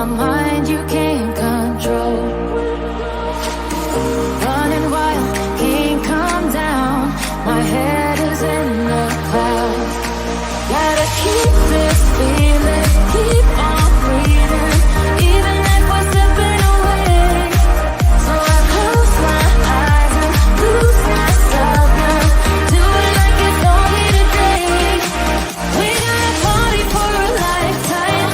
my mind you can't control. Running wild, can't calm down. My head is in the clouds. Gotta keep this feeling, keep on breathing, even if we're slipping away. So I close my eyes and lose myself now. Do it like it's only today. We got a party for a lifetime.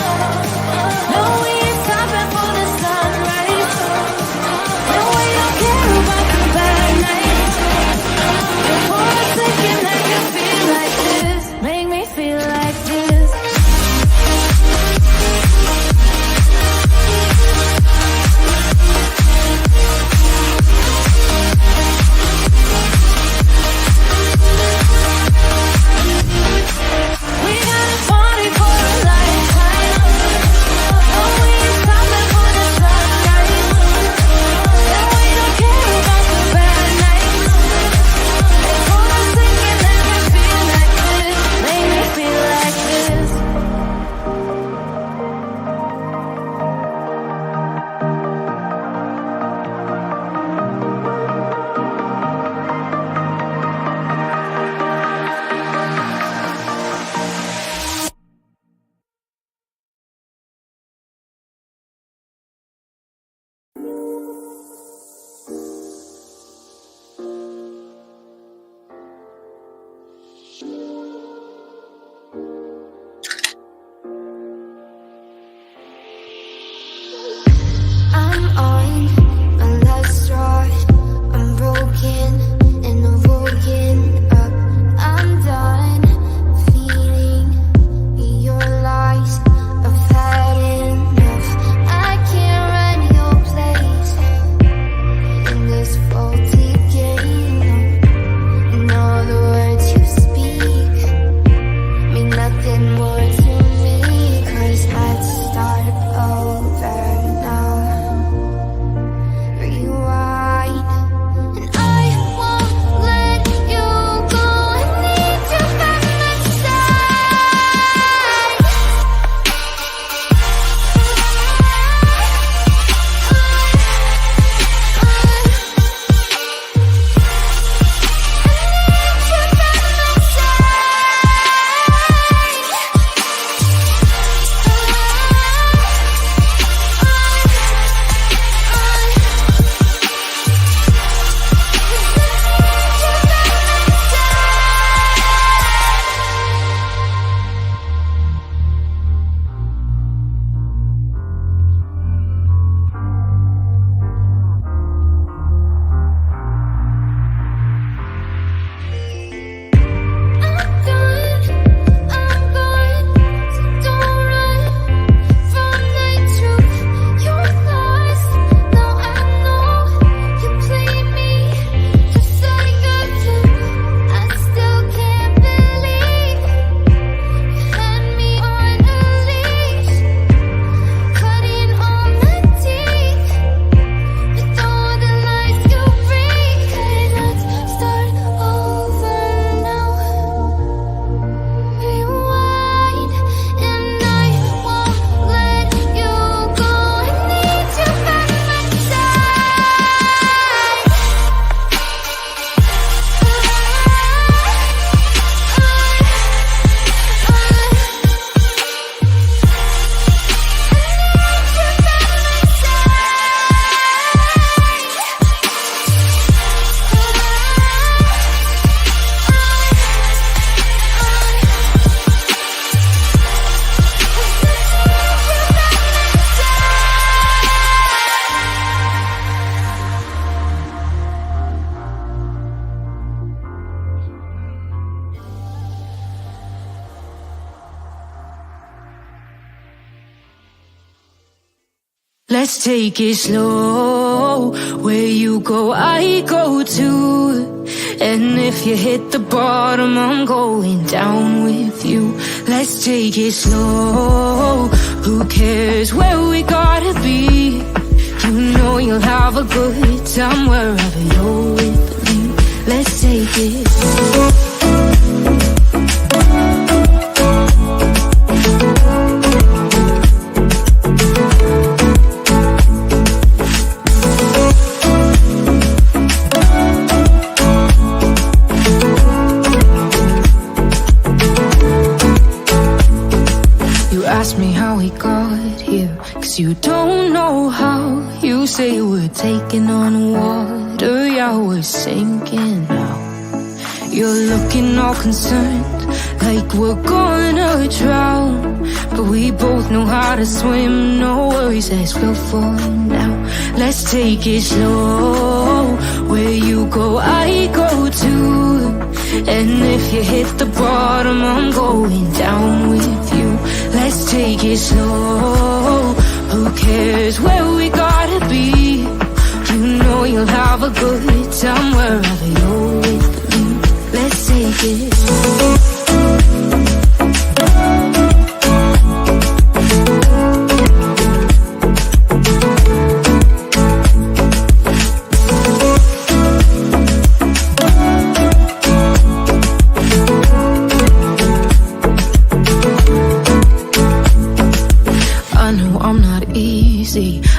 No, we ain't stopping for the sunrise. No, we don't care about the bad nights. And for a second I can feel like this. Make me feel like this. We got a party for a lifetime. No, we ain't stopping for the sunrise. No, we don't care about the bad nights. And for a second I can feel like this. Make me feel like this. I'm on my last straw. I'm broken and I'm woken up. I'm done feeling your lies. I've had enough. I can't run your place in this faulty game. And all the words you speak mean nothing more to me. 'Cause let's start over now. Rewind. And I won't let you go. I need you by my side. Let's take it slow. Where you go, I go too. And if you hit the bottom, I'm going down with you. Let's take it slow. Who cares where we gotta be? You know you'll have a good time wherever you're with me. Let's take it slow. here, 'cause you don't know how. You say we're taking on water, yeah, we're sinking now. You're looking all concerned, like we're gonna drown, but we both know how to swim. No worries as we'll fall now. Let's take it slow. Where you go, I go too. And if you hit the bottom, I'm going down with you. Let's take it slow. Who cares where we gotta be? You know you'll have a good time wherever you're with me. Let's take it slow.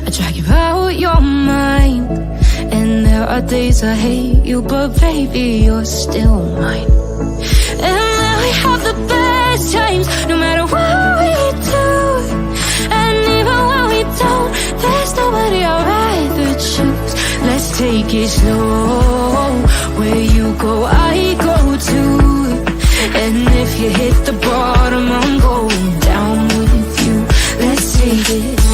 I drag you out your mind, and there are days I hate you, but baby, you're still mine. And then we have the best times, no matter what we do. And even when we don't, there's nobody I'd rather choose. Let's take it slow. Where you go, I go too. And if you hit the bottom, I'm going down with you. Let's take it slow.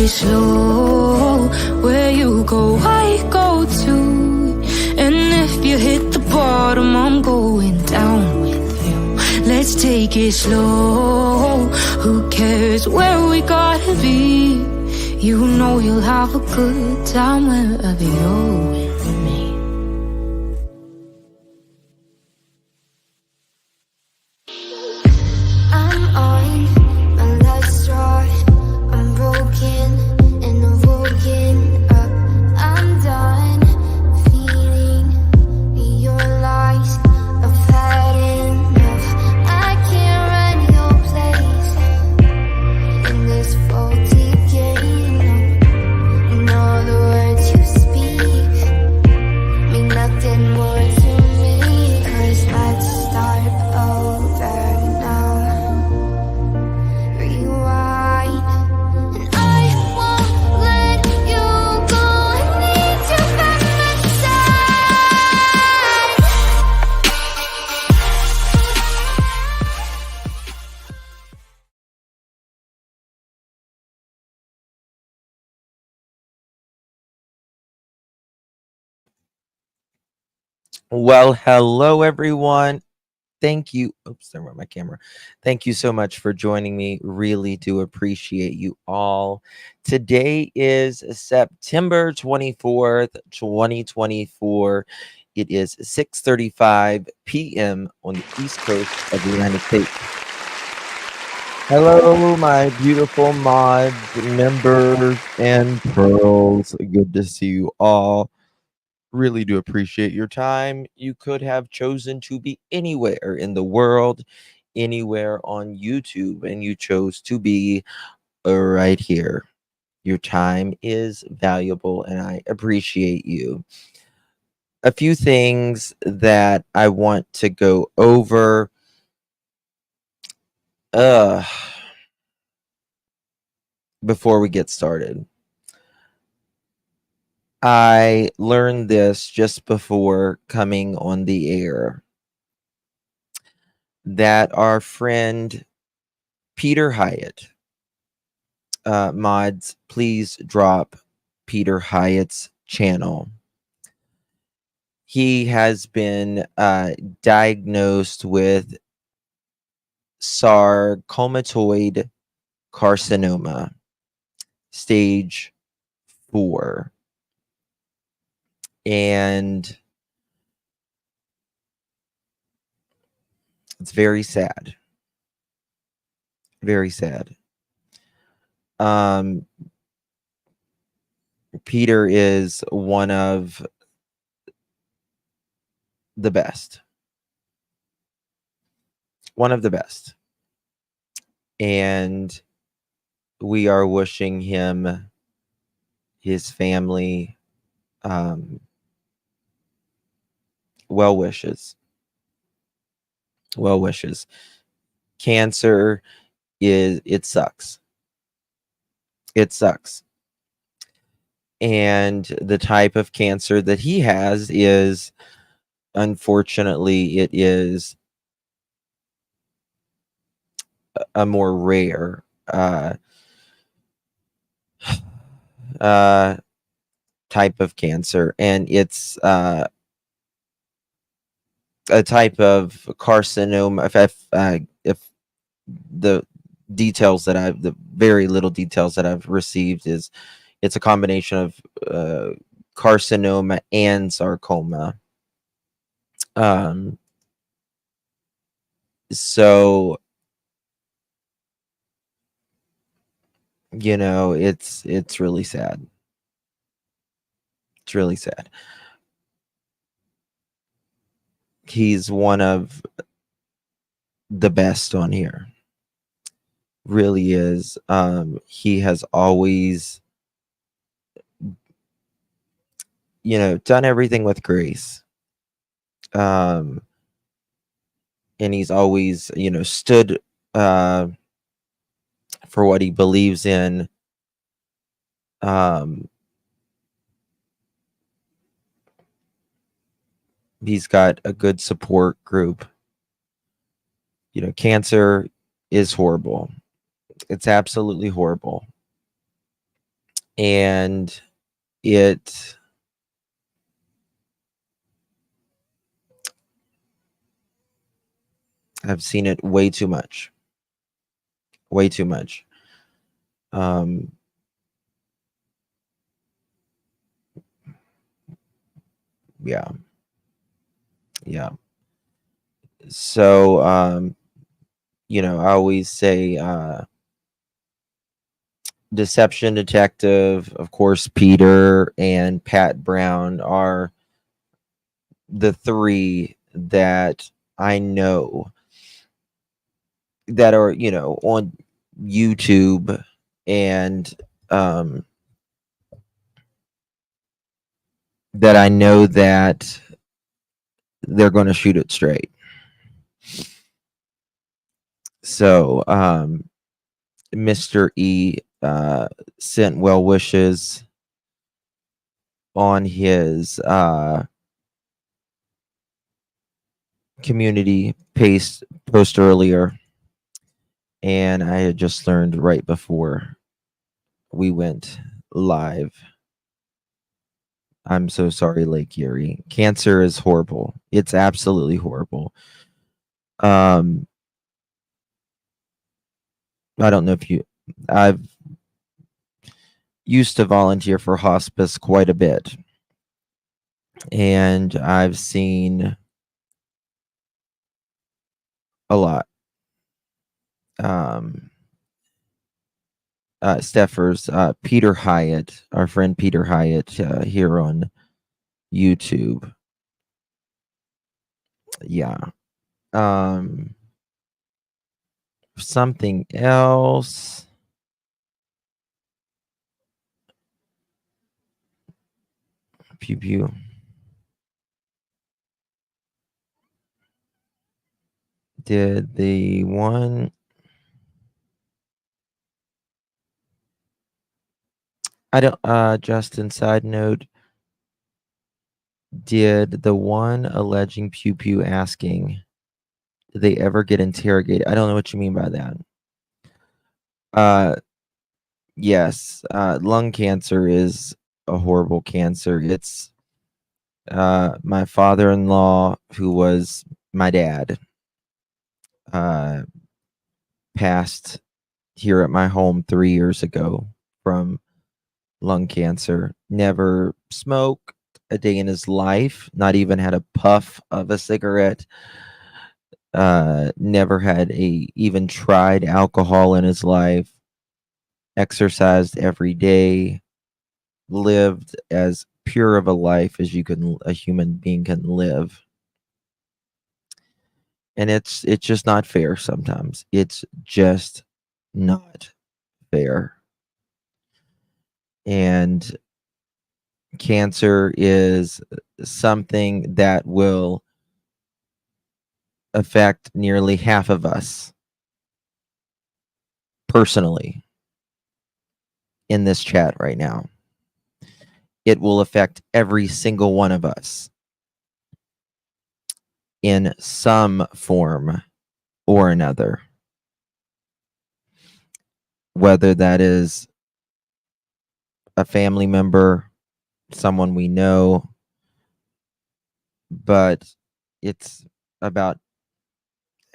Slow, where you go, I go too. And if you hit the bottom, I'm going down with you. Let's take it slow. Who cares where we gotta be? You know you'll have a good time wherever you're with me. I'm on my last straw. I'm broken. Well, hello everyone. Thank you. Oops, there went my camera. Thank you so much for joining me. Really do appreciate you all. Today is September 24th, 2024. It is 6:35 p.m. on the East Coast of the United States. Hello, my beautiful mods, members, and pearls. Good to see you all. Really do appreciate your time. You could have chosen to be anywhere in the world, anywhere on YouTube, and you chose to be right here. Your time is valuable, and I appreciate you. A few things that I want to go over. Uh, Before we get started. I learned this just before coming on the air, that our friend Peter Hyatt, mods, please drop Peter Hyatt's channel. He has been diagnosed with sarcomatoid carcinoma, stage 4. And it's very sad. Very sad. Um, Peter is one of the best. One of the best. And we are wishing him, his family, well wishes. Well wishes. Cancer it sucks. It sucks. And the type of cancer that he has is, unfortunately, it is a more rare uh, type of cancer, and it's a type of carcinoma. If the the very little details that I've received is, it's a combination of carcinoma and sarcoma. So it's really sad. It's really sad. He's one of the best on here. Really is. He has always, done everything with grace. And he's always, stood for what he believes in. He's got a good support group. Cancer is horrible. It's absolutely horrible. And I've seen it way too much. Way too much. Yeah. Yeah. So, I always say, Deception Detective, of course, Peter and Pat Brown are the three that I know that are, on YouTube, and that I know that they're going to shoot it straight. So, Mr. E sent well wishes on his community post earlier, and I had just learned right before we went live. I'm so sorry, Lake Erie. Cancer is horrible. It's absolutely horrible. I don't know if I've used to volunteer for hospice quite a bit, and I've seen a lot. Steffers, Peter Hyatt, our friend Peter Hyatt, here on YouTube. Yeah. Something else. Pew pew. Did the one? I don't. Justin, side note. Did the one alleging pew pew asking, did they ever get interrogated? I don't know what you mean by that. Yes. Lung cancer is a horrible cancer. It's my father-in-law, who was my dad, passed here at my home 3 years ago from lung cancer. Never smoked a day in his life, not even had a puff of a cigarette. Never had even tried alcohol in his life. exercised every day, lived as pure of a life as a human being can live. And it's just not fair sometimes. It's just not fair. And cancer is something that will affect nearly half of us personally in this chat right now. It will affect every single one of us in some form or another, whether that is a family member, someone we know, but it's about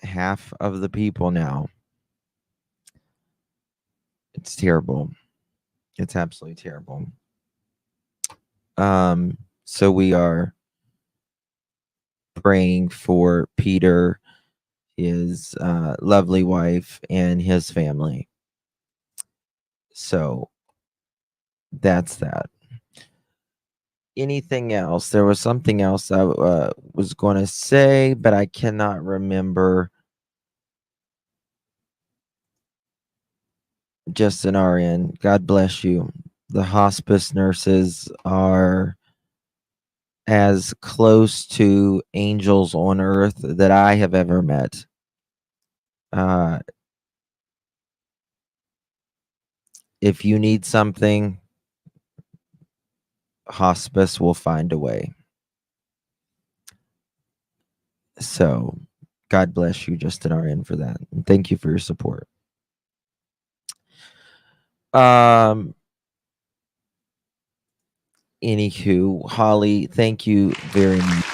half of the people now. It's terrible. It's absolutely terrible. So we are praying for Peter, his lovely wife, and his family. So that's that. Anything else? There was something else I was going to say, but I cannot remember. Just an RN. God bless you. The hospice nurses are as close to angels on earth that I have ever met. If you need something, hospice will find a way. So, God bless you, Justin RN, for that. And thank you for your support. Anywho, Holly, thank you very much.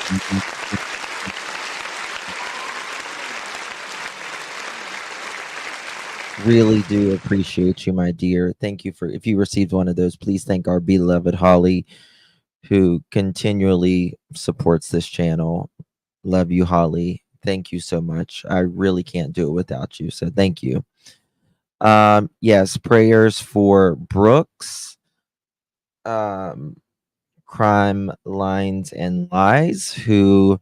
Really do appreciate you, my dear. Thank you for, if you received one of those, please thank our beloved Holly, who continually supports this channel. Love you, Holly. Thank you so much. I really can't do it without you. So thank you. Yes, prayers for Brooks, Crime Lines and Lies, who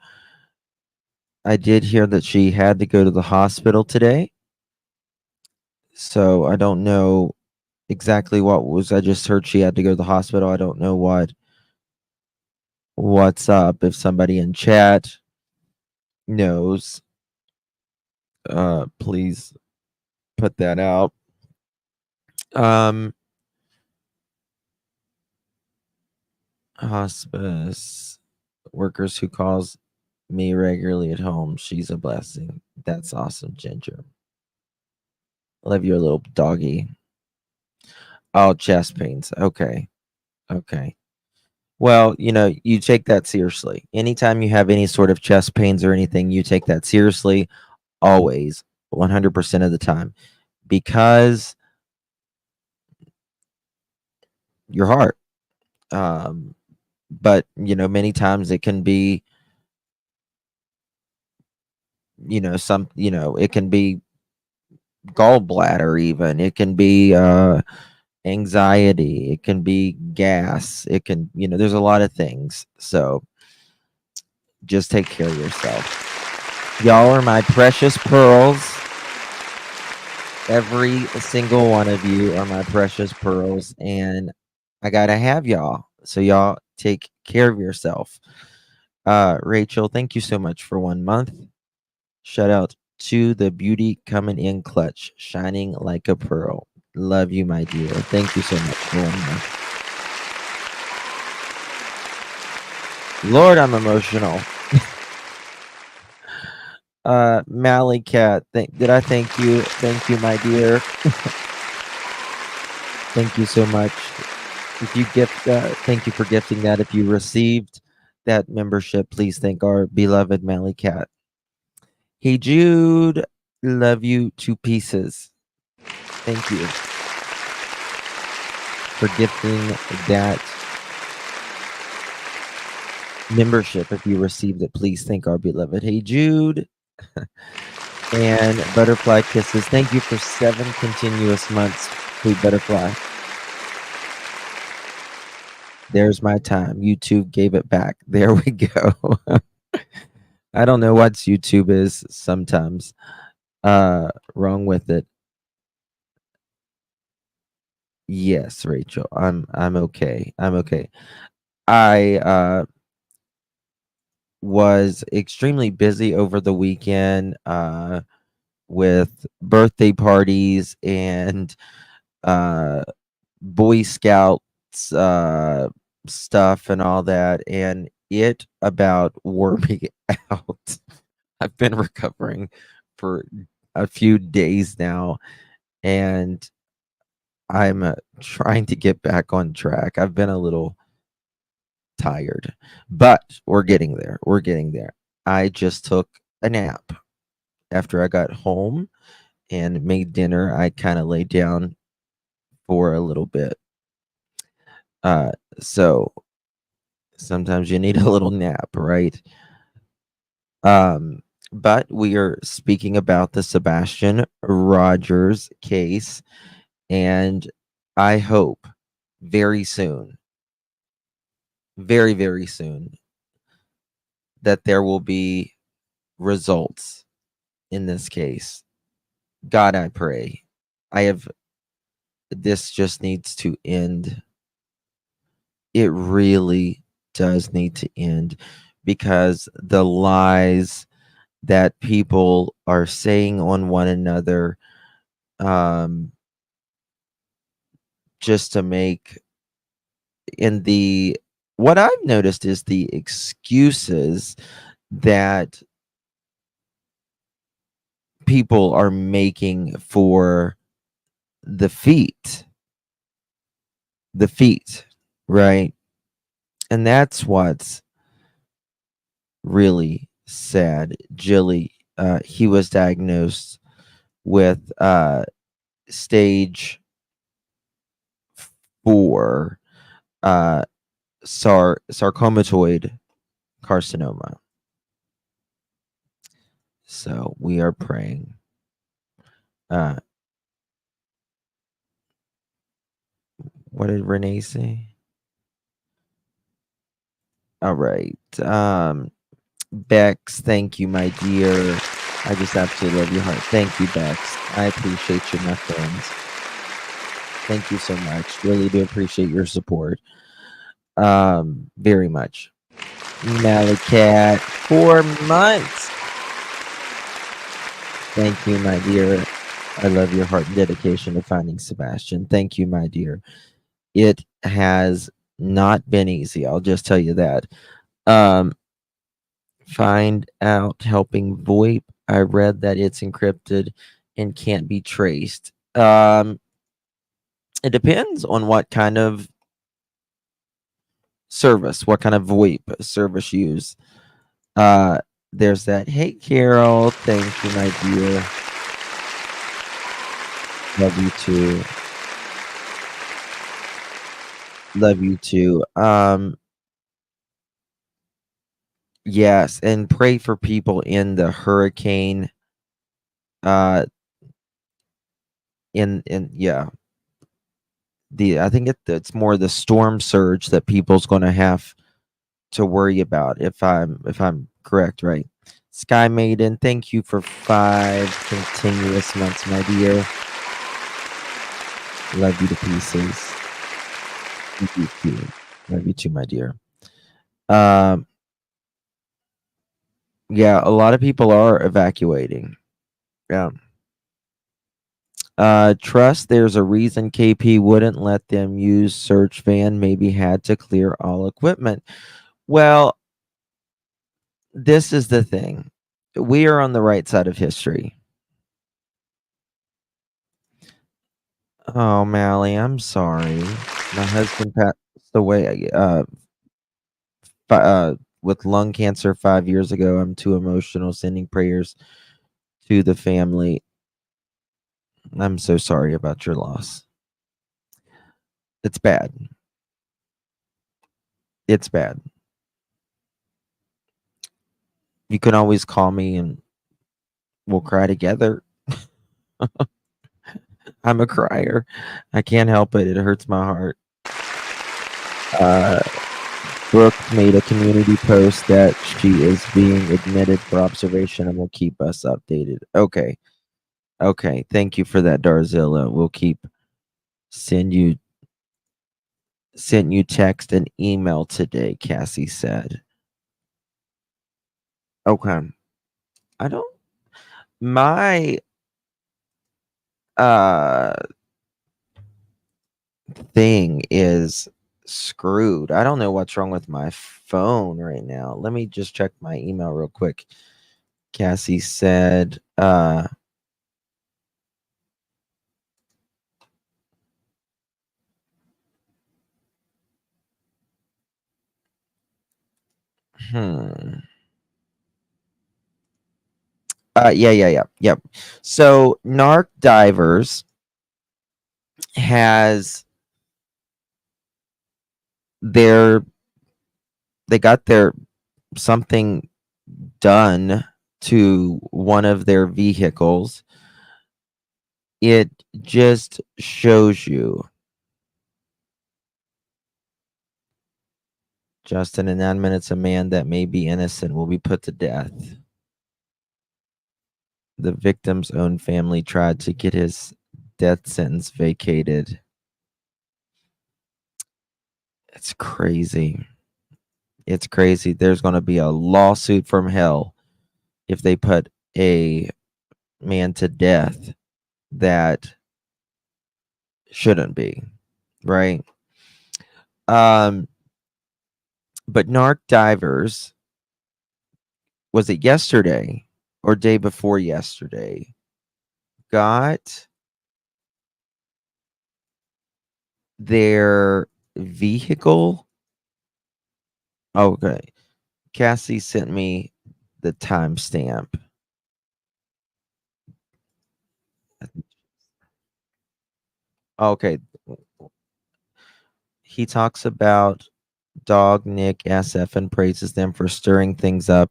I did hear that she had to go to the hospital today. So I don't know exactly what was. I just heard she had to go to the hospital. I don't know what's up. If somebody in chat knows, please put that out. Hospice workers who calls me regularly at home. She's a blessing. That's awesome, Ginger. Love your little doggy. Oh, chest pains. Okay. Well, you take that seriously. Anytime you have any sort of chest pains or anything, you take that seriously, always, 100% of the time, because your heart. But many times it can be, it can be gallbladder, even it can be anxiety, it can be gas, it can, there's a lot of things. So just take care of yourself. Y'all are my precious pearls. Every single one of you are my precious pearls, and I gotta have y'all. So y'all take care of yourself. Rachel, thank you so much for 1 month. Shout out to the beauty coming in clutch, shining like a pearl. Love you, my dear. Thank you so much for 1 month. Lord, I'm emotional. Mally Cat, did I thank you? Thank you, my dear. Thank you so much. If you gift, thank you for gifting that. If you received that membership, please thank our beloved Mally Cat. Hey Jude, love you to pieces. Thank you for gifting that membership. If you received it, please thank our beloved Hey Jude. And Butterfly Kisses, thank you for 7 continuous months Sweet butterfly. There's my time. YouTube gave it back. There we go. I don't know what YouTube is sometimes. Wrong with it. Yes, Rachel. I'm okay. I'm okay. I was extremely busy over the weekend with birthday parties and uh Boy Scouts stuff and all that, and it about wore me out. I've been recovering for a few days now, and I'm trying to get back on track. I've been a little tired, but we're getting there. We're getting there. I just took a nap after I got home and made dinner. I kind of laid down for a little bit. So sometimes you need a little nap, right? Um, but we are speaking about the Sebastian Rogers case, and I hope very soon, very, very soon, that there will be results in this case. God, I pray. I have, this just needs to end. It really does need to end because the lies that people are saying on one another, um, just to make, in the, what I've noticed is the excuses that people are making for the feet, the feet, right? And that's what's really sad. Jilly, he was diagnosed with stage 4 uh, sarcomatoid carcinoma. So we are praying. Uh, what did Renee say? All right. Bex, thank you, my dear. I just absolutely love your heart. Thank you, Bex. I appreciate you, my friends. Thank you so much. Really do appreciate your support. Very much. Malacat, 4 months. Thank you, my dear. I love your heart and dedication to finding Sebastian. Thank you, my dear. It has not been easy. I'll just tell you that. Um, find out helping VoIP. I read that it's encrypted and can't be traced. It depends on what kind of service, what kind of VoIP service you use. Uh, there's that. Hey, Carol. Thank you, my dear. Love you too. Love you too. Yes, and pray for people in the hurricane. Uh, in yeah, I think it's more the storm surge that people's going to have to worry about. If I'm correct, right? Sky Maiden, thank you for 5 continuous months, my dear. Love you to pieces. Love you too. Love you too, my dear. Um, yeah, a lot of people are evacuating. Yeah. Trust, there's a reason KP wouldn't let them use search van, maybe had to clear all equipment. Well, this is the thing. We are on the right side of history. Oh, Mally, I'm sorry. My husband passed away with lung cancer 5 years ago. I'm too emotional sending prayers to the family. I'm so sorry about your loss. It's bad. It's bad. You can always call me and we'll cry together. I'm a crier. I can't help it. It hurts my heart. Uh, Brooke made a community post that she is being admitted for observation and will keep us updated. Okay. Okay. Thank you for that, Darzilla. We'll keep send you sent you text and email today, Cassie said. Okay. I don't my uh thing is screwed. I don't know what's wrong with my phone right now. Let me just check my email real quick. Cassie said, hmm. Yep. So Narc Divers has their they got their something done to one of their vehicles. It just shows you Justin, in 9 minutes, a man that may be innocent will be put to death. The victim's own family tried to get his death sentence vacated. It's crazy. It's crazy. There's going to be a lawsuit from hell if they put a man to death that shouldn't be, right? Um, but Narc Divers, was it yesterday or day before yesterday, got their vehicle. Okay. Cassie sent me the timestamp. Okay. He talks about Dog Nick SF and praises them for stirring things up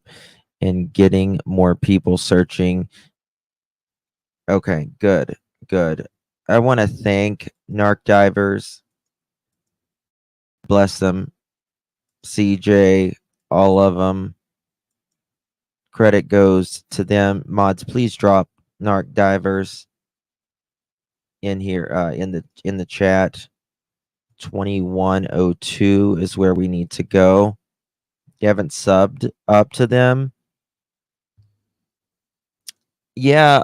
and getting more people searching. Okay, good. Good. I want to thank Narc Divers. Bless them. CJ, all of them. Credit goes to them. Mods, please drop Narc Divers in here in the chat. 2102 is where we need to go. You haven't subbed up to them. Yeah,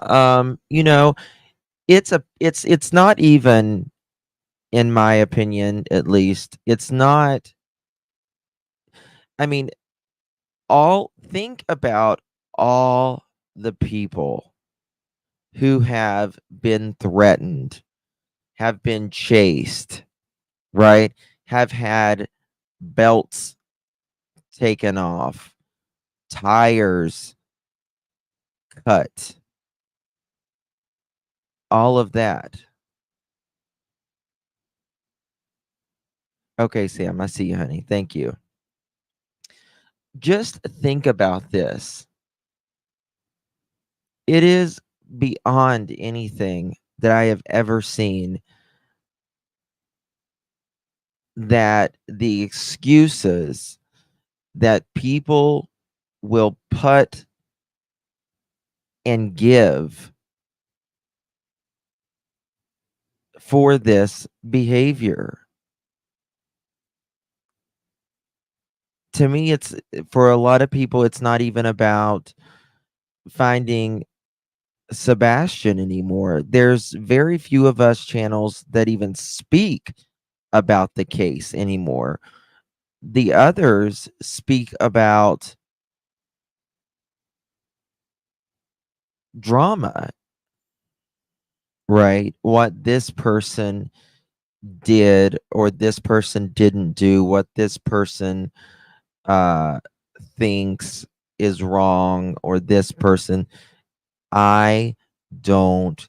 it's not even, in my opinion at least, it's not. I mean, all think about all the people who have been threatened, have been chased, right? Have had belts taken off, tires cut, all of that. Okay, Sam, I see you, honey. Thank you. Just think about this. It is beyond anything that I have ever seen that the excuses that people will put and give for this behavior. To me, it's for a lot of people, it's not even about finding Sebastian anymore. There's very few of us channels that even speak about the case anymore. The others speak about drama, right? What this person did or this person didn't do, what this person uh thinks is wrong, or this person. I don't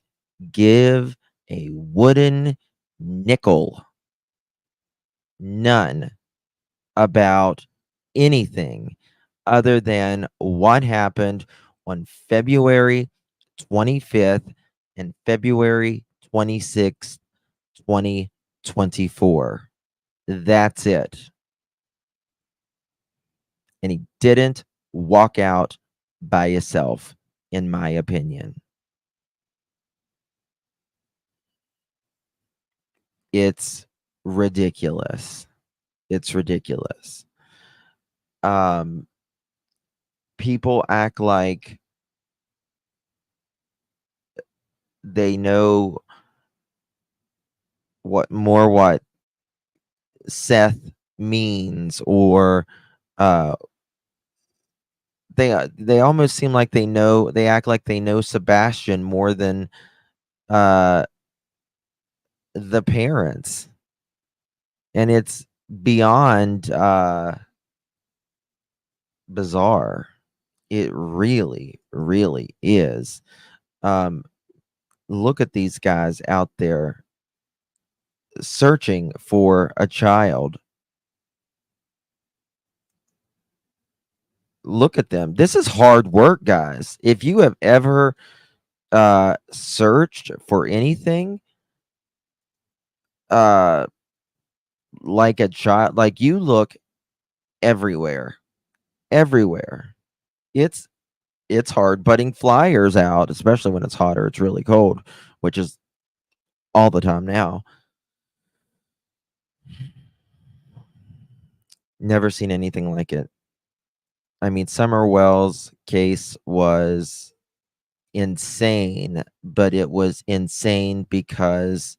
give a wooden nickel, none, about anything other than what happened on February 25th and February 26th, 2024. That's it. And he didn't walk out by himself, in my opinion. It's ridiculous. It's ridiculous. People act like they know what Seth means, or they almost seem like they act like they know Sebastian more than uh the parents. And it's beyond bizarre. It really, really is. Look at these guys out there searching for a child. Look at them. This is hard work, guys. If you have ever searched for anything like a child, like, you look everywhere. Everywhere. It's hard putting flyers out, especially when it's hot or it's really cold, which is all the time now. Never seen anything like it. I mean, Summer Wells' case was insane, but it was insane because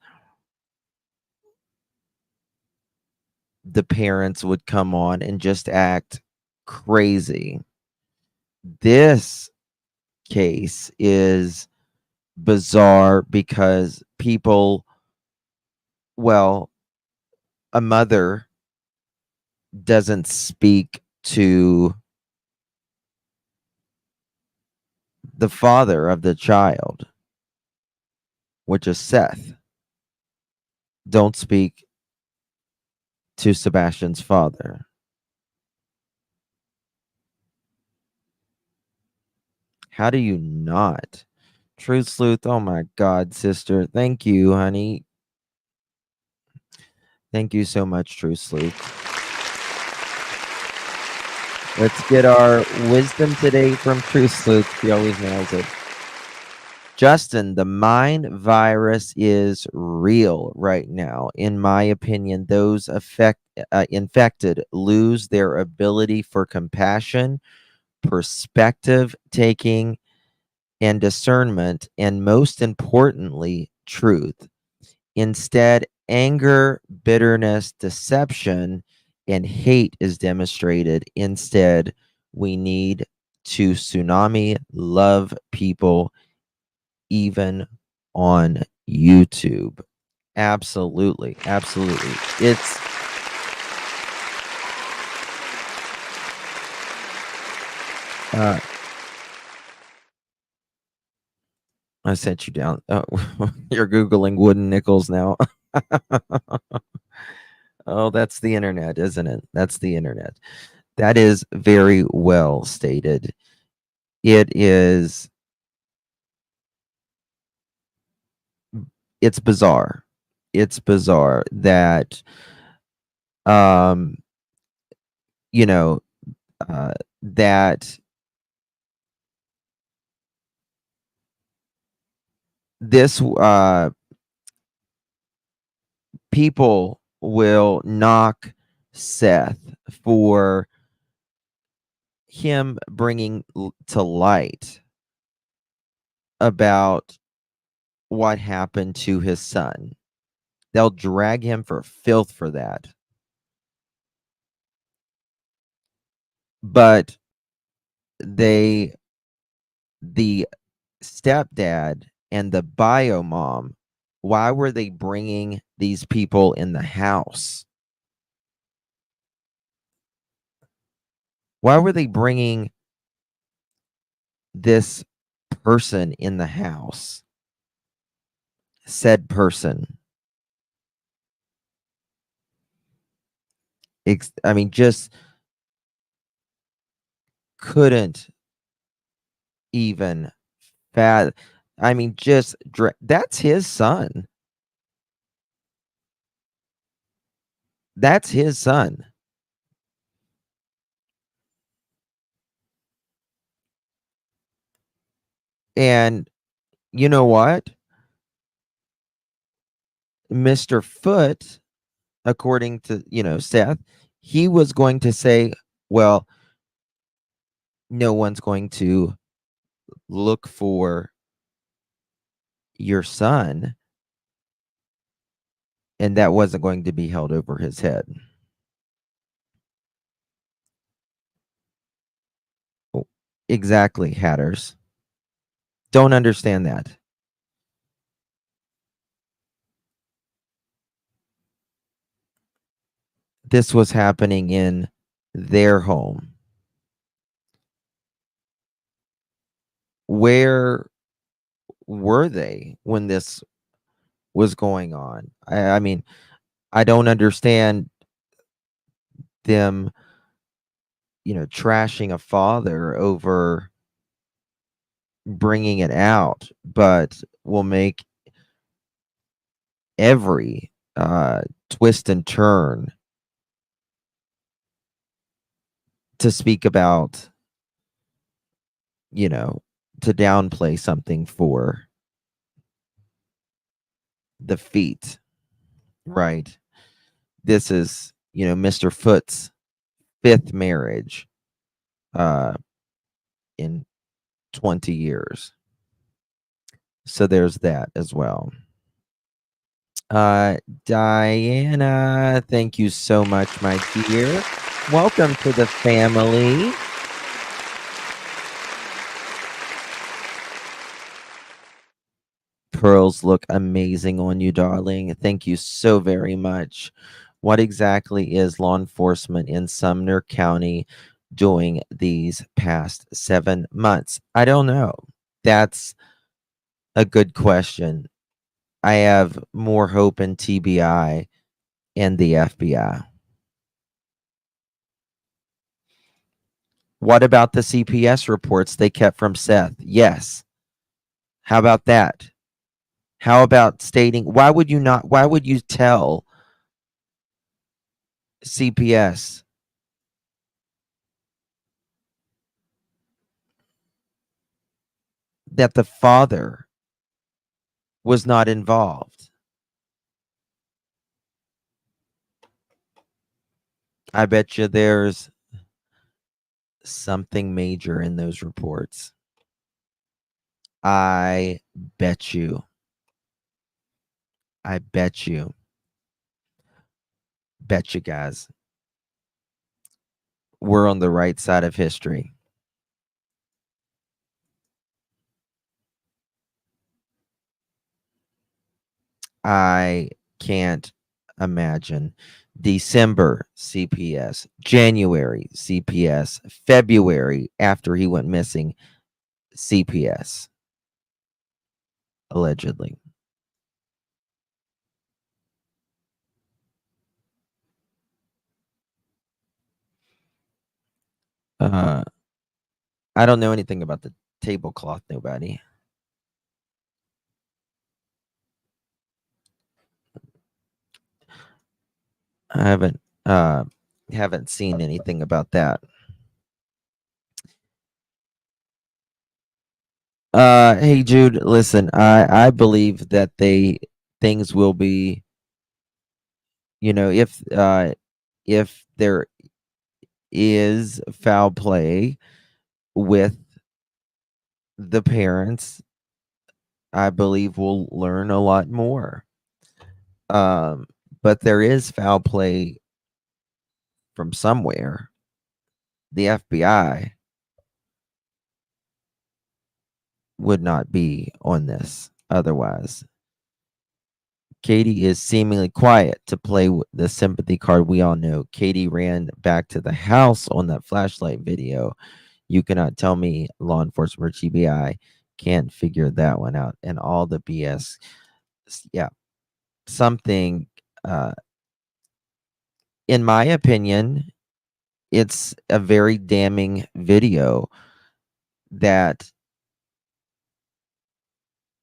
the parents would come on and just act crazy. This case is bizarre because well, a mother doesn't speak to the father of the child, which is Seth. Don't speak to Sebastian's father. How do you not? Truth Sleuth, oh my God, sister. Thank you, honey. Thank you so much, Truth Sleuth. Let's get our wisdom today from Truth Sleuth. He always nails it. Justin, the mind virus is real right now. In my opinion, those infected lose their ability for compassion, perspective taking, and discernment, and most importantly, truth. Instead, anger, bitterness, deception, and hate is demonstrated. Instead, we need to tsunami love people, even on YouTube. Absolutely. Absolutely. It's I sent you down. Oh, you're Googling wooden nickels now. Oh, that's the internet, isn't it? That's the internet. That is very well stated. It's bizarre. It's bizarre that um you know that this people will knock Seth for him bringing to light about what happened to his son. They'll drag him for filth for that. But the stepdad and the bio mom, why were they bringing these people in the house? Why were they bringing this person in the house? Said person. I mean, just couldn't even I mean, that's his son. That's his son. And you know what? Mr. Foot, according to, Seth, he was going to say, well, no one's going to look for your son, and that wasn't going to be held over his head. Exactly, Hatters. Don't understand that. This was happening in their home. Where were they when this was going on? I mean, I don't understand them, trashing a father over bringing it out, but will make every twist and turn to speak about, to downplay something for the feet, right? This is, Mr. Foot's fifth marriage uh, in 20 years. So there's that as well. Diana, thank you so much, my dear. Welcome to the family. Pearls look amazing on you, darling. Thank you so very much. What exactly is law enforcement in Sumner County doing these past 7 months? I don't know. That's a good question. I have more hope in TBI and the FBI. What about the CPS reports they kept from Seth? Yes. How about that? How about stating, why would you tell CPS that the father was not involved? I bet you there's something major in those reports. I bet you. I bet you. Bet you guys. We're on the right side of history. I can't imagine. December CPS, January CPS, February after he went missing CPS, allegedly. I don't know anything about the tablecloth, nobody. I haven't seen anything about that. Hey Jude, listen, I believe that things will be, if there is foul play with the parents, I believe we'll learn a lot more. But there is foul play from somewhere. The FBI would not be on this otherwise. Katie is seemingly quiet to play the sympathy card. We all know Katie ran back to the house on that flashlight video. You cannot tell me law enforcement or TBI can't figure that one out. And all the BS. Yeah. Something, in my opinion, it's a very damning video that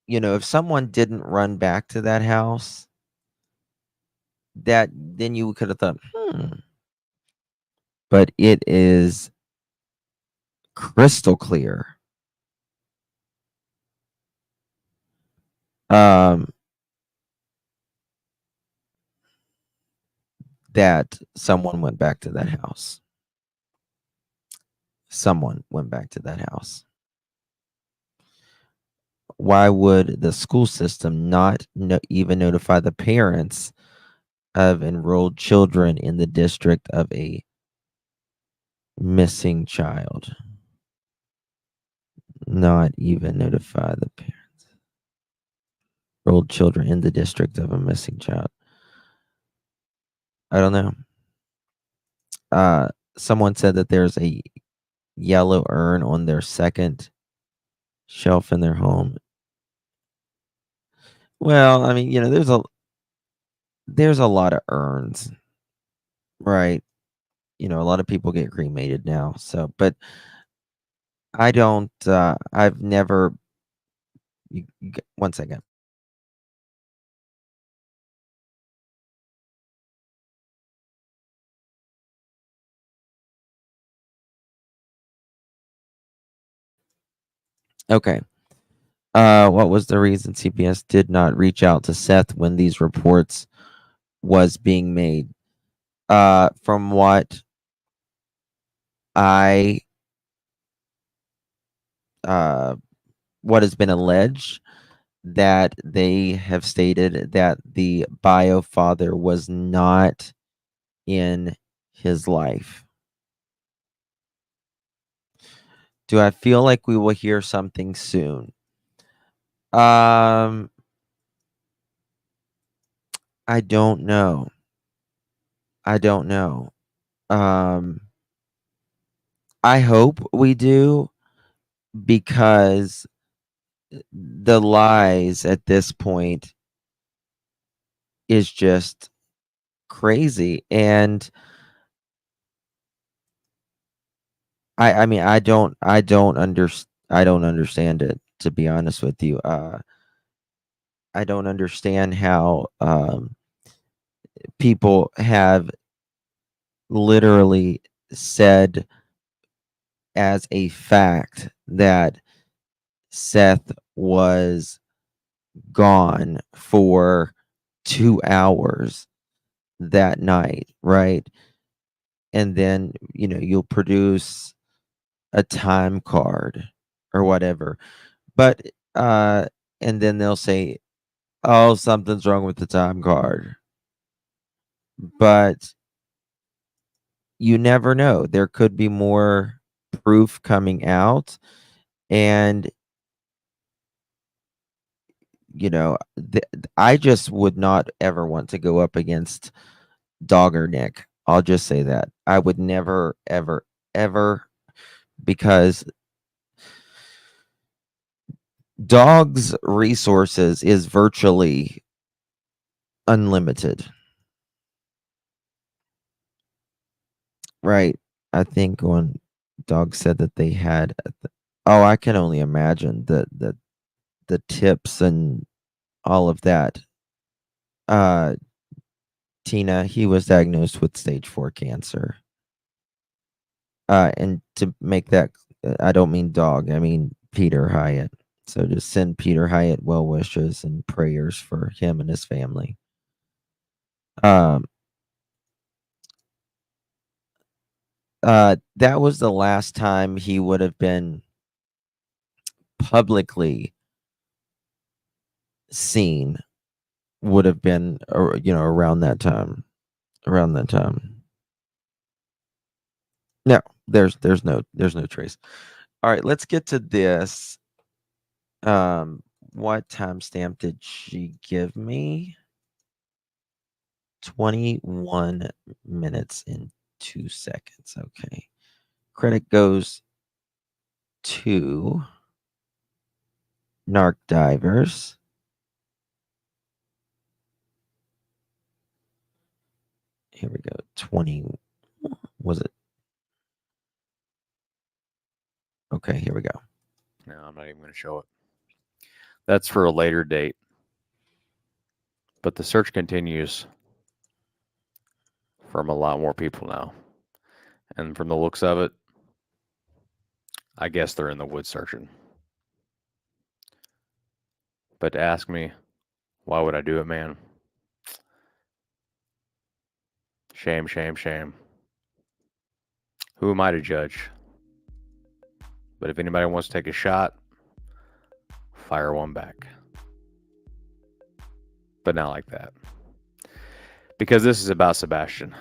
if someone didn't run back to that house, that then you could have thought, but it is crystal clear. That someone went back to that house. Someone went back to that house. Why would the school system not even notify the parents of enrolled children in the district of a missing child? Not even notify the parents. Enrolled children in the district of a missing child. I don't know. Someone said that there's a yellow urn on their second shelf in their home. Well, I mean, there's a lot of urns, right? A lot of people get cremated now. So, but I don't. I've never. One second. Okay. What was the reason CPS did not reach out to Seth when these reports was being made? From I what has been alleged, that they have stated that the bio father was not in his life. Do I feel like we will hear something soon? I don't know. I don't know. I hope we do, because the lies at this point is just crazy. And I mean, I don't understand it, to be honest with you. I don't understand how people have literally said as a fact that Seth was gone for 2 hours that night, right? And then, you'll produce a time card or whatever. But and then they'll say, "Oh, something's wrong with the time card." But you never know. There could be more proof coming out, and I just would not ever want to go up against Dog or Nick. I'll just say that. I would never, ever, ever, because Dog's resources is virtually unlimited. Right. I think when Dog said that they had, I can only imagine the tips and all of that. Tina, he was diagnosed with stage 4 cancer. And to make that, I don't mean Dog, I mean Peter Hyatt. So just send Peter Hyatt well wishes and prayers for him and his family. That was the last time he would have been publicly seen, would have been, around that time. No, there's no trace. All right, let's get to this. What timestamp did she give me? 21 minutes and 2 seconds. Okay. Credit goes to Narc Divers. Here we go. 20. Was it? Okay, here we go. No, I'm not even going to show it. That's for a later date. But the search continues from a lot more people now. And from the looks of it, I guess they're in the woods searching. But to ask me, why would I do it, man? Shame, shame, shame. Who am I to judge? But if anybody wants to take a shot, fire one back. But not like that. Because this is about Sebastian.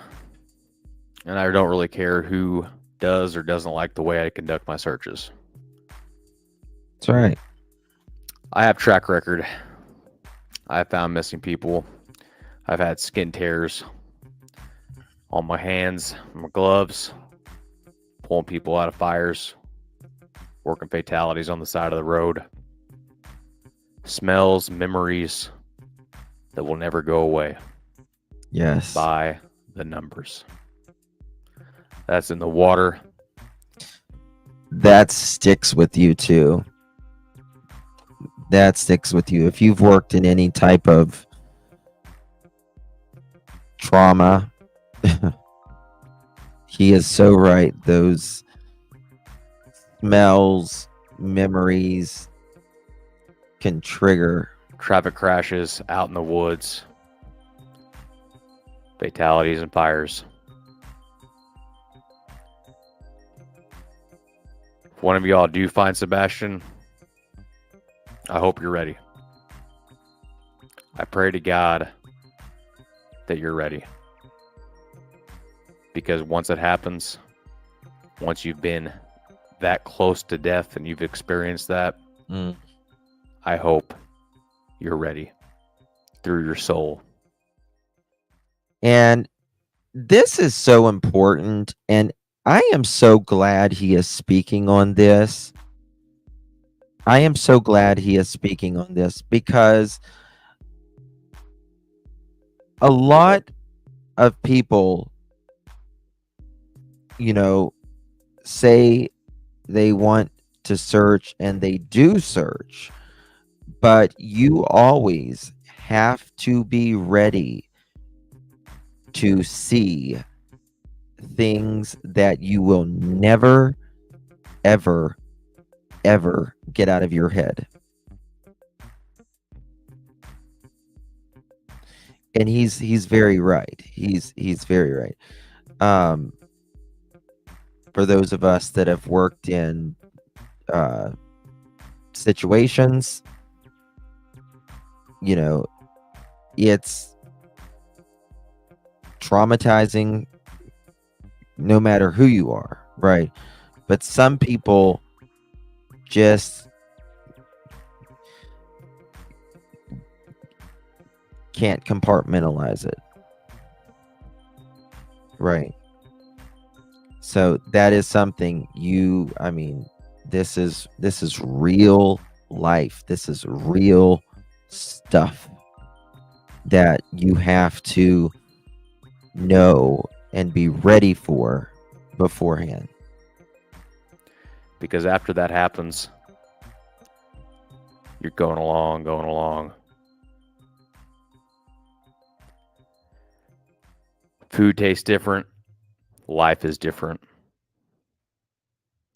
And I don't really care who does or doesn't like the way I conduct my searches. That's right. I have track record. I've found missing people. I've had skin tears on my hands, my gloves, pulling people out of fires, working fatalities on the side of the road. Smells, memories that will never go away. Yes. By the numbers. That's in the water. That sticks with you too. That sticks with you. If you've worked in any type of trauma, he is so right. Those smells, memories can trigger traffic crashes out in the woods, fatalities and fires. If one of y'all do find Sebastian, I hope you're ready. I pray to God that you're ready. Because once it happens, once you've been that close to death and you've experienced that, I hope you're ready through your soul. And this is so important. And I am so glad he is speaking on this. I am so glad he is speaking on this because a lot of people, say they want to search and they do search, but you always have to be ready to see things that you will never, ever, ever get out of your head. And he's very right. He's very right. For those of us that have worked in situations, it's traumatizing no matter who you are, right? But some people just can't compartmentalize it, right? So that is something this is real life. This is real stuff that you have to know and be ready for beforehand. Because after that happens, you're going along. Food tastes different. Life is different.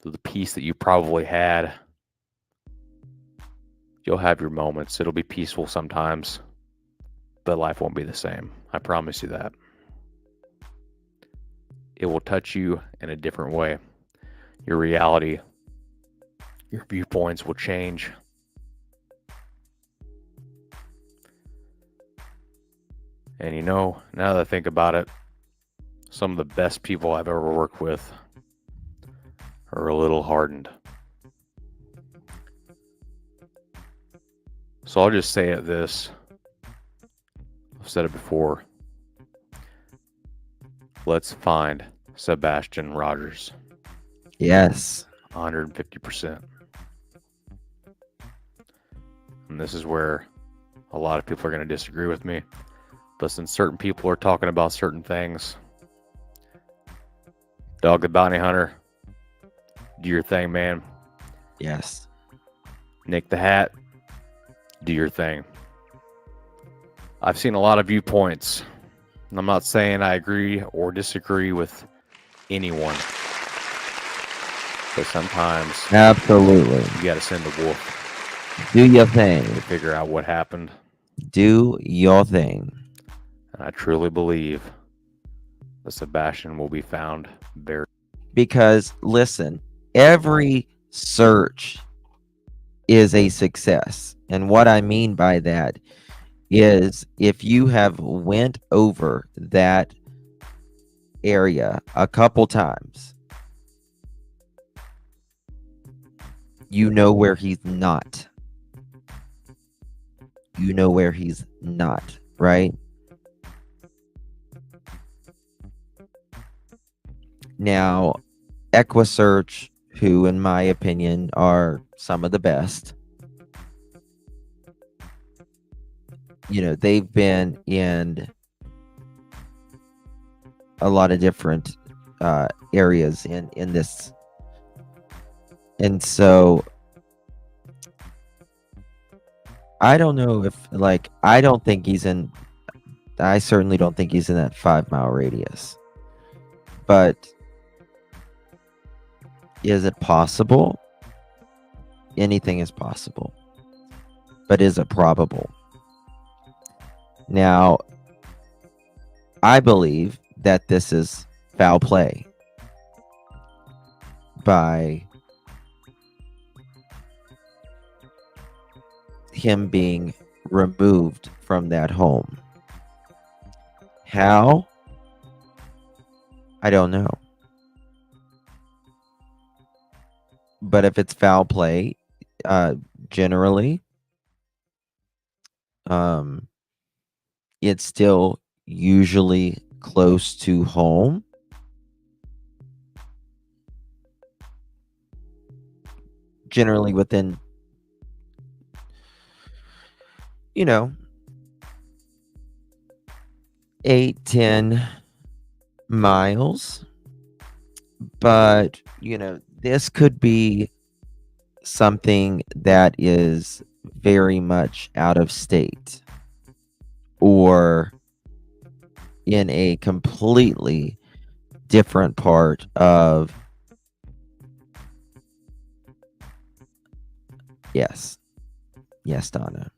So the peace that you probably had, you'll have your moments. It'll be peaceful sometimes, but life won't be the same. I promise you that. It will touch you in a different way. Your reality, your viewpoints will change. And now that I think about it, some of the best people I've ever worked with are a little hardened. So I'll just say this. I've said it before. Let's find Sebastian Rogers. Yes. 150%. And this is where a lot of people are going to disagree with me. But since certain people are talking about certain things, Dog the Bounty Hunter, do your thing, man. Yes. Nick the Hat, do your thing. I've seen a lot of viewpoints, and I'm not saying I agree or disagree with anyone, but sometimes Absolutely. you got to send the wolf Do your thing. to figure out what happened. Do your thing. And I truly believe that Sebastian will be found very. Because listen, every search is a success. And what I mean by that is if you have went over that area a couple times, you know where he's not. You know where he's not, right? Now, EquiSearch, who in my opinion are some of the best, you know, they've been in a lot of different areas in this, and so I don't know if, like, I certainly don't think he's in that 5-mile radius, but is it possible? Anything is possible, but is it probable? Now, I believe that this is foul play by him being removed from that home. How? I don't know. But if it's foul play, generally, it's still usually close to home. Generally within, 8-10 miles. But, this could be something that is very much out of state or in a completely different part of. Yes, Donna.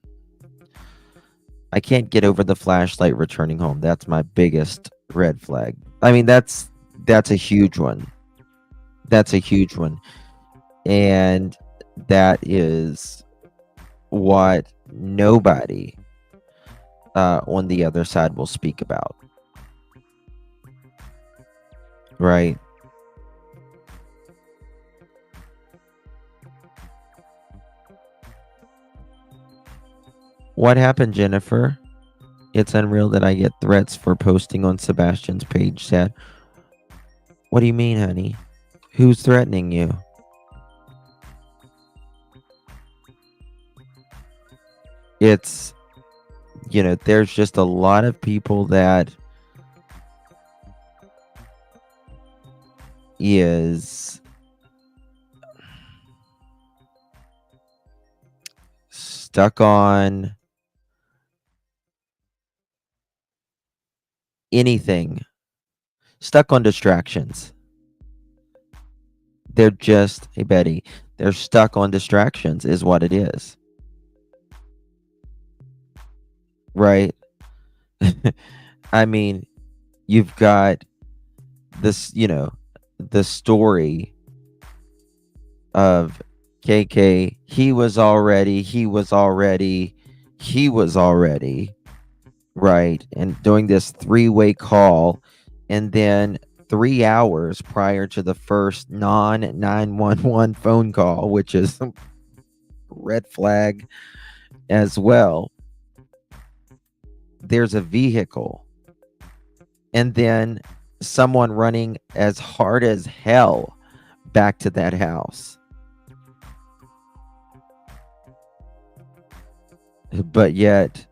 I can't get over the flashlight returning home. That's my biggest red flag. I mean, that's a huge one. That's a huge one. And that is what nobody on the other side will speak about. Right? What happened, Jennifer? It's unreal that I get threats for posting on Sebastian's page, Sad. What do you mean, honey? Who's threatening you? It's, there's just a lot of people that is stuck on anything, stuck on distractions. They're just, hey Betty, they're stuck on distractions is what it is. Right? I mean, you've got this, the story of KK. He was already, right? And doing this 3-way call, and then 3 hours prior to the first non-911 phone call, which is red flag as well, there's a vehicle, and then someone running as hard as hell back to that house. But yet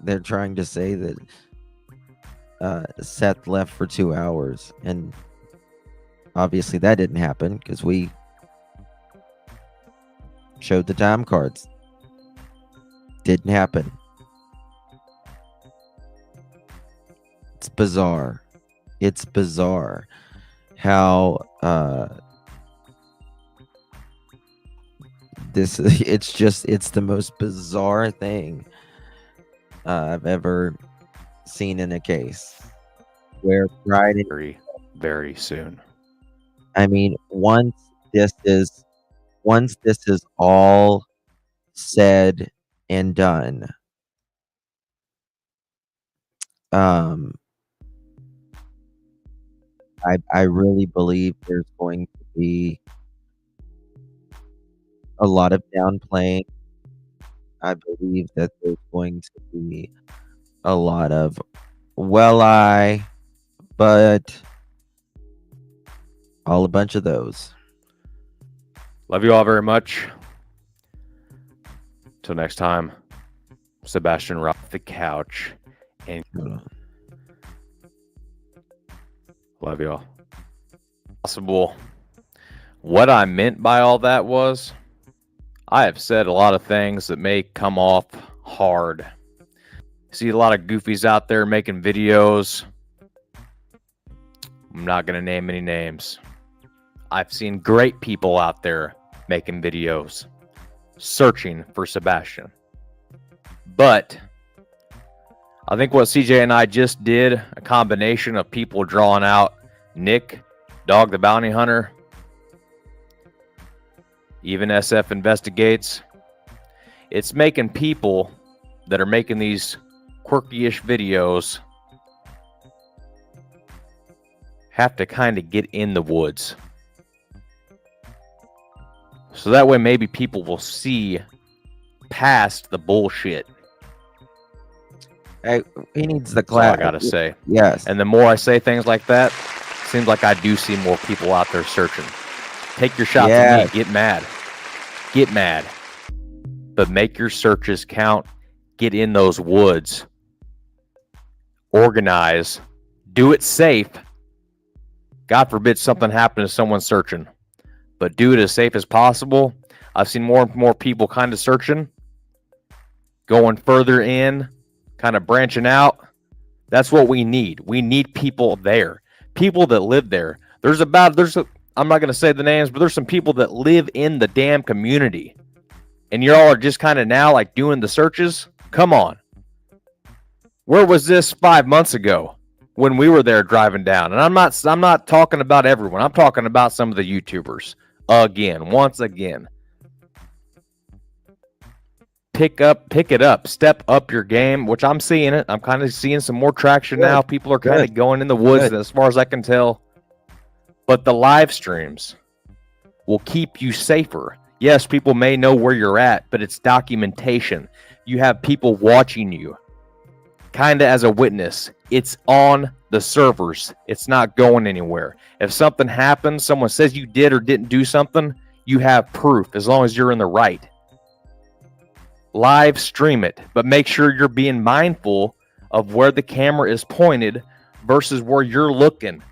they're trying to say that Seth left for 2 hours, and obviously that didn't happen because we showed the time cards. Didn't happen. It's bizarre. It's bizarre how this it's the most bizarre thing I've ever seen in a case where Friday. Very, very soon. I mean, once this is all said and done, I really believe there's going to be a lot of downplaying. I believe that there's going to be a lot of but a bunch of those. Love you all very much. Till next time, Sebastian rocked the couch. And love you all. Possible. What I meant by all that was, I have said a lot of things that may come off hard. See a lot of goofies out there making videos. I'm not going to name any names. I've seen great people out there making videos, searching for Sebastian. But I think what CJ and I just did, a combination of people drawing out Nick, Dog the Bounty Hunter, even SF Investigates, it's making people that are making these quirky-ish videos have to kind of get in the woods. So that way maybe people will see past the bullshit. Hey, he needs the That's all class. I gotta say. Yes. And the more I say things like that, seems like I do see more people out there searching. Take your shots at me. Get mad. Get mad. But make your searches count. Get in those woods. Organize. Do it safe. God forbid something happened to someone searching. But do it as safe as possible. I've seen more and more people kind of searching. Going further in. Kind of branching out. That's what we need. We need people there. People that live there. I'm not going to say the names, but there's some people that live in the damn community. And y'all are just kind of now like doing the searches. Come on. Where was this 5 months ago when we were there driving down? And I'm not talking about everyone. I'm talking about some of the YouTubers. Once again. Pick it up. Step up your game, which I'm seeing it. I'm kind of seeing some more traction now. People are kind of going in the woods, as far as I can tell. But the live streams will keep you safer. Yes, people may know where you're at, but it's documentation. You have people watching you, kind of as a witness. It's on the servers. It's not going anywhere. If something happens, someone says you did or didn't do something, you have proof as long as you're in the right. Live stream it, but make sure you're being mindful of where the camera is pointed versus where you're looking.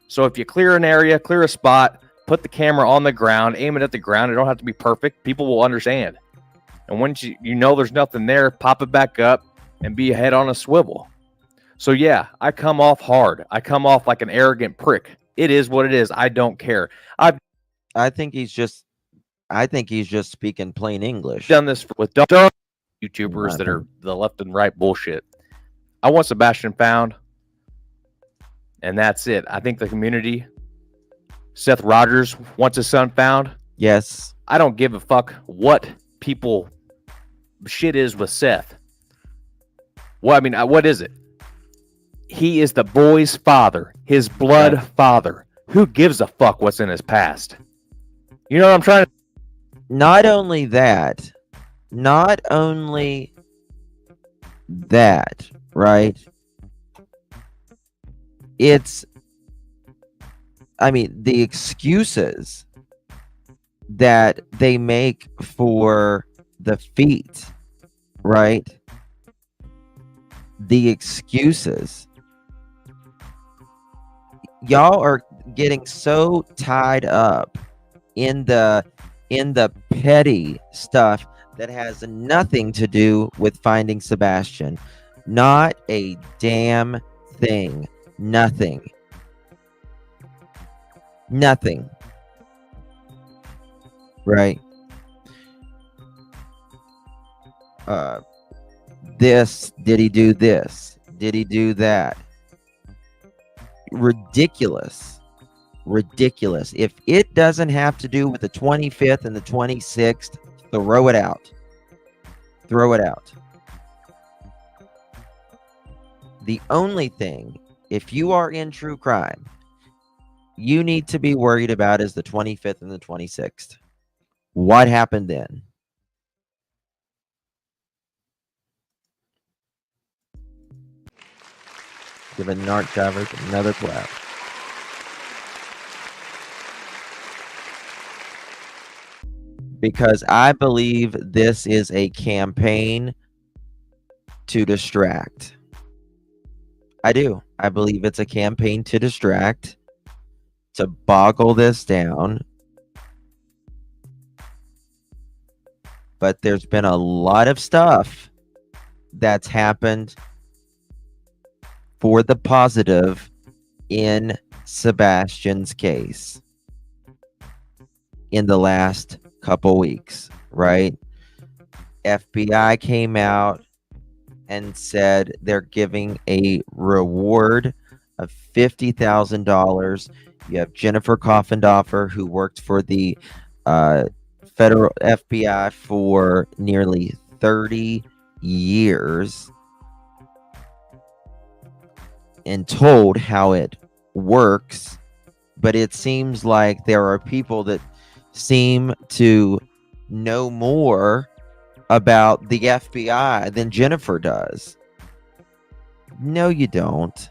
So if you clear an area, clear a spot, put the camera on the ground, aim it at the ground. It don't have to be perfect. People will understand. And once you know there's nothing there, pop it back up and be head on a swivel. So yeah, I come off hard. I come off like an arrogant prick. It is what it is. I don't care. I think he's just speaking plain English. Done this with YouTubers that are the left and right bullshit. I want Sebastian found, and that's it. I think the community, Seth Rogers wants his son found. Yes. I don't give a fuck what people shit is with Seth. Well, I mean, what is it? He is the boy's father, his blood father. Who gives a fuck what's in his past? You know what I'm trying to... Not only that, right? The excuses that they make for the feet, right? The excuses. Y'all are getting so tied up in the in the petty stuff that has nothing to do with finding Sebastian. Not a damn thing. Nothing. Nothing. Right? This, did he do this? Did he do that? Ridiculous. Ridiculous. If it doesn't have to do with the 25th and the 26th, throw it out. Throw it out. The only thing, if you are in true crime, you need to be worried about is the 25th and the 26th. What happened then? Give a narc drivers another clap. Because I believe this is a campaign to distract. I do. I believe it's a campaign to distract, to boggle this down. But there's been a lot of stuff that's happened for the positive in Sebastian's case in the last couple weeks, right? FBI came out and said they're giving a reward of $50,000. You have Jennifer Coffendorfer, who worked for the federal FBI for nearly 30 years, and told how it works. But it seems like there are people that seem to know more about the FBI than Jennifer does. No, you don't.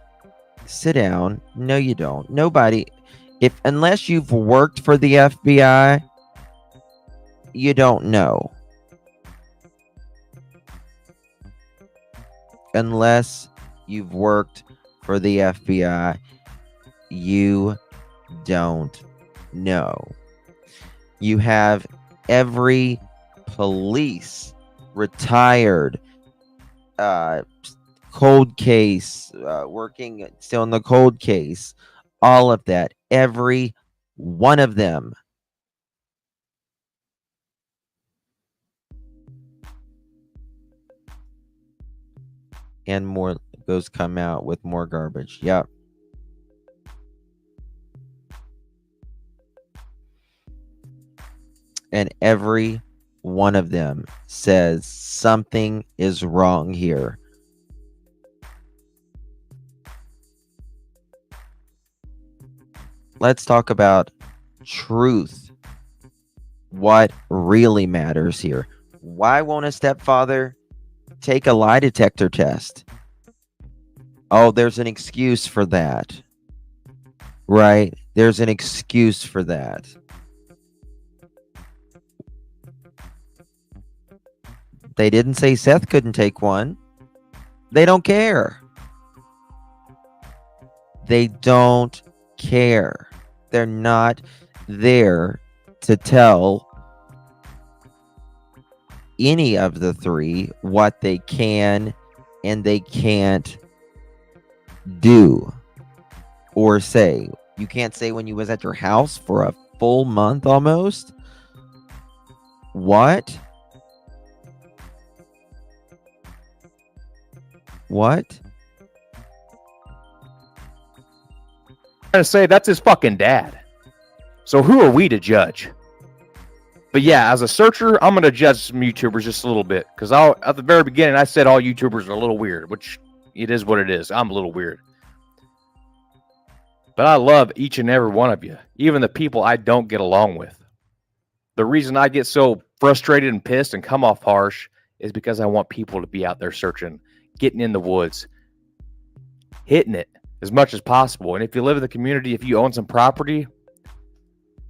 Sit down. No, you don't. Nobody, unless you've worked for the FBI, you don't know. Unless you've worked for the FBI, you don't know. You have every police, retired, cold case, working still in the cold case, all of that, every one of them. And more goes come out with more garbage. Yep. And every one of them says something is wrong here. Let's talk about truth. What really matters here? Why won't a stepfather take a lie detector test? Oh, there's an excuse for that. Right? There's an excuse for that. They didn't say Seth couldn't take one. They don't care. They don't care. They're not there to tell any of the three what they can and they can't do or say. You can't say when you was at your house for a full month almost. What? What? Trying to say that's his fucking dad. So who are we to judge? But yeah, as a searcher, I'm going to judge some YouTubers just a little bit. Because at the very beginning, I said all YouTubers are a little weird, which it is what it is. I'm a little weird. But I love each and every one of you, even the people I don't get along with. The reason I get so frustrated and pissed and come off harsh is because I want people to be out there searching, getting in the woods, hitting it as much as possible. And if you live in the community, if you own some property,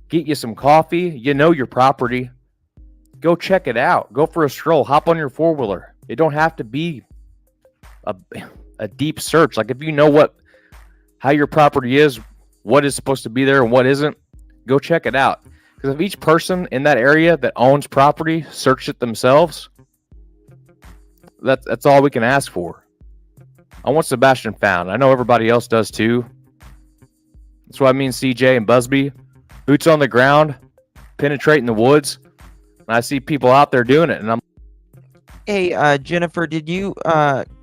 get you some coffee, you know your property, go check it out. Go for a stroll, hop on your four-wheeler. It don't have to be a deep search. Like if you know how your property is, what is supposed to be there and what isn't, go check it out. Because if each person in that area that owns property searched it themselves, that's all we can ask for. I want Sebastian found. I know everybody else does too. That's why me and CJ and Busby, boots on the ground, penetrating the woods. And I see people out there doing it, and I'm Hey, Jennifer, did you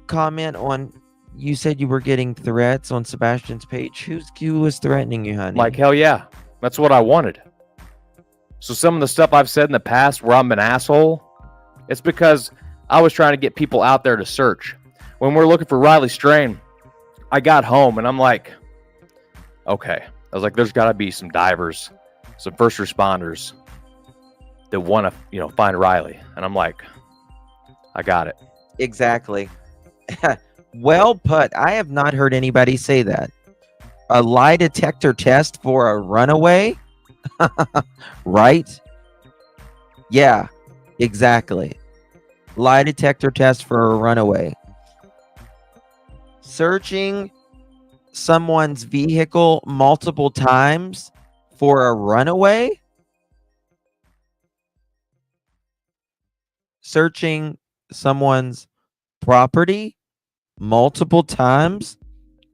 comment on? You said you were getting threats on Sebastian's page. Who was threatening you, honey? like, hell yeah, that's what I wanted. So some of the stuff I've said in the past where I'm an asshole, it's because I was trying to get people out there to search. When we're looking for Riley Strain, I got home and I'm like, okay. I was like, there's got to be some divers, some first responders that want to, find Riley. And I'm like, I got it. Exactly. Well put. I have not heard anybody say that. A lie detector test for a runaway? Right? Yeah, exactly. Lie detector test for a runaway. Searching someone's vehicle multiple times for a runaway? Searching someone's property multiple times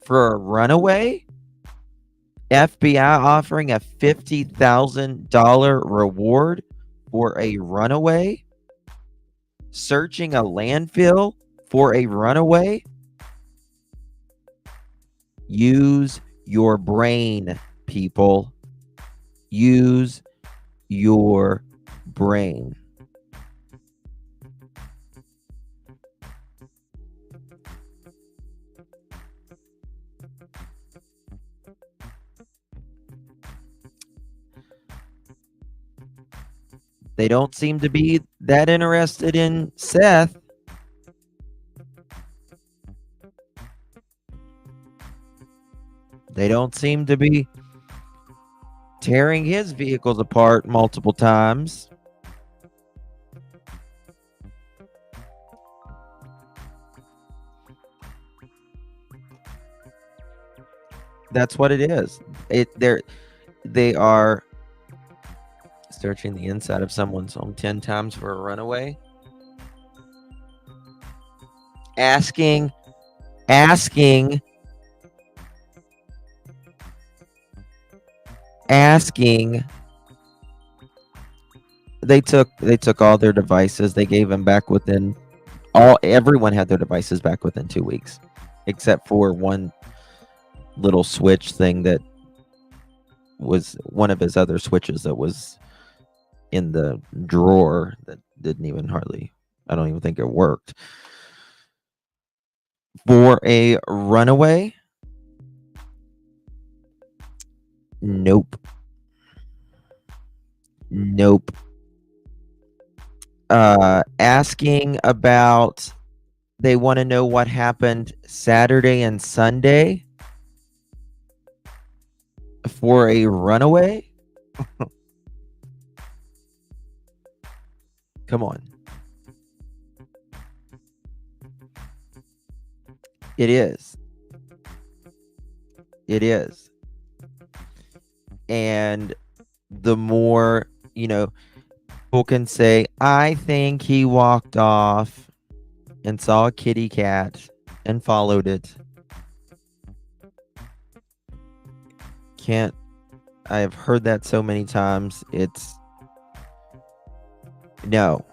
for a runaway? FBI offering a $50,000 reward for a runaway? Searching a landfill for a runaway? Use your brain, people. Use your brain. They don't seem to be that interested in Seth. They don't seem to be tearing his vehicles apart multiple times. That's what it is. They are searching the inside of someone's home 10 times for a runaway. Asking they took all their devices. They gave them back within everyone had their devices back within 2 weeks, except for one little switch thing that was one of his other switches that was in the drawer that didn't even I don't even think it worked. For a runaway? Nope. Asking about, they want to know what happened Saturday and Sunday for a runaway? Come on. It is. And the more, people can say, I think he walked off and saw a kitty cat and followed it. I have heard that so many times. No.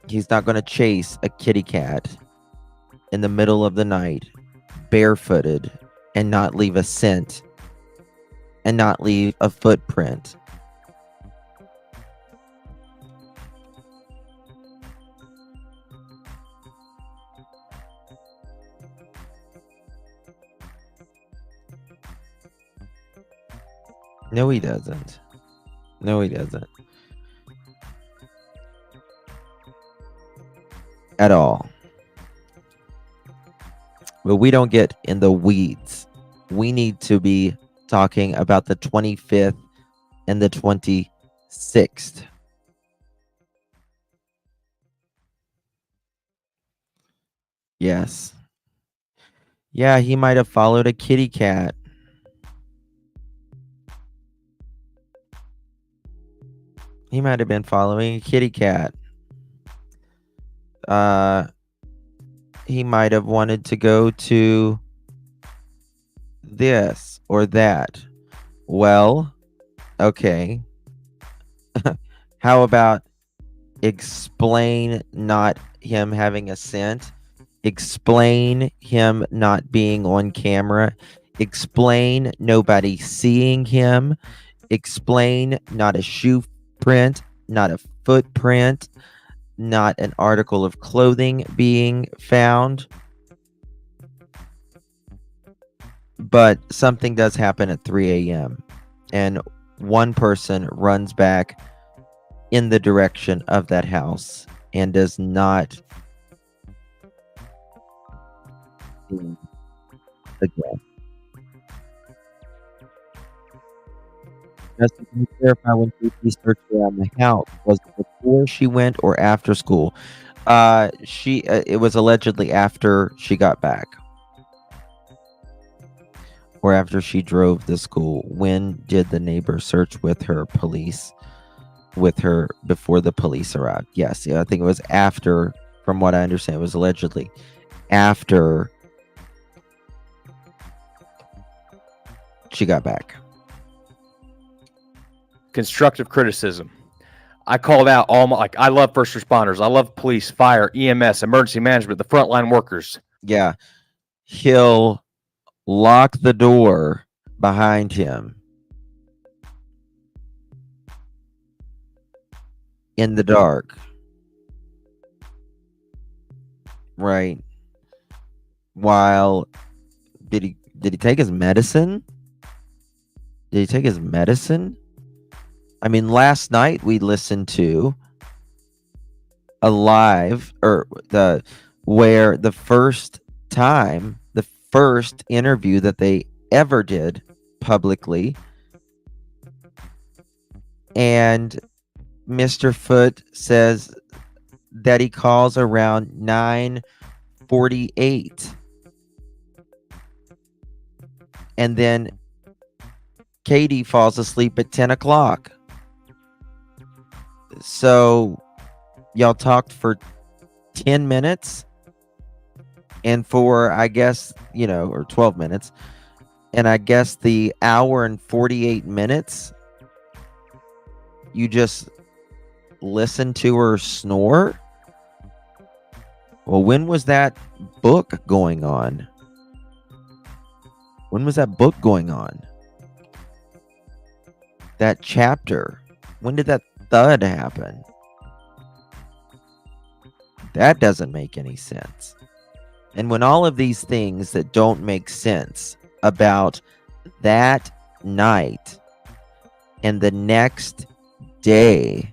He's not going to chase a kitty cat in the middle of the night, barefooted, and not leave a scent and not leave a footprint. No, he doesn't. At all. But we don't get in the weeds. We need to be talking about the 25th and the 26th. Yes. Yeah, he might have followed a kitty cat. He might have been following a kitty cat. He might have wanted to go to this or that. Well, okay. How about explain not him having a scent? Explain him not being on camera. Explain nobody seeing him. Explain not a shoe print, not a footprint, not an article of clothing being found. But something does happen at 3 a.m. and one person runs back in the direction of that house and does not see again. Just to clarify, when Katie searched around the house, was it before she went or after school? It was allegedly after she got back, or after she drove to school. When did the neighbor search with her before the police arrived? Yes, yeah, I think it was after. From what I understand, it was allegedly after she got back. Constructive criticism. I called out I love first responders. I love police, fire, EMS, emergency management, the frontline workers. Yeah. He'll lock the door behind him in the dark. Right. While did he take his medicine? Did he take his medicine? I mean, last night we listened to a live where the first interview that they ever did publicly, and Mr. Foote says that he calls around 9:48, and then Katie falls asleep at 10 o'clock. So y'all talked for 10 minutes and for, I guess, or 12 minutes. And I guess the hour and 48 minutes, you just listen to her snore? Well, when was that book going on? When was that book going on? That chapter? When did that thud happen? That doesn't make any sense. And when all of these things that don't make sense about that night and the next day,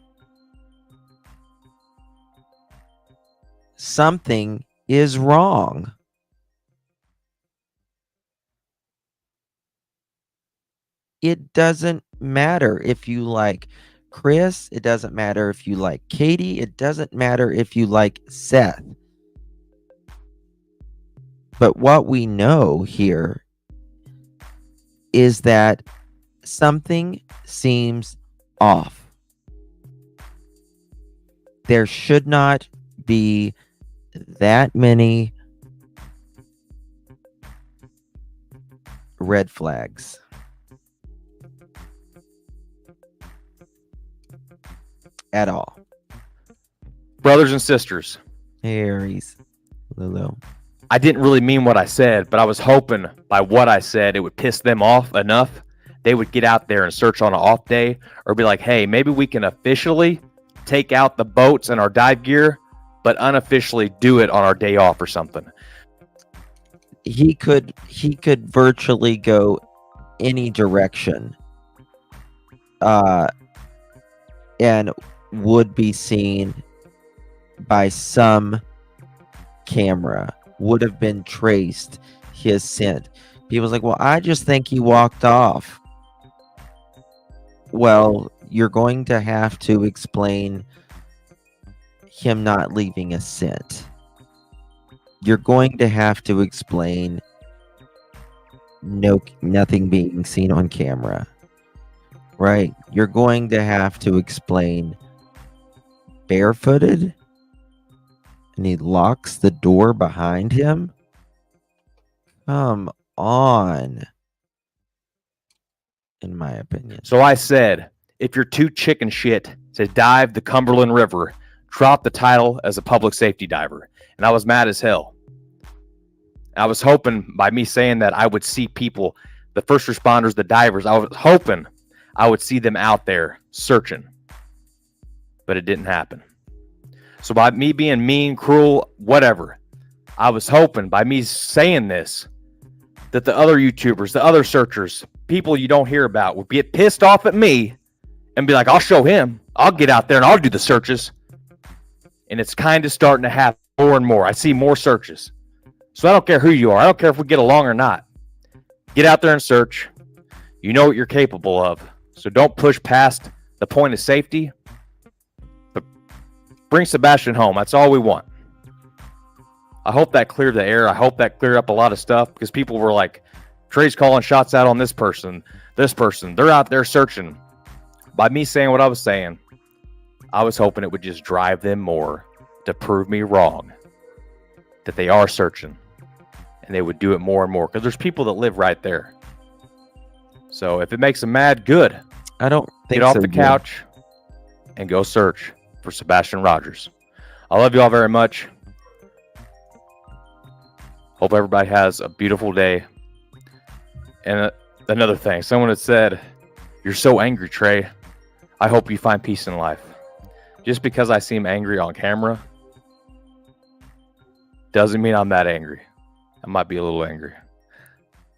something is wrong. It doesn't matter if you like Chris. It doesn't matter if you like Katie. It doesn't matter if you like Seth. But what we know here is that something seems off. There should not be that many red flags. At all. Brothers and sisters. Hey, Aries. Lulu. I didn't really mean what I said, but I was hoping by what I said it would piss them off enough. They would get out there and search on an off day, or be like, hey, maybe we can officially take out the boats and our dive gear, but unofficially do it on our day off or something. He could virtually go any direction. And would be seen by some camera, would have been traced, his scent. People's like, well, I just think he walked off. Well, you're going to have to explain him not leaving a scent. You're going to have to explain nothing being seen on camera. right? You're going to have to explain barefooted, and he locks the door behind him. Come on, in my opinion. So I said, if you're too chicken shit to dive the Cumberland River, drop the title as a public safety diver. And I was mad as hell. I was hoping by me saying that I would see people, the first responders, the divers, I was hoping I would see them out there searching. But it didn't happen. So by me being mean, cruel, whatever, I was hoping by me saying this that the other YouTubers, the other searchers, people you don't hear about would get pissed off at me and be like, I'll show him. I'll get out there and I'll do the searches. And it's kind of starting to happen more and more. I see more searches. So I don't care who you are. I don't care if we get along or not. Get out there and search. You know what you're capable of. So don't push past the point of safety. But bring Sebastian home. That's all we want. I hope that cleared the air. I hope that cleared up a lot of stuff because people were like, Trey's calling shots out on this person. They're out there searching. By me saying what I was saying, I was hoping it would just drive them more to prove me wrong. That they are searching. And they would do it more and more. Because there's people that live right there. So if it makes them mad, good. I don't think Get off so, the Jim. couch and go search for Sebastian Rogers. I love you all very much. Hope everybody has a beautiful day. And another thing, someone had said, you're so angry, Trey. I hope you find peace in life. Just because I seem angry on camera doesn't mean I'm that angry. I might be a little angry.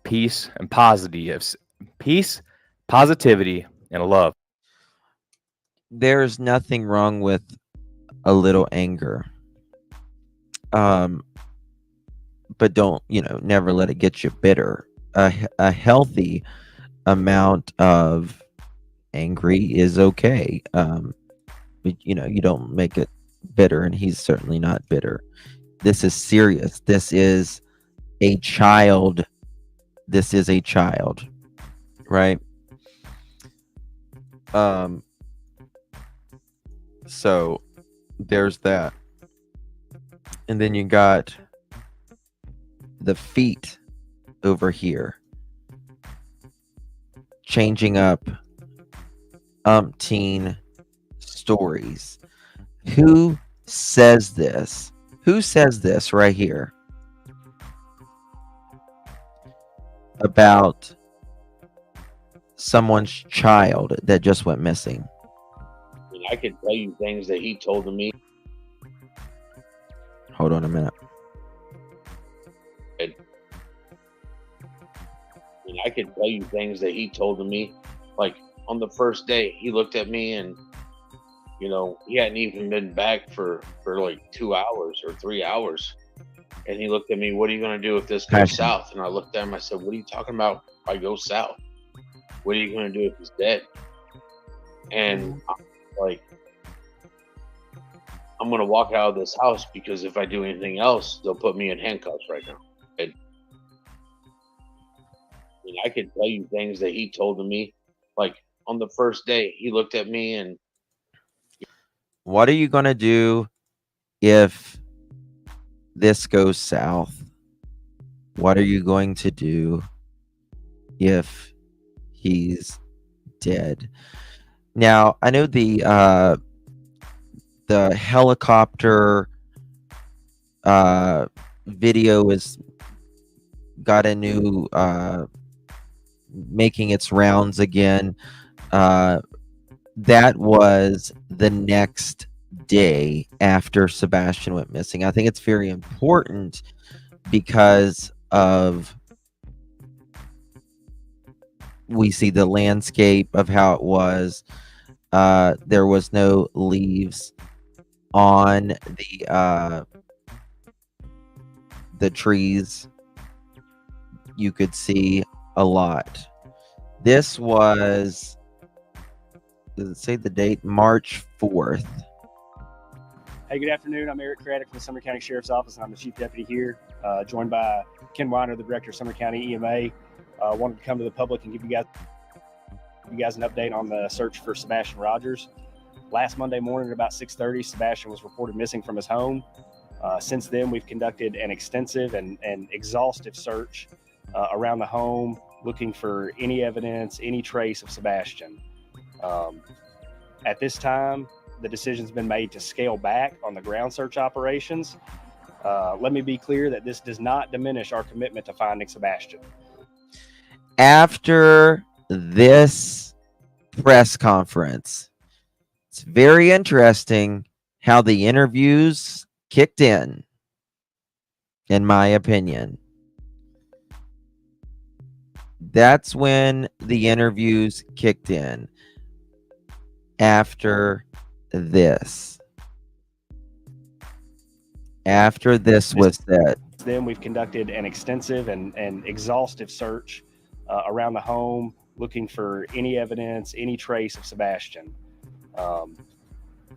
Peace, positivity, and love. There's nothing wrong with a little anger. But don't, never let it get you bitter. A healthy amount of angry is okay. But, you don't make it bitter, and he's certainly not bitter. This is serious. This is a child. Right? So there's that. And then you got the feet over here changing up umpteen stories. Who says this? Who says this right here about someone's child that just went missing? I could tell you things that he told to me. Hold on a minute. I could tell you things that he told to me. Like on the first day, he looked at me and, he hadn't even been back for like 2 hours or 3 hours. And he looked at me, what are you going to do if this goes south? And I looked at him, I said, what are you talking about if I go south? What are you going to do if he's dead? And I'm going to walk out of this house because if I do anything else, they'll put me in handcuffs right now. I could tell you things that he told to me. Like on the first day, he looked at me and... What are you going to do if this goes south? What are you going to do if he's dead? Now, I know the helicopter video is got a new making its rounds again. That was the next day after Sebastian went missing. I think it's very important because of we see the landscape of how it was. There was no leaves on the trees. You could see a lot. This was, does it say the date? March 4th. Hey, good afternoon. I'm Eric Craddock from the Sumner County Sheriff's Office, and I'm the Chief Deputy here, joined by Ken Weiner, the Director of Sumner County EMA. Wanted to come to the public and give you guys you guys an update on the search for Sebastian Rogers. Last Monday morning at about 6:30, Sebastian was reported missing from his home. Since then, we've conducted an extensive and exhaustive search around the home, looking for any evidence, any trace of Sebastian. At this time, the decision's been made to scale back on the ground search operations. Let me be clear that this does not diminish our commitment to finding Sebastian. After this press conference, it's very interesting how the interviews kicked in my opinion. That's when the interviews kicked in. After this was said. Then we've conducted an extensive and exhaustive search around the home, looking for any evidence, any trace of Sebastian.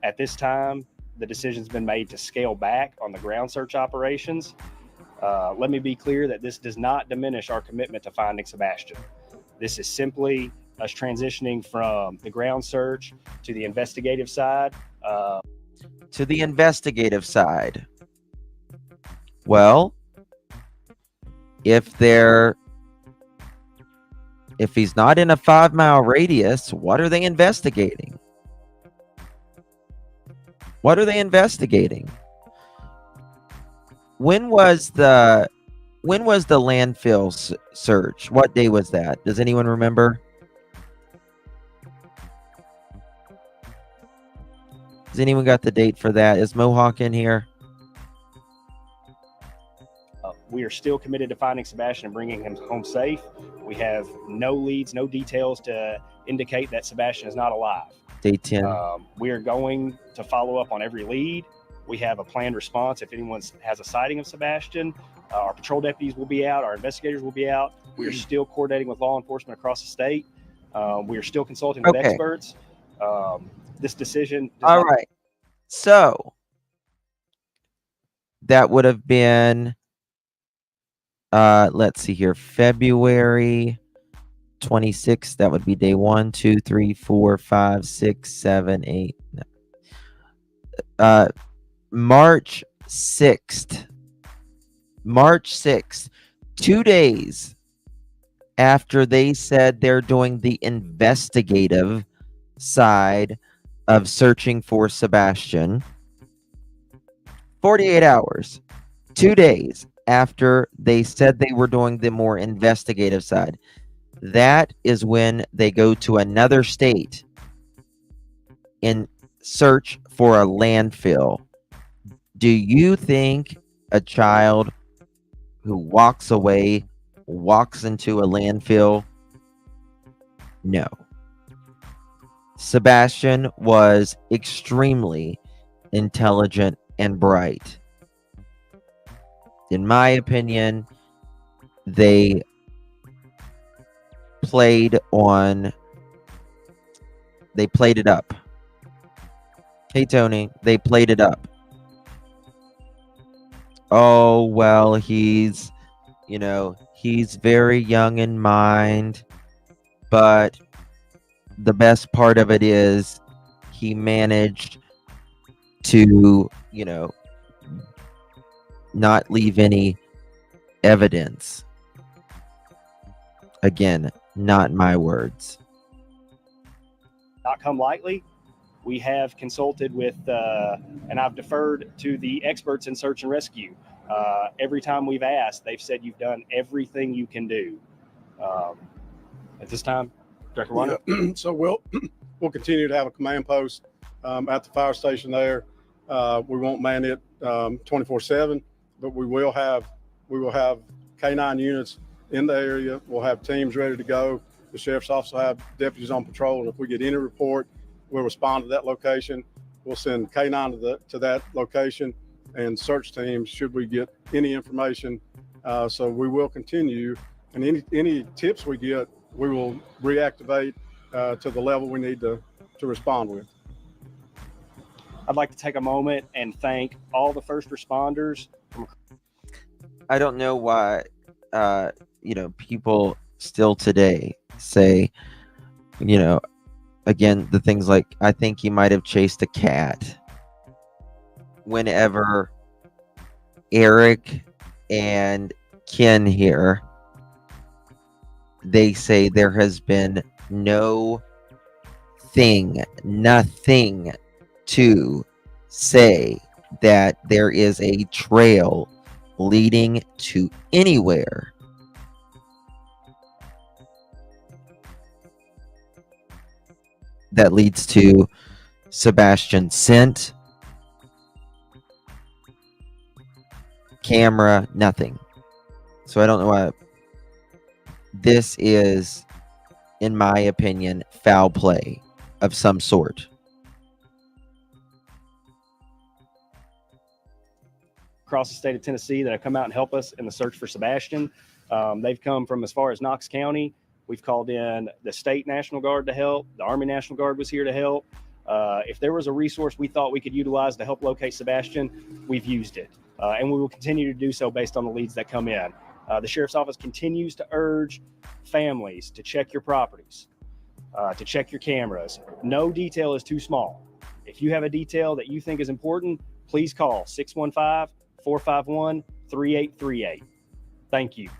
At this time, the decision's been made to scale back on the ground search operations. Let me be clear that this does not diminish our commitment to finding Sebastian. This is simply us transitioning from the ground search to the investigative side. Well, if he's not in a 5-mile radius, what are they investigating? When was the landfill search? What day was that? Does anyone remember? Has anyone got the date for that? Is Mohawk in here? We are still committed to finding Sebastian and bringing him home safe. We have no leads, no details to indicate that Sebastian is not alive. Day 10. We are going to follow up on every lead. We have a planned response if anyone has a sighting of Sebastian. Our patrol deputies will be out. Our investigators will be out. We are still coordinating with law enforcement across the state. We are still consulting with experts. This decision. All right. So that would have been, let's see here, February 26th. That would be day 1, 2, 3, 4, 5, 6, 7, 8. March 6th. 2 days after they said they're doing the investigative side of searching for Sebastian. 48 hours. 2 days after they said they were doing the more investigative side. That is when they go to another state in search for a landfill. Do you think a child who walks away walks into a landfill? No. Sebastian was extremely intelligent and bright. In my opinion, they played it up. Hey, Tony, they played it up. Oh, well, he's very young in mind, but the best part of it is he managed to, not leave any evidence. Again, not my words. Not come lightly. We have consulted with, and I've deferred to the experts in search and rescue. Every time we've asked, they've said you've done everything you can do. At this time, Director Wanda? Yeah. So we'll continue to have a command post at the fire station there. We won't man it 24/7, but we will have K9 units in the area. We'll have teams ready to go. The sheriff's office will have deputies on patrol, and if we get any report, we'll respond to that location. We'll send K9 to that location and search teams should we get any information. So we will continue, and any tips we get, we will reactivate to the level we need to respond with. I'd like to take a moment and thank all the first responders. I don't know why, people still today say, you know, again, the things like, I think he might have chased a cat. Whenever Eric and Ken here, they say there has been nothing to say that there is a trail leading to anywhere. That leads to Sebastian scent, camera, nothing. So I don't know why. This is, in my opinion, foul play of some sort. Across the state of Tennessee that have come out and help us in the search for Sebastian. They've come from as far as Knox County. We've called in the state National Guard to help. The Army National Guard was here to help. If there was a resource we thought we could utilize to help locate Sebastian, we've used it. And we will continue to do so based on the leads that come in. The Sheriff's Office continues to urge families to check your properties, to check your cameras. No detail is too small. If you have a detail that you think is important, please call 615-451-3838. Thank you.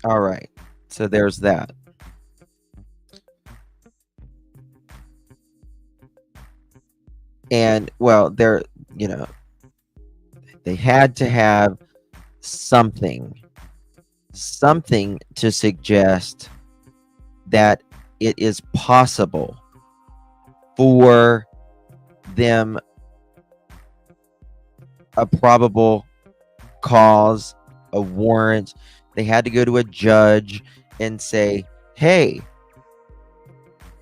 All right. So there's that. And well, they're, they had to have something to suggest that it is possible for them, a probable cause, a warrant. They had to go to a judge and say, hey,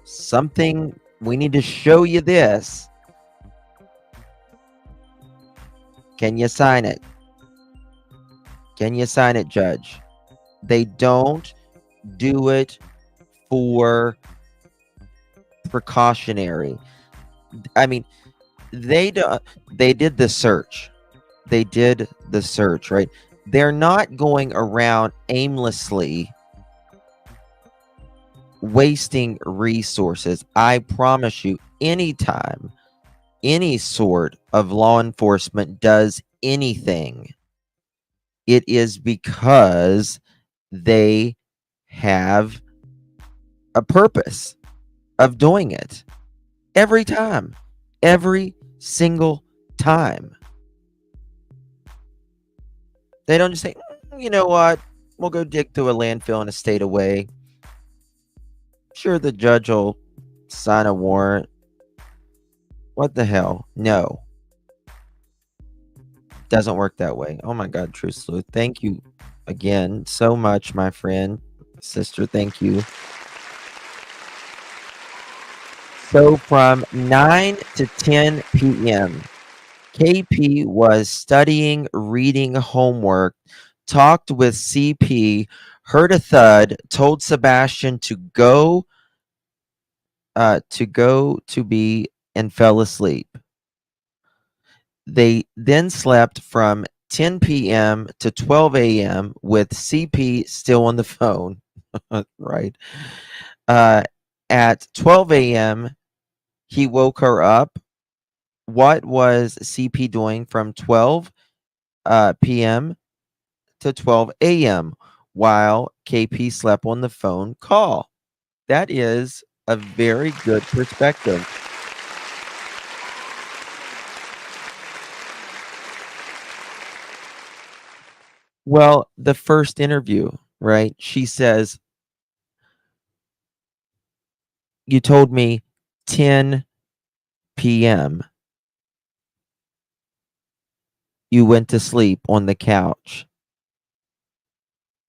something, we need to show you this. Can you sign it? Can you sign it, Judge? They don't do it for precautionary. I mean, they did the search. They did the search, right? They're not going around aimlessly wasting resources. I promise you, anytime any sort of law enforcement does anything, it is because they have a purpose of doing it. Every time. Every single time. They don't just say, you know what? We'll go dig through a landfill in a state away. Sure, the judge will sign a warrant. What the hell? No. Doesn't work that way. Oh my God, True Sleuth. Thank you again so much, my friend. Sister, thank you. So from 9 to 10 p.m., KP was studying, reading homework, talked with CP, heard a thud, told Sebastian to go to be, and fell asleep. They then slept from 10 p.m. to 12 a.m. with CP still on the phone, right? At 12 a.m., he woke her up. What was CP doing from 12 p.m. to 12 a.m. while KP slept on the phone call? That is a very good perspective. Well, the first interview, right? She says, you told me 10 p.m. You went to sleep on the couch.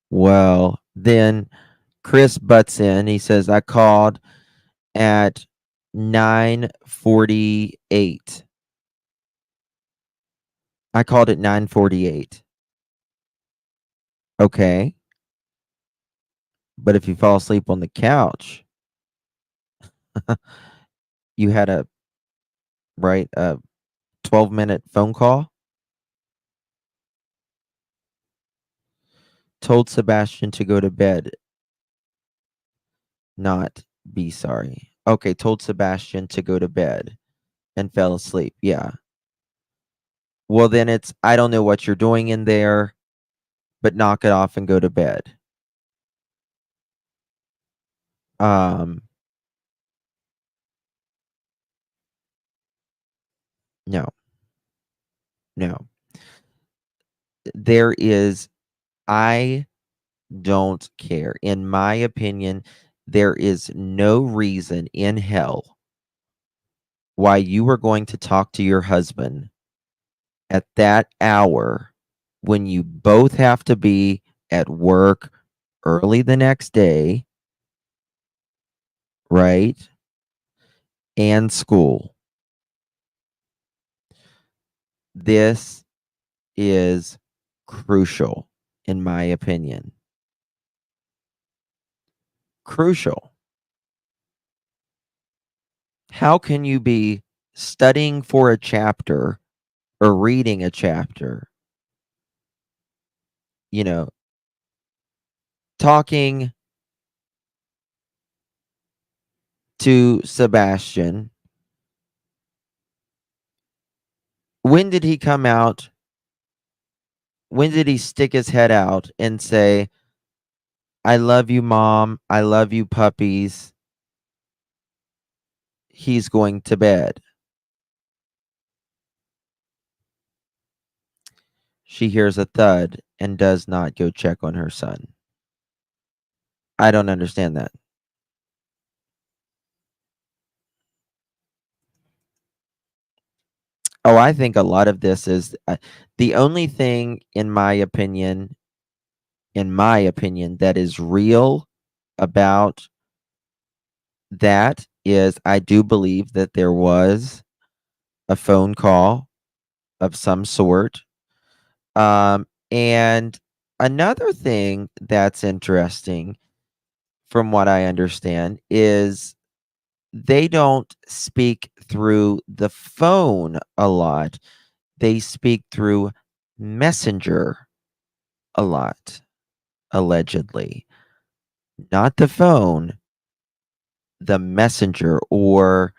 Well, then Chris butts in. He says, I called at 9:48. I called at 9:48. Okay. But if you fall asleep on the couch, you had a 12-minute phone call. Told Sebastian to go to bed, not be sorry. Okay, told Sebastian to go to bed and fell asleep. Yeah. Well, then it's, I don't know what you're doing in there, but knock it off and go to bed. No. No. There is, I don't care. In my opinion, there is no reason in hell why you are going to talk to your husband at that hour when you both have to be at work early the next day, right? And school. This is crucial, in my opinion. Crucial. How can you be studying for a chapter or reading a chapter, you know, talking to Sebastian? When did he come out? When did he stick his head out and say, I love you, Mom. I love you, puppies. He's going to bed. She hears a thud and does not go check on her son. I don't understand that. Oh, I think a lot of this is the only thing, in my opinion, that is real about that is I do believe that there was a phone call of some sort. And another thing that's interesting, from what I understand, is they don't speak through the phone a lot. They speak through Messenger a lot, allegedly. Not the phone, the Messenger or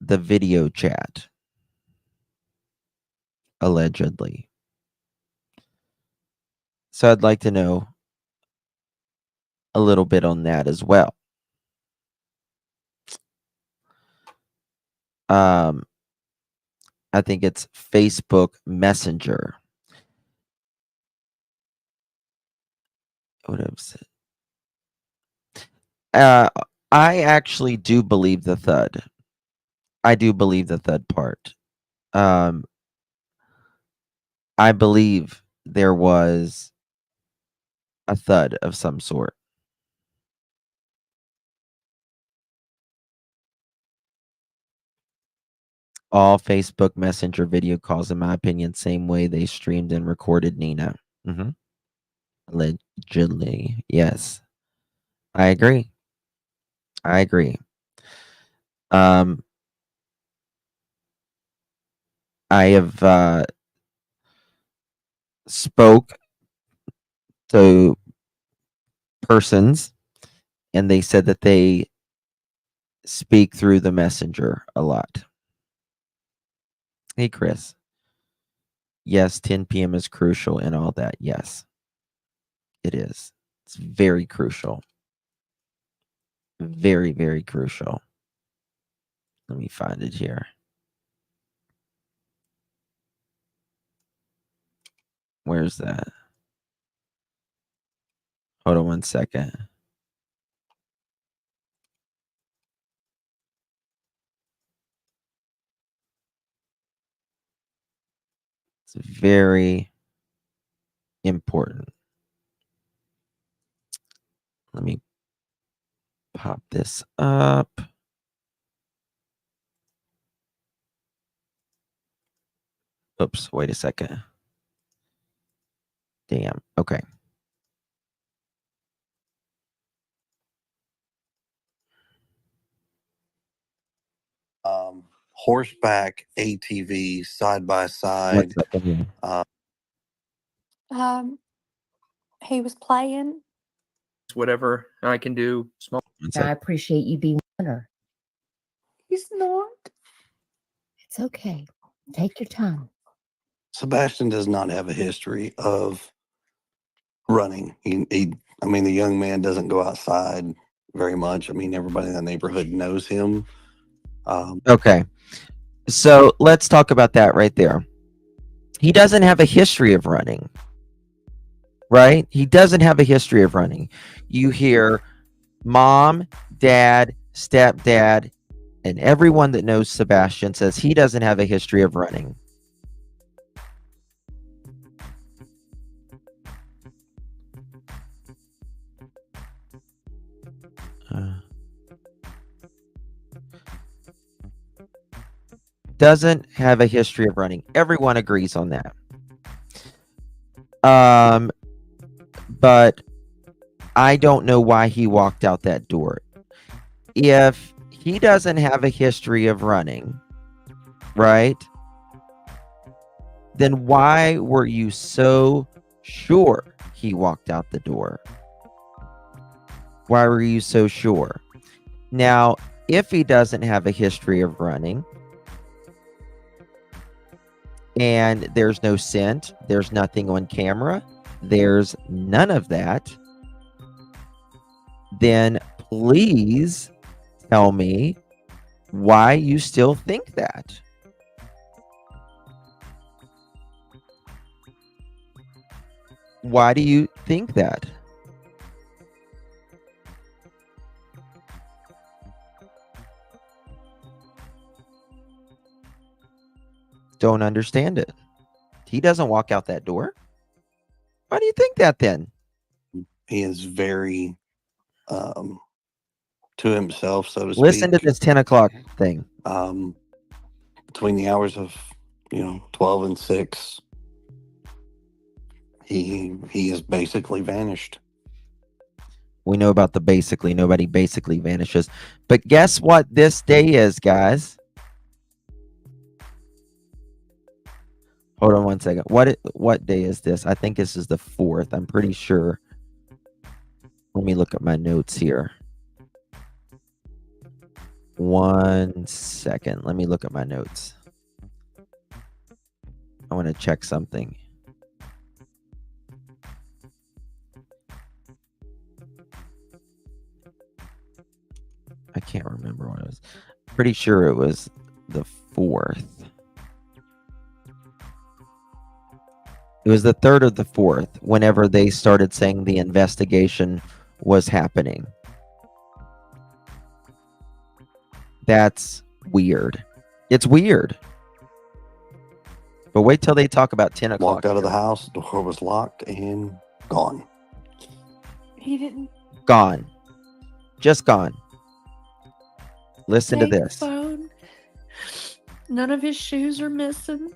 the video chat, allegedly. So I'd like to know a little bit on that as well. I think it's Facebook Messenger. What else? I actually do believe the thud. I do believe the thud part. I believe there was a thud of some sort. All Facebook Messenger video calls, in my opinion, same way they streamed and recorded Nina. Allegedly, yes. I agree. I agree. I have spoke to persons, and they said that they speak through the messenger a lot. Hey, Chris. Yes, 10 p.m. is crucial and all that. Yes, it is. It's very crucial. Very, very crucial. Let me find it here. Where's that? Hold on one second. It's very important. Let me pop this up. Oops, wait a second. Damn. Okay. Horseback ATV side by One side. second here. Um, He was playing. Whatever I can do. Small. I appreciate you being with her. He's not. It's okay. Take your time. Sebastian does not have a history of running. I mean, the young man doesn't go outside very much. I mean, everybody in the neighborhood knows him. Okay. So let's talk about that right there. He doesn't have a history of running, right? He doesn't have a history of running. You hear mom, dad, stepdad, and everyone that knows Sebastian says he doesn't have a history of running. Doesn't have a history of running. Everyone agrees on that. But I don't know why he walked out that door. If he doesn't have a history of running, right? Then why were you so sure he walked out the door? Why were you so sure? Now, if he doesn't have a history of running, and there's no scent, there's nothing on camera, there's none of that, then please tell me why you still think that. Why do you think that? Don't understand it. He doesn't walk out that door. Why do you think that then? He is very to himself, so to speak. Listen to this 10 o'clock thing. Between the hours of 12 and 6, he is basically vanished. We know about the basically. Nobody basically vanishes. But guess what this day is, guys? Hold on one second. What day is this? I think this is the 4th. I'm pretty sure. Let me look at my notes here. 1 second. Let me look at my notes. I want to check something. I can't remember what it was. Pretty sure it was the 4th. It was the 3rd or the 4th, whenever they started saying the investigation was happening. That's weird. It's weird. But wait till they talk about 10 o'clock. Walked out of the house, the door was locked and gone. He didn't Gone. Just gone. Listen to take the this. phone. None of his shoes are missing.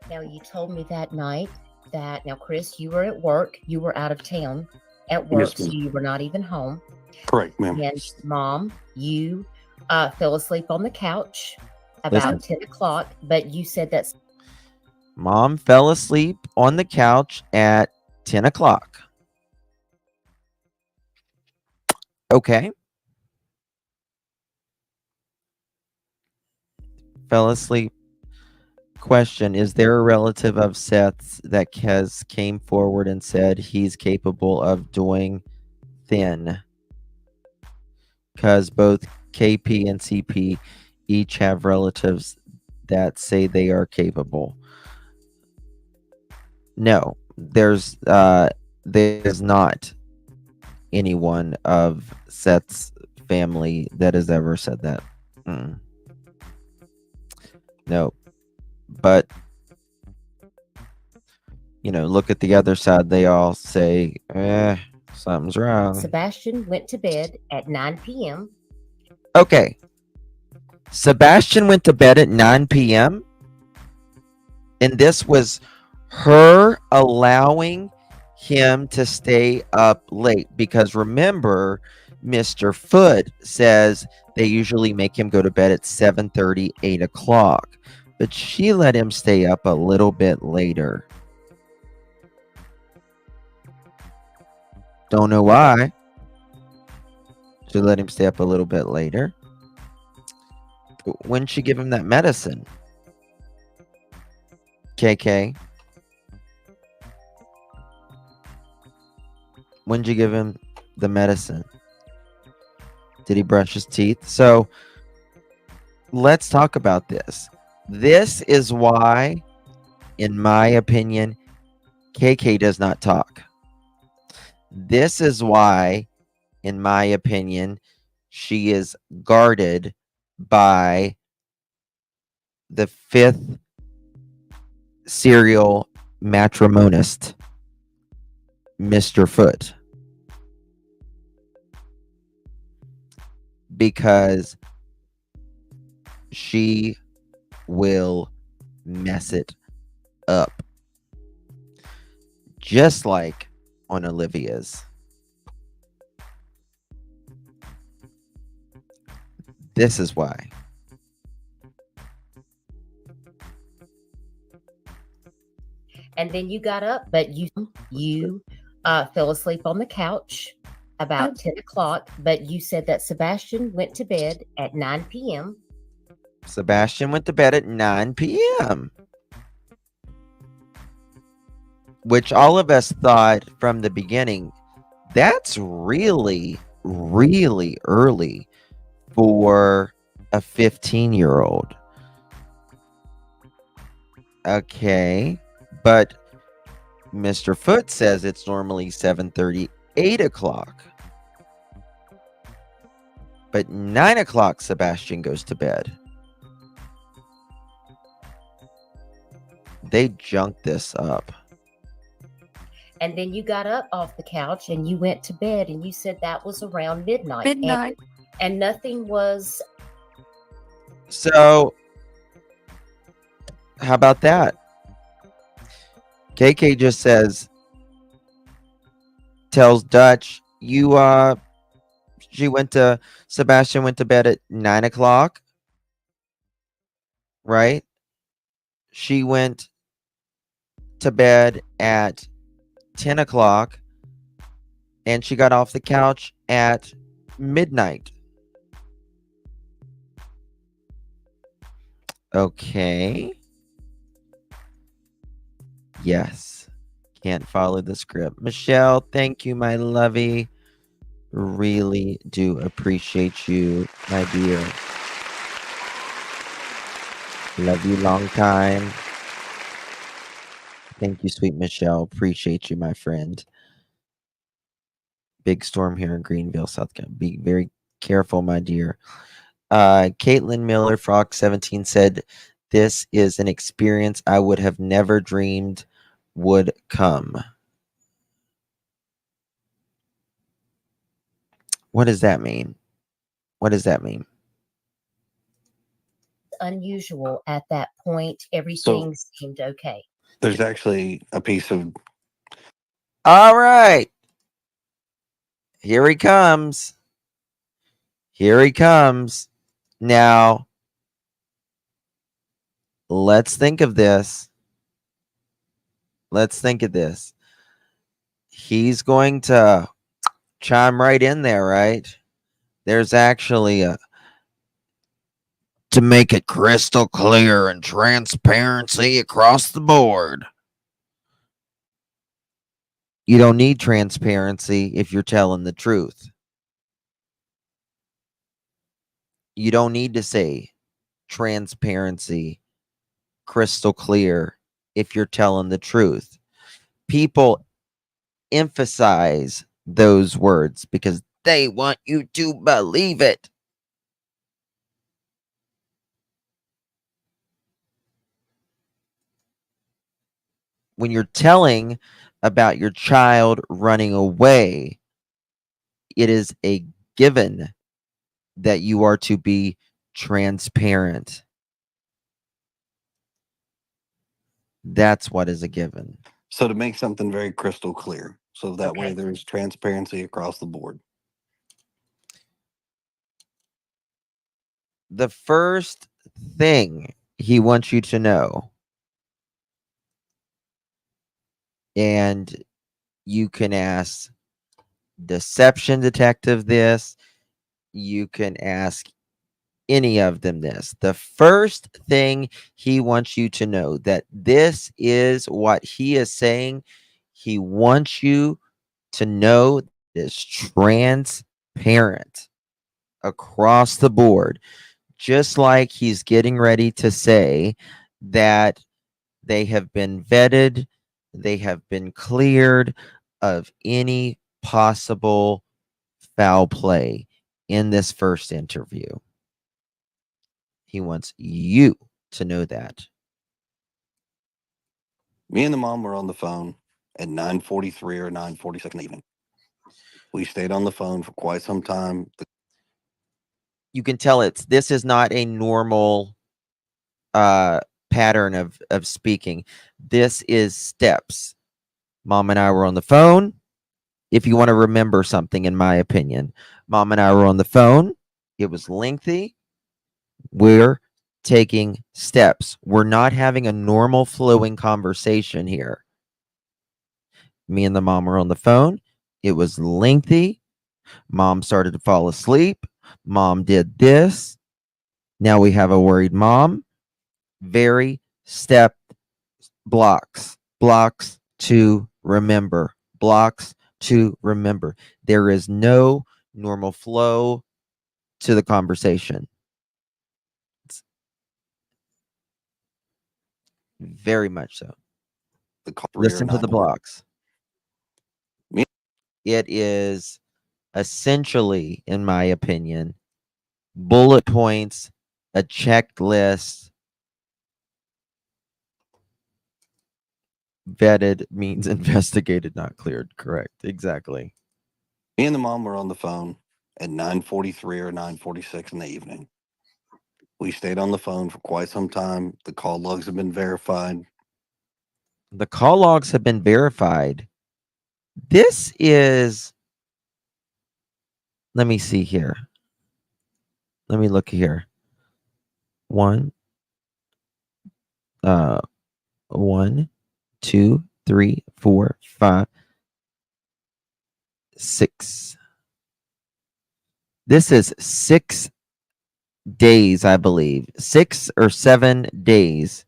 Now, you told me that night that, now, Chris, you were at work. You were out of town at work, Yes, so ma'am. you were not even home. Correct, ma'am. And Mom, you fell asleep on the couch about Listen. 10 o'clock, but you said that's Mom fell asleep on the couch at 10 o'clock. Okay. Fell asleep. Question: is there a relative of Seth's that has came forward and said he's capable of doing thin? Because both KP and CP each have relatives that say they are capable. No, there's not anyone of Seth's family that has ever said that. No. But, look at the other side. They all say, something's wrong. Sebastian went to bed at 9 p.m. Okay. Sebastian went to bed at 9 p.m. And this was her allowing him to stay up late. Because remember, Mr. Foote says they usually make him go to bed at 7:30, 8 o'clock. But she let him stay up a little bit later. Don't know why. She let him stay up a little bit later. When she give him that medicine? KK. When did you give him the medicine? Did he brush his teeth? So let's talk about this. This is why, in my opinion, KK does not talk. This is why, in my opinion, she is guarded by the fifth serial matrimonist, Mr. Foot. Because she will mess it up. Just like on Olivia's. This is why. And then you got up, but you fell asleep on the couch about 10 o'clock, but you said that Sebastian went to bed at 9 p.m. Sebastian went to bed at 9 p.m. Which all of us thought from the beginning, that's really, really early for a 15-year-old. Okay, but Mr. Foot says it's normally 7:30, 8 o'clock. But 9 o'clock, Sebastian goes to bed. They junked this up. And then you got up off the couch and you went to bed, and you said that was around midnight. Midnight. And nothing was. So, how about that? KK just tells Dutch, Sebastian went to bed at 9 o'clock, right? She went to bed at 10 o'clock, and she got off the couch at midnight. Okay. Yes. Can't follow the script. Michelle, thank you, my lovey. Really do appreciate you, my dear. Love you long time. Thank you, sweet Michelle. Appreciate you, my friend. Big storm here in Greenville, South Carolina. Be very careful, my dear. Caitlin Miller, Frog 17 said, "This is an experience I would have never dreamed would come." What does that mean? What does that mean? Unusual at that point. Everything seemed okay. There's actually a piece of. All right. Here he comes. Here he comes. Now, let's think of this. Let's think of this. He's going to chime right in there, right? There's actually to make it crystal clear and transparency across the board. You don't need transparency if you're telling the truth. You don't need to say transparency, crystal clear, if you're telling the truth. People emphasize those words because they want you to believe it. When you're telling about your child running away, it is a given that you are to be transparent. That's what is a given. So to make something very crystal clear, so that way there's transparency across the board. The first thing he wants you to know, and you can ask deception detective this. You can ask any of them this. The first thing he wants you to know that this is what he is saying. He wants you to know is transparent across the board, just like he's getting ready to say that they have been vetted, they have been cleared of any possible foul play in this first interview. He wants you to know that. Me and the mom were on the phone at 9:43 or 9:46 in the evening. We stayed on the phone for quite some time. You can tell this is not a normal pattern of speaking. This is steps. Mom and I were on the phone. If you want to remember something, in my opinion, Mom and I were on the phone. It was lengthy. We're taking steps. We're not having a normal flowing conversation here. Me and the mom were on the phone. It was lengthy. Mom started to fall asleep. Mom did this. Now we have a worried mom. Very step blocks. Blocks to remember. Blocks to remember. There is no normal flow to the conversation. It's very much so. Listen to the blocks. It is essentially, in my opinion, bullet points, a checklist. Vetted means investigated, not cleared. Correct. Exactly. Me and the mom were on the phone at 9:43 or 9:46 in the evening. We stayed on the phone for quite some time. The call logs have been verified. The call logs have been verified. This is, let me see here. Let me look here. One, 2, 3, 4, 5, 6. This is 6 days, I believe. 6 or 7 days.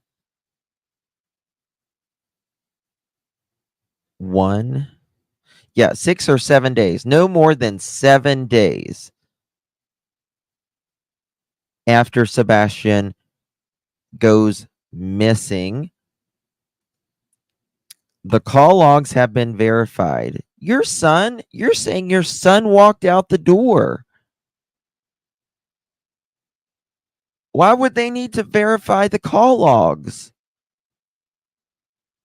6 or 7 days. No more than 7 days after Sebastian goes missing. The call logs have been verified. You're saying your son walked out the door. Why would they need to verify the call logs?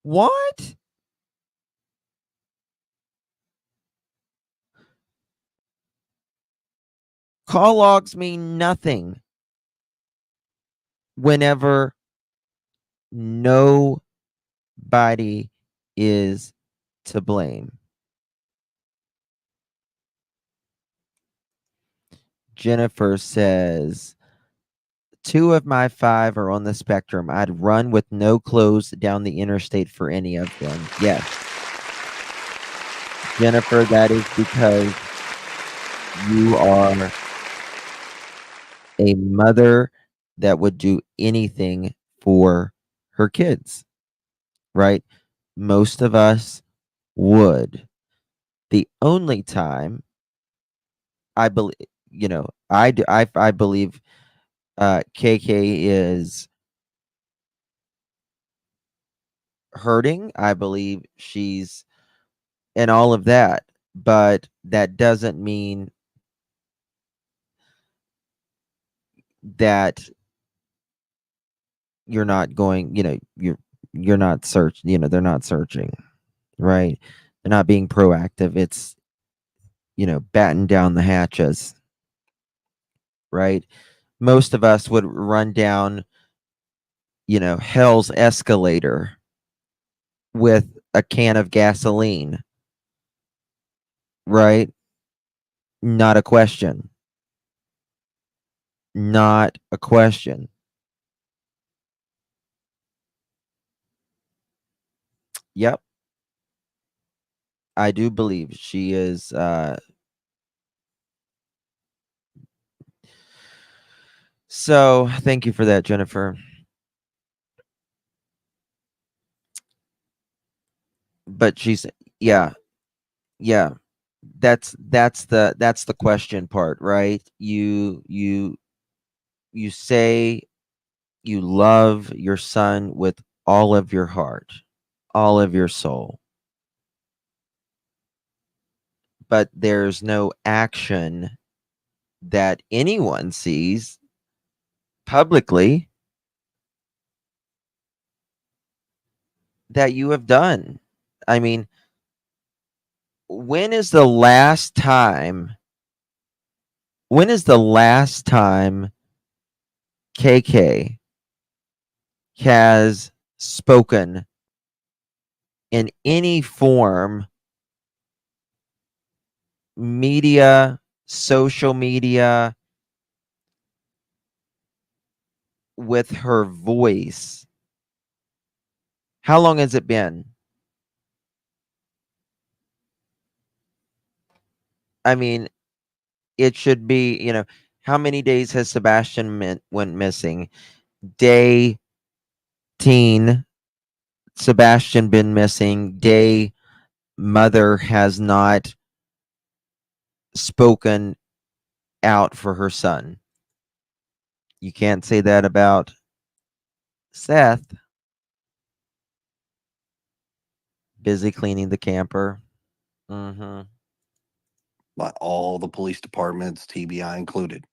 What? Call logs mean nothing whenever nobody is to blame. Jennifer says, 2 of my 5 are on the spectrum. I'd run with no clothes down the interstate for any of them. Yes. Jennifer, that is because you are a mother that would do anything for her kids, right? Most of us would. The only time I believe, I believe KK is hurting. I believe she's and all of that, but that doesn't mean that you're not going, you're not they're not searching, right? They're not being proactive. It's, batten down the hatches, right? Most of us would run down, hell's escalator with a can of gasoline, right? Not a question. Not a question. Yep. I do believe she is. So thank you for that, Jennifer. But she's, yeah, yeah. That's the question part, right? You say you love your son with all of your heart, all of your soul, but there's no action that anyone sees publicly that you have done. I mean, when is the last time KK has spoken in any form, media, social media, with her voice? How long has it been? I mean, it should be, how many days has Sebastian went missing? Day teen, Sebastian been missing. Day, mother has not spoken out for her son. You can't say that about Seth. Busy cleaning the camper. Mm-hmm. By all the police departments, TBI included.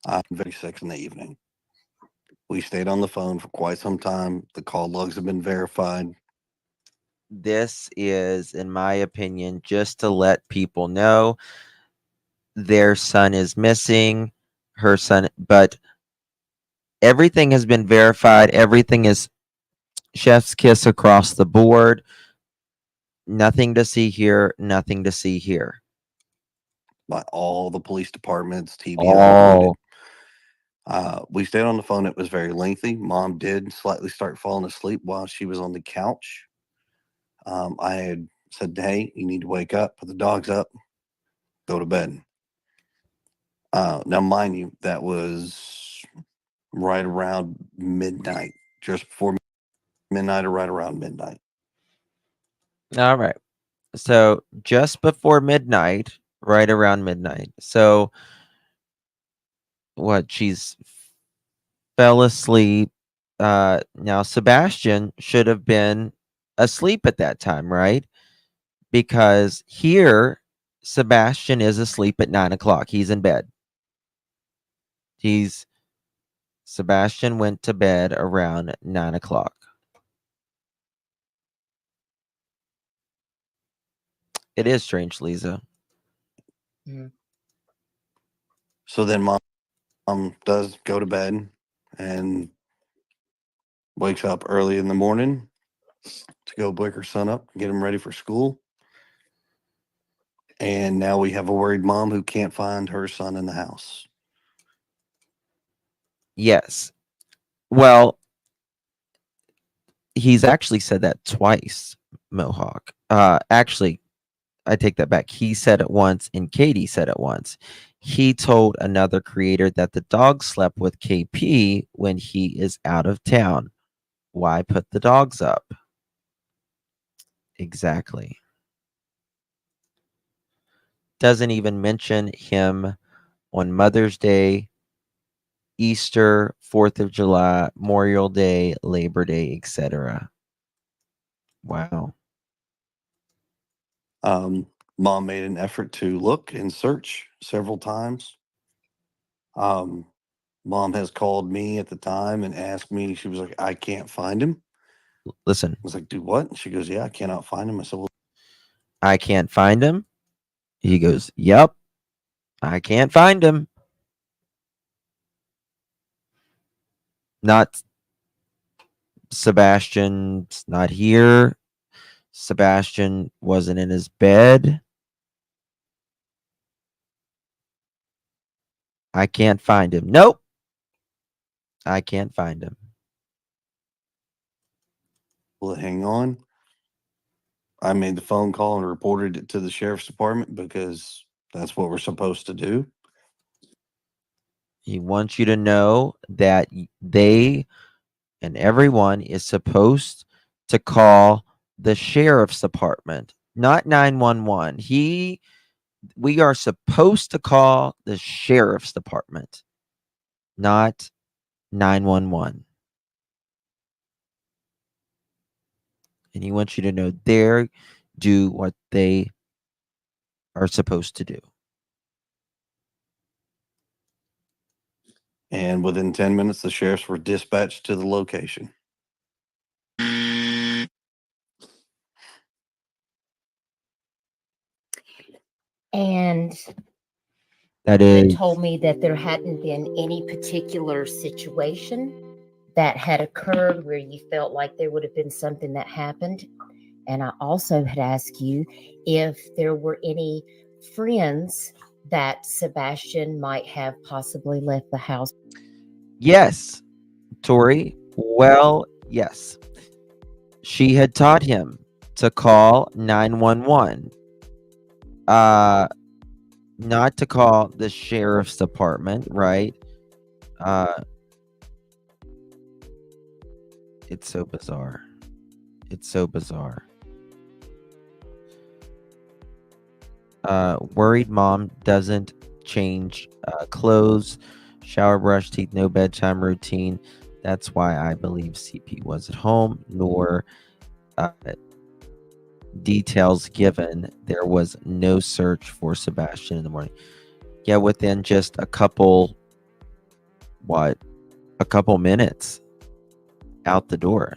I'm very 6 in the evening. We stayed on the phone for quite some time. The call logs have been verified. This is, in my opinion, just to let people know their son is missing, her son, but everything has been verified. Everything is chef's kiss across the board. Nothing to see here, nothing to see here. By all the police departments, TBI All. included. We stayed on the phone. It was very lengthy. Mom did slightly start falling asleep while she was on the couch. I had said, hey, you need to wake up, put the dogs up, go to bed. Now, mind you, that was right around midnight, just before midnight or right around midnight. All right. So just before midnight, right around midnight. So what? She's fell asleep. Now Sebastian should have been asleep at that time, right? Because here Sebastian is asleep at 9 o'clock. He's in bed. Sebastian went to bed around 9 o'clock. It is strange, Lisa. So then mom does go to bed and wakes up early in the morning to go wake her son up, get him ready for school. And now we have a worried mom who can't find her son in the house. Yes. Well, he's actually said that twice, Mohawk. Actually, I take that back. He said it once and Katie said it once. He told another creator that the dog slept with KP when he is out of town. Why put the dogs up? Exactly. Doesn't even mention him on Mother's Day, Easter, 4th of July, Memorial Day, Labor Day, etc. Wow. Mom made an effort to look and search several times. Mom has called me at the time and asked me, she was like, I can't find him. Listen. I was like, do what? She goes, yeah, I cannot find him. I said, well, I can't find him. He goes, yep, I can't find him. Not Sebastian's not here. Sebastian wasn't in his bed. I can't find him. Nope. I can't find him. well, hang on. I made the phone call and reported it to the sheriff's department because that's what we're supposed to do. He wants you to know that they and everyone is supposed to call the sheriff's department, not 911. We are supposed to call the sheriff's department, not 911. And he wants you to know they do what they are supposed to do. And within 10 minutes, the sheriffs were dispatched to the location. And That you had is, told me that there hadn't been any particular situation that had occurred where you felt like there would have been something that happened. And I also had asked you if there were any friends that Sebastian might have possibly left the house. yes, Tori. Well, yes. She had taught him to call 911. Not to call the sheriff's department, right? It's so bizarre. It's so bizarre. Worried mom doesn't change clothes, shower, brush teeth, no bedtime routine. That's why I believe CP was at home, nor details given. There was no search for Sebastian in the morning. Yeah, within just a couple minutes out the door.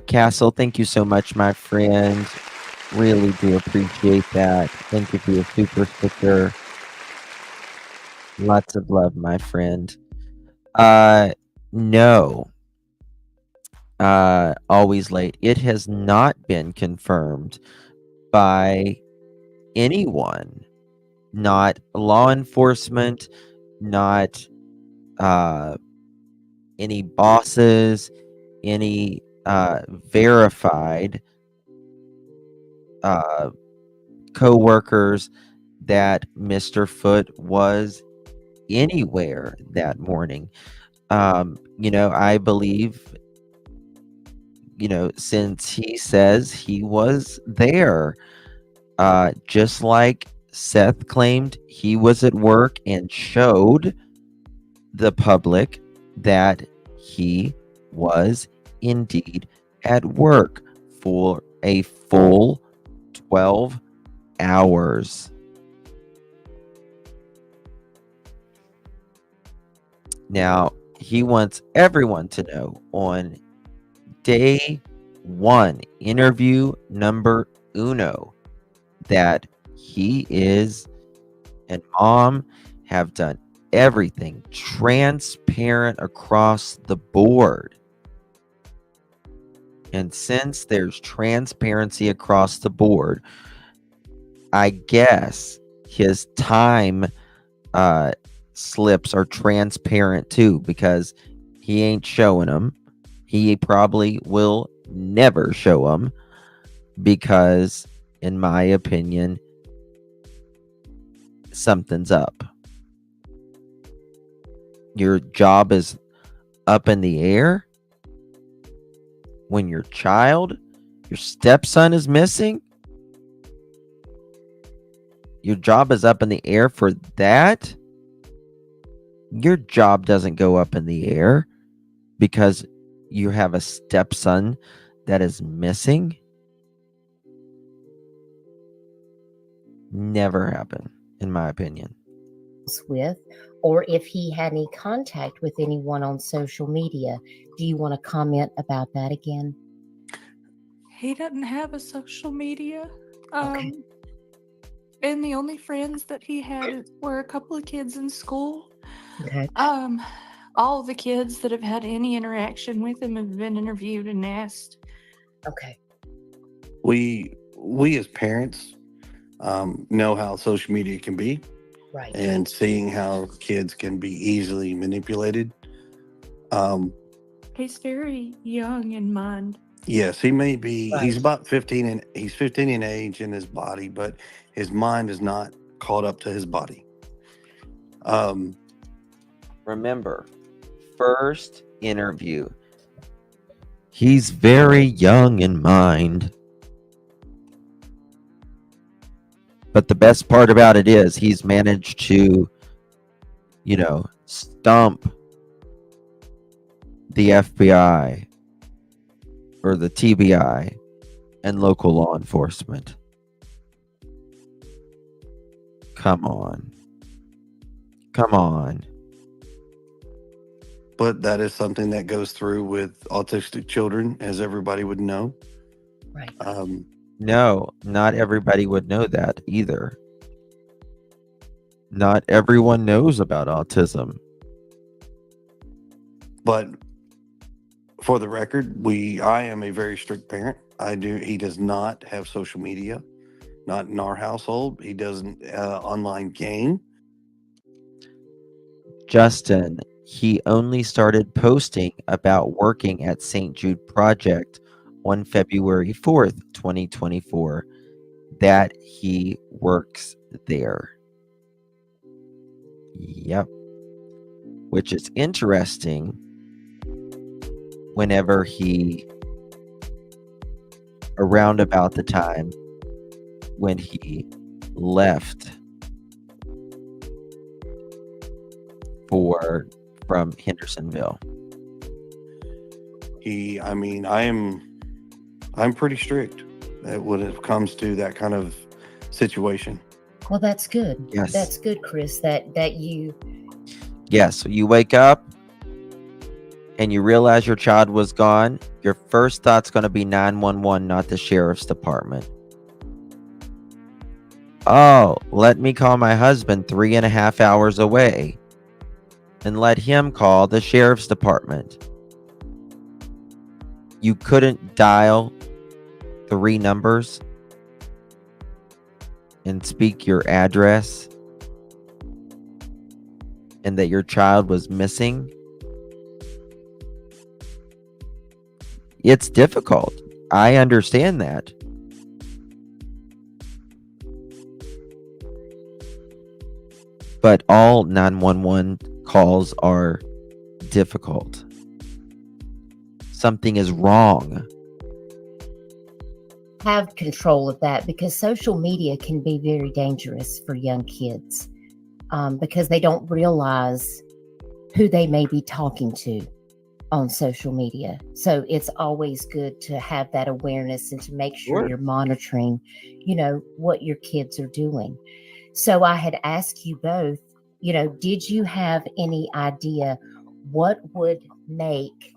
Castle, thank you so much, my friend. Really do appreciate that. Thank you for your super sticker. Lots of love, my friend. No. Always late. It has not been confirmed by anyone. Not law enforcement, not any bosses, any verified co-workers that Mr. Foote was anywhere that morning. I believe, since he says he was there, just like Seth claimed he was at work and showed the public that he was indeed at work for a full 12 hours. Now, he wants everyone to know on day one, interview number uno, that he is and mom have done everything transparent across the board. And since there's transparency across the board, I guess his time slips are transparent too, because he ain't showing them. He probably will never show them because, in my opinion, something's up. Your job is up in the air when your stepson is missing. Your job is up in the air for that. Your job doesn't go up in the air because you have a stepson that is missing. Never happen, in my opinion. With, or if he had any contact with anyone on social media. Do you want to comment about that again? He doesn't have a social media. Okay. And the only friends that he had were a couple of kids in school. Okay. All the kids that have had any interaction with him have been interviewed and asked. Okay. We as parents know how social media can be. Right. And seeing how kids can be easily manipulated. He's very young in mind. Yes, he may be. Right. He's about 15, and he's 15 in age in his body, but his mind is not caught up to his body. Remember, first interview. He's very young in mind. But the best part about it is he's managed to, stump the FBI or the TBI and local law enforcement. Come on. Come on. But that is something that goes through with autistic children, as everybody would know. Right. No, not everybody would know that either. Not everyone knows about autism. But for the record, I am a very strict parent. He does not have social media, not in our household. He doesn't online game. Justin, he only started posting about working at St. Jude Project on February 4th, 2024, that he works there. Yep. Which is interesting whenever around about the time when he left from Hendersonville. I'm pretty strict when it comes to that kind of situation. Well, that's good. Yes. That's good, Chris, that you... Yes, so you wake up and you realize your child was gone, your first thought's going to be 911, not the sheriff's department. Oh, let me call my husband 3.5 hours away and let him call the sheriff's department. You couldn't dial 3 numbers and speak your address and that your child was missing. It's difficult. I understand that. But all 911 calls are difficult. Something is wrong. Have control of that, because social media can be very dangerous for young kids, because they don't realize who they may be talking to on social media. So it's always good to have that awareness and to make sure you're monitoring, what your kids are doing. So I had asked you both, did you have any idea what would make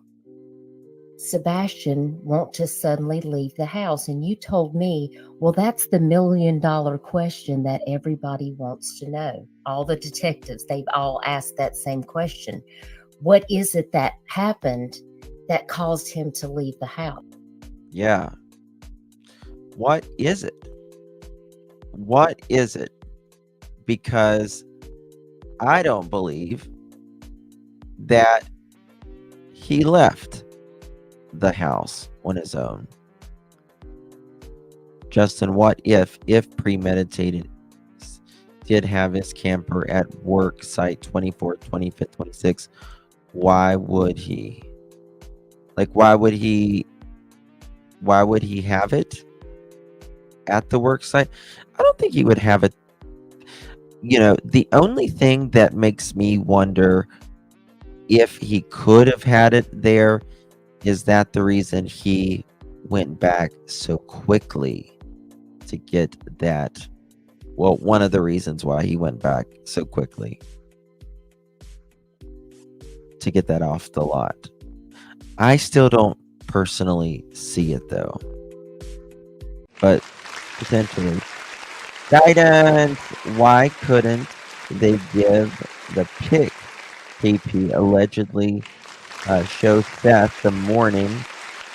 Sebastian want to suddenly leave the house? And you told me, well, that's the $1 million question that everybody wants to know. All the detectives, they've all asked that same question. What is it that happened that caused him to leave the house? Yeah. What is it? What is it? Because I don't believe that he left the house on his own. Justin, what if premeditated, did have his camper at work site 24th, 25th, 26th? Why would he? Why would he have it at the work site? I don't think he would have it. The only thing that makes me wonder if he could have had it there is that the reason he went back so quickly to get that. Well, one of the reasons why he went back so quickly to get that off the lot. I still don't personally see it though, but potentially. Guidance. Why couldn't they give the pic KP allegedly show Seth the morning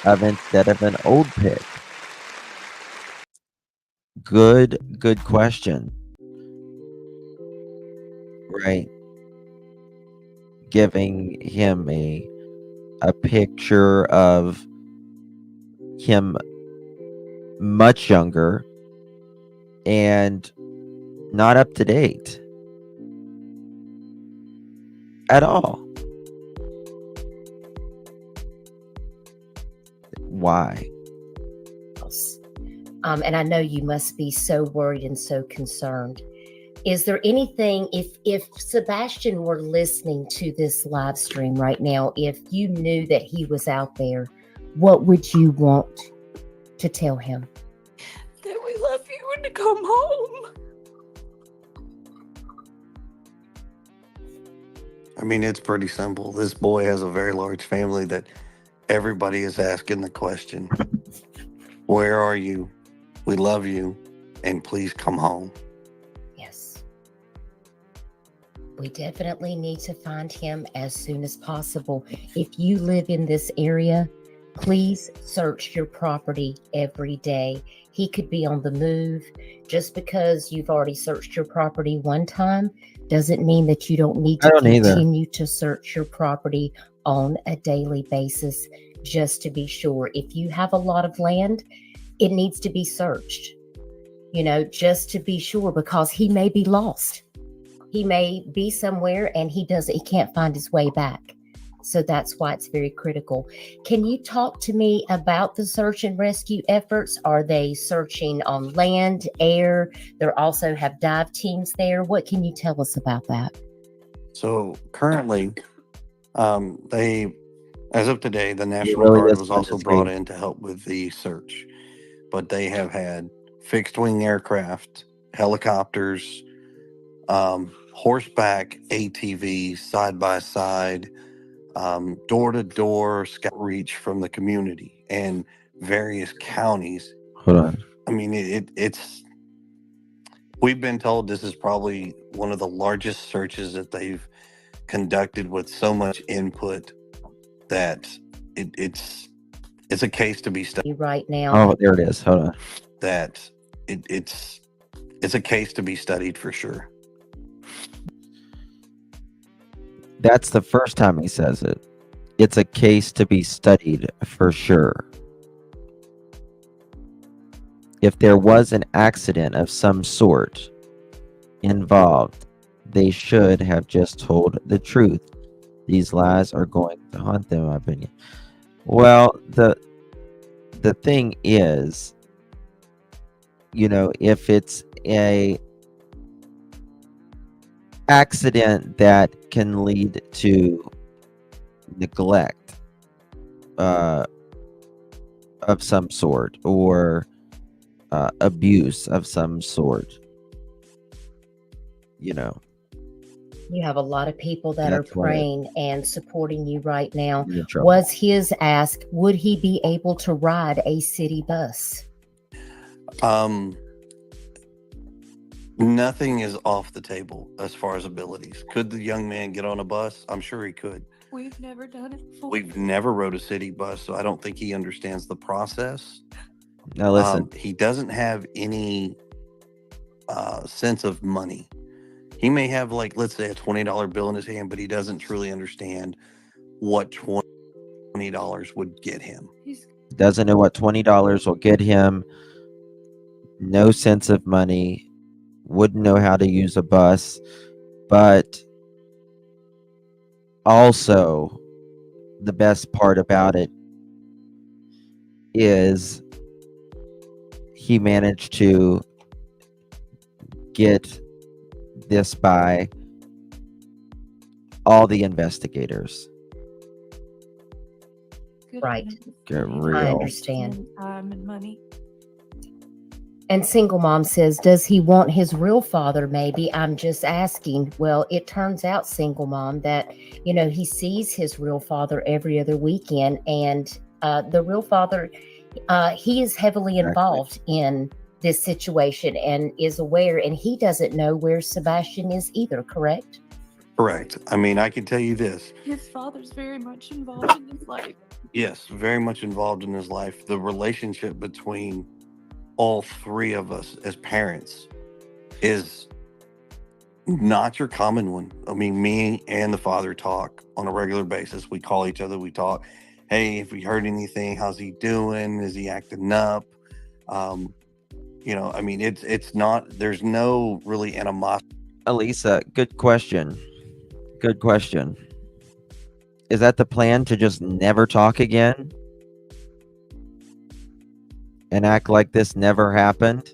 of instead of an old pic? Good question. Right. Giving him a picture of him much younger and not up to date at all. Why? And I know you must be so worried and so concerned. Is there anything, if Sebastian were listening to this live stream right now, if you knew that he was out there, what would you want to tell him? That we love you and to come home. I mean, it's pretty simple. This boy has a very large family that everybody is asking the question, where are you? We love you, and please come home. Yes. We definitely need to find him as soon as possible. If you live in this area, please search your property every day. He could be on the move. Just because you've already searched your property one time doesn't mean that you don't need to continue to search your property on a daily basis, just to be sure. If you have a lot of land, it needs to be searched, just to be sure, because he may be lost. He may be somewhere and he can't find his way back. So that's why it's very critical. Can you talk to me about the search and rescue efforts? Are they searching on land, air? They also have dive teams there. What can you tell us about that? So currently, as of today, the National Guard was also brought in to help with the search. But they have had fixed wing aircraft, helicopters, horseback ATVs, side by side, door to door scout reach from the community and various counties. Hold on. I mean, it's we've been told this is probably one of the largest searches that they've conducted with so much input that it's a case to be studied right now. Oh, there it is. Hold on. That it's a case to be studied for sure. That's the first time he says it. It's a case to be studied for sure. If there was an accident of some sort involved, they should have just told the truth. These lies are going to haunt them, in my opinion. Well, the thing is, if it's a accident that can lead to neglect of some sort, or abuse of some sort, you have a lot of people that are praying and supporting you right now. Was his ask, would he be able to ride a city bus? Nothing is off the table as far as abilities. Could the young man get on a bus? I'm sure he could. We've never done it before. We've never rode a city bus, so I don't think he understands the process. Now listen, he doesn't have any sense of money. He may have, like, let's say, a $20 bill in his hand, but he doesn't truly understand what $20 would get him. Doesn't know what $20 will get him. No sense of money. Wouldn't know how to use a bus. But also, the best part about it is he managed to get this by all the investigators. Right. Get real. I understand. Time and money. And Single Mom says, does he want his real father? Maybe. I'm just asking. Well, it turns out, Single Mom, that, he sees his real father every other weekend. And the real father, he is heavily involved in this situation and is aware. And he doesn't know where Sebastian is either, correct? Correct. I mean, I can tell you this. His father's very much involved in his life. Yes, very much involved in his life. The relationship between all three of us as parents is not your common one. I mean, me and the father talk on a regular basis. We call each other, we talk. hey, if we heard anything, how's he doing? Is he acting up? I mean, it's not. There's no really animosity. Elisa, good question. Good question. Is that the plan, to just never talk again and act like this never happened?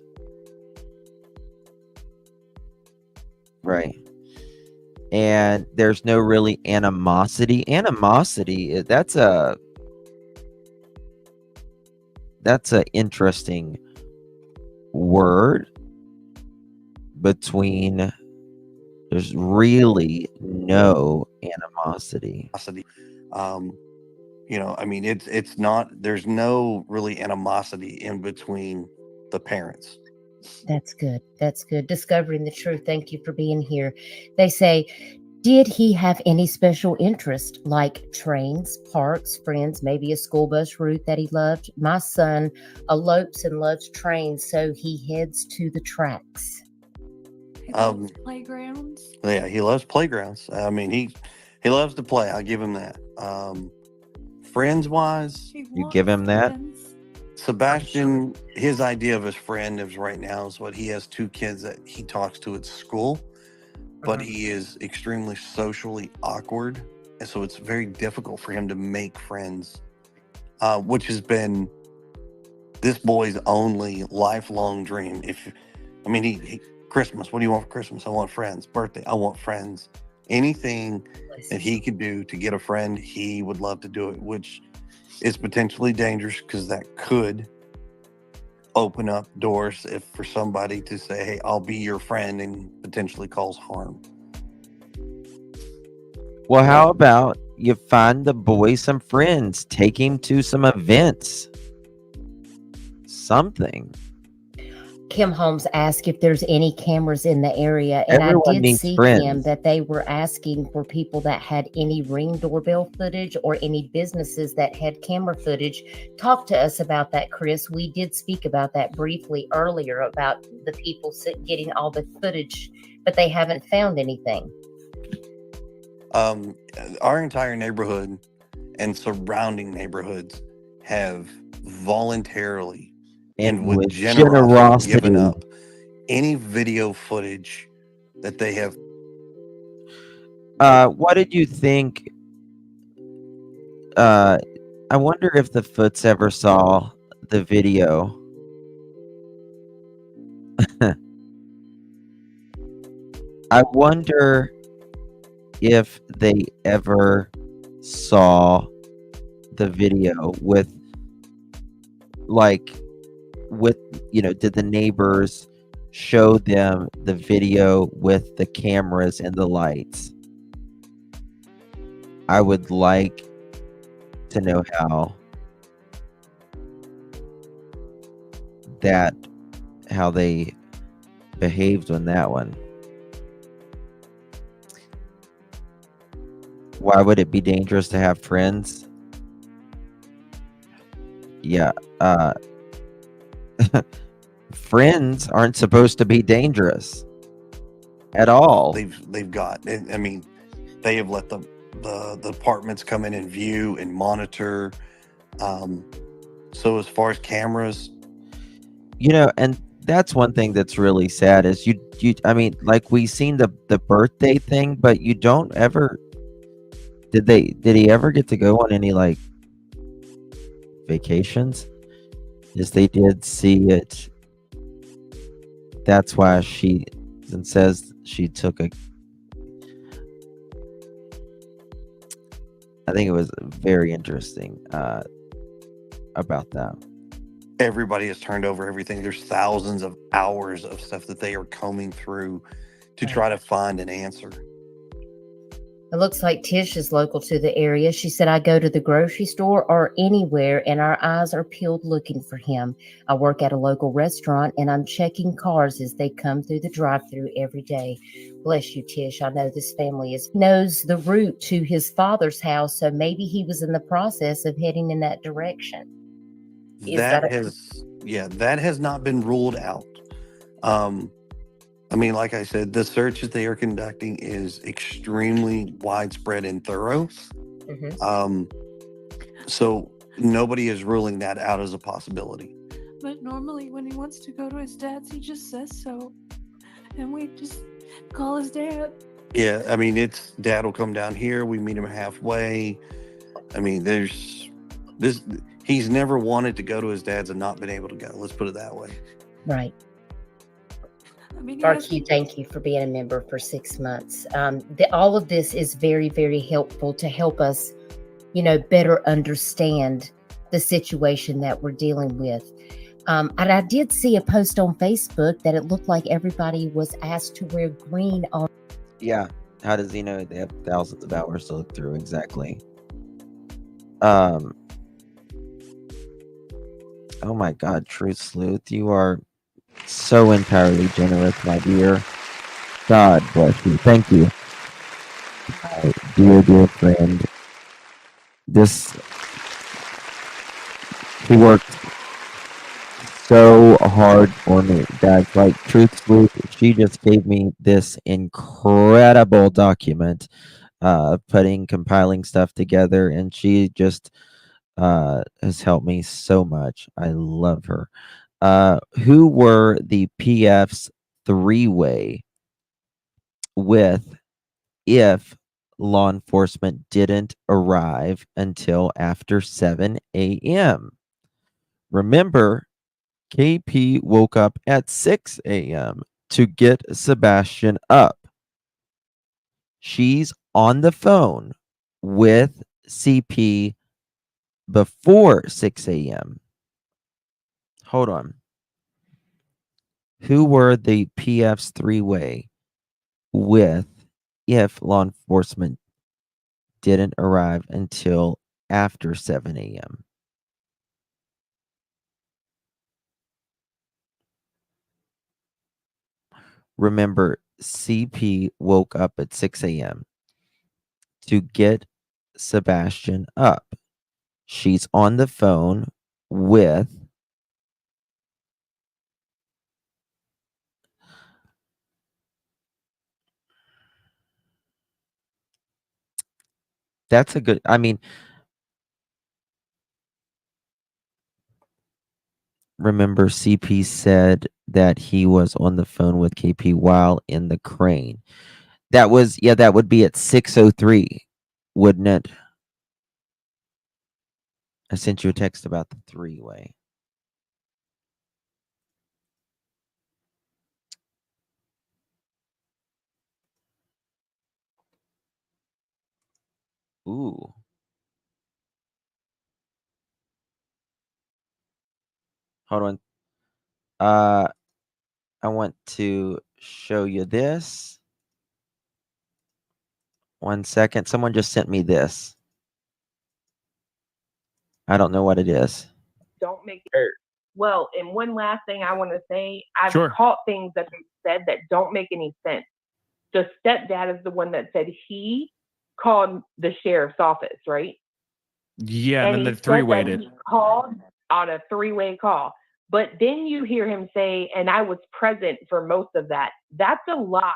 Right. And there's no really animosity. Animosity, that's a interesting word. There's really no animosity. I mean, it's not. There's no really animosity in between the parents. That's good. That's good. Discovering the truth. Thank you for being here. They say, did he have any special interest like trains, parks, friends, maybe a school bus route that he loved? My son elopes and loves trains, so he heads to the tracks. He loves playgrounds. Yeah, he loves playgrounds. I mean, he loves to play. I'll give him that. Friends wise, You give him that? Sebastian, his idea of his friend is right now is what he has 2 kids that he talks to at school, but he is extremely socially awkward. And so it's very difficult for him to make friends, which has been this boy's only lifelong dream. He Christmas, what do you want for Christmas? I want friends. Birthday, I want friends. Anything that he could do to get a friend, he would love to do it, which is potentially dangerous because that could open up doors if for somebody to say, hey, I'll be your friend, and potentially cause harm. Well, how about you find the boy some friends, take him to some events, something. Kim Holmes asked if there's any cameras in the area, and Everyone I did needs see, friends. Kim, that they were asking for people that had any Ring doorbell footage or any businesses that had camera footage. Talk to us about that, Chris. We did speak about that briefly earlier, about the people getting all the footage, but they haven't found anything. Our entire neighborhood and surrounding neighborhoods have voluntarily and with generosity given up any video footage that they have. What did you think? I wonder if the Foots ever saw the video. I wonder if they ever saw the video did the neighbors show them the video with the cameras and the lights? I would like to know how they behaved on that one. Why would it be dangerous to have friends? Yeah, friends aren't supposed to be dangerous at all. They've got. I mean, they have let the apartments come in and view and monitor. So as far as cameras, and that's one thing that's really sad is you. I mean, like, we seen the birthday thing, but you don't ever. Did he ever get to go on any like vacations? Yes, they did see it. That's why she says she took I think it was very interesting about that. Everybody has turned over everything. There's thousands of hours of stuff that they are combing through to try to find an answer. It looks like Tish is local to the area. She said, I go to the grocery store or anywhere and our eyes are peeled looking for him. I work at a local restaurant and I'm checking cars as they come through the drive-thru every day. Bless you, Tish. I know this family knows the route to his father's house, so maybe he was in the process of heading in that direction. That has not been ruled out. I mean, like I said, the search that they are conducting is extremely widespread and thorough. So nobody is ruling that out as a possibility. But normally when he wants to go to his dad's, he just says so. And we just call his dad. Yeah, I mean, it's dad will come down here. We meet him halfway. I mean, there's this. He's never wanted to go to his dad's and not been able to go. Let's put it that way. Right. I mean, he Mark, has- thank you for being a member for 6 months. All of this is very, very helpful to help us, better understand the situation that we're dealing with. And I did see a post on Facebook that it looked like everybody was asked to wear green on. Yeah. How does he know they have thousands of hours to look through? Exactly. Oh my God, Truth Sleuth, you are so entirely generous, my dear. God bless you. Thank you, my dear friend. He worked so hard for me. That's like Truth Sleuth. She just gave me this incredible document, compiling stuff together, and she just has helped me so much. I love her. Who were the PF's three-way with if law enforcement didn't arrive until after 7 a.m.? Remember, KP woke up at 6 a.m. to get Sebastian up. She's on the phone with CP before 6 a.m. Hold on. Who were the PF's three-way with if law enforcement didn't arrive until after 7 a.m.? Remember, CP woke up at 6 a.m. to get Sebastian up. She's on the phone with that's a good, I mean, remember CP said that he was on the phone with KP while in the crane. That would be at 6:03, wouldn't it? I sent you a text about the three-way. Ooh. Hold on. I want to show you this. 1 second. Someone just sent me this. I don't know what it is. Don't make it hurt. Well, and one last thing I want to say, I've Sure. caught things that they said that don't make any sense. The stepdad is the one that said he called the sheriff's office, right? Yeah, and then he the said three-way that did. he called on a three-way call. But then you hear him say, and I was present for most of that. That's a lie.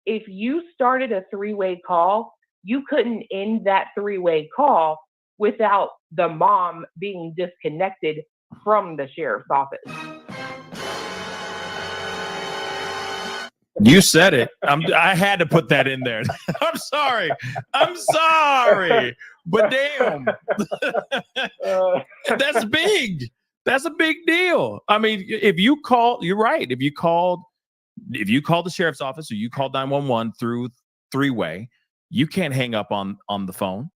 If you started a three-way call, you couldn't end that three-way call without the mom being disconnected from the sheriff's office. You said it. I had to put that in there. I'm sorry. But damn. That's big. That's a big deal. I mean, if you call, you're right. If you called the sheriff's office or you called 911 through three-way, you can't hang up on the phone.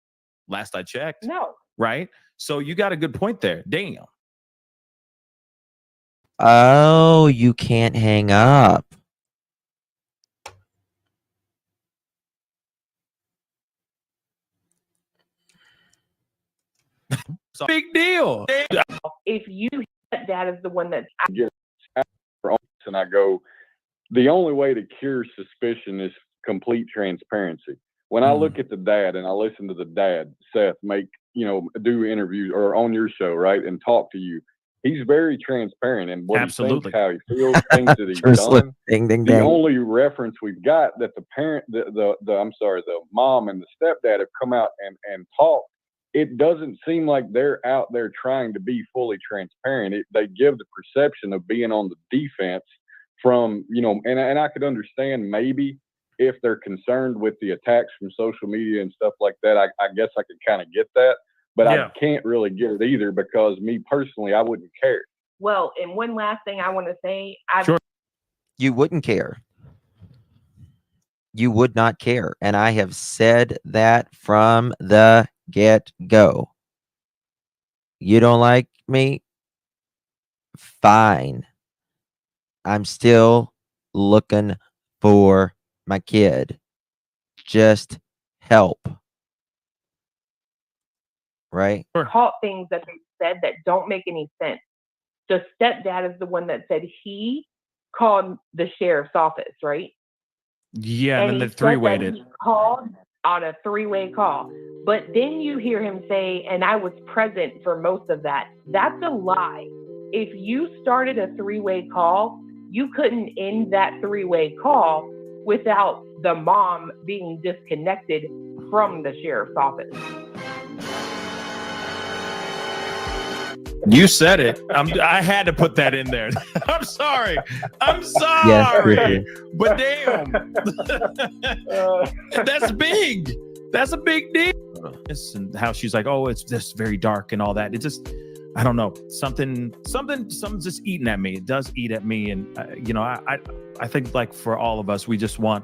Last I checked. No. Right? So you got a good point there. Damn. Oh, you can't hang up. So, big deal. If you that is the one that and I go, the only way to cure suspicion is complete transparency. When I look at the dad and I listen to the dad, Seth, do interviews or on your show, right, and talk to you, he's very transparent in what he thinks, how he feels, things that he's done. Ding, ding, The ding. only reference we've got that the mom and the stepdad have come out and talked it doesn't seem like they're out there trying to be fully transparent. They give the perception of being on the defense from, and I could understand maybe if they're concerned with the attacks from social media and stuff like that. I guess I could kind of get that, but I can't really get it either, because me personally, I wouldn't care. Well, and one last thing I want to say, You wouldn't care. You would not care. And I have said that from the get-go. You don't like me? Fine. I'm still looking for my kid. Just help. Right? caught things that they said that don't make any sense. The stepdad is the one that said he called the sheriff's office, right? Yeah, and then he the said three-wayed that it. he called on a three-way call. But then you hear him say, and I was present for most of that. That's a lie. If you started a three-way call, you couldn't end that three-way call without the mom being disconnected from the sheriff's office. You said it. I had to put that in there. I'm sorry. Yes, But damn. That's big. That's a big deal. And how she's like, oh, it's just very dark and all that. It just, I don't know. Something's just eating at me. It does eat at me. And, I think like for all of us, we just want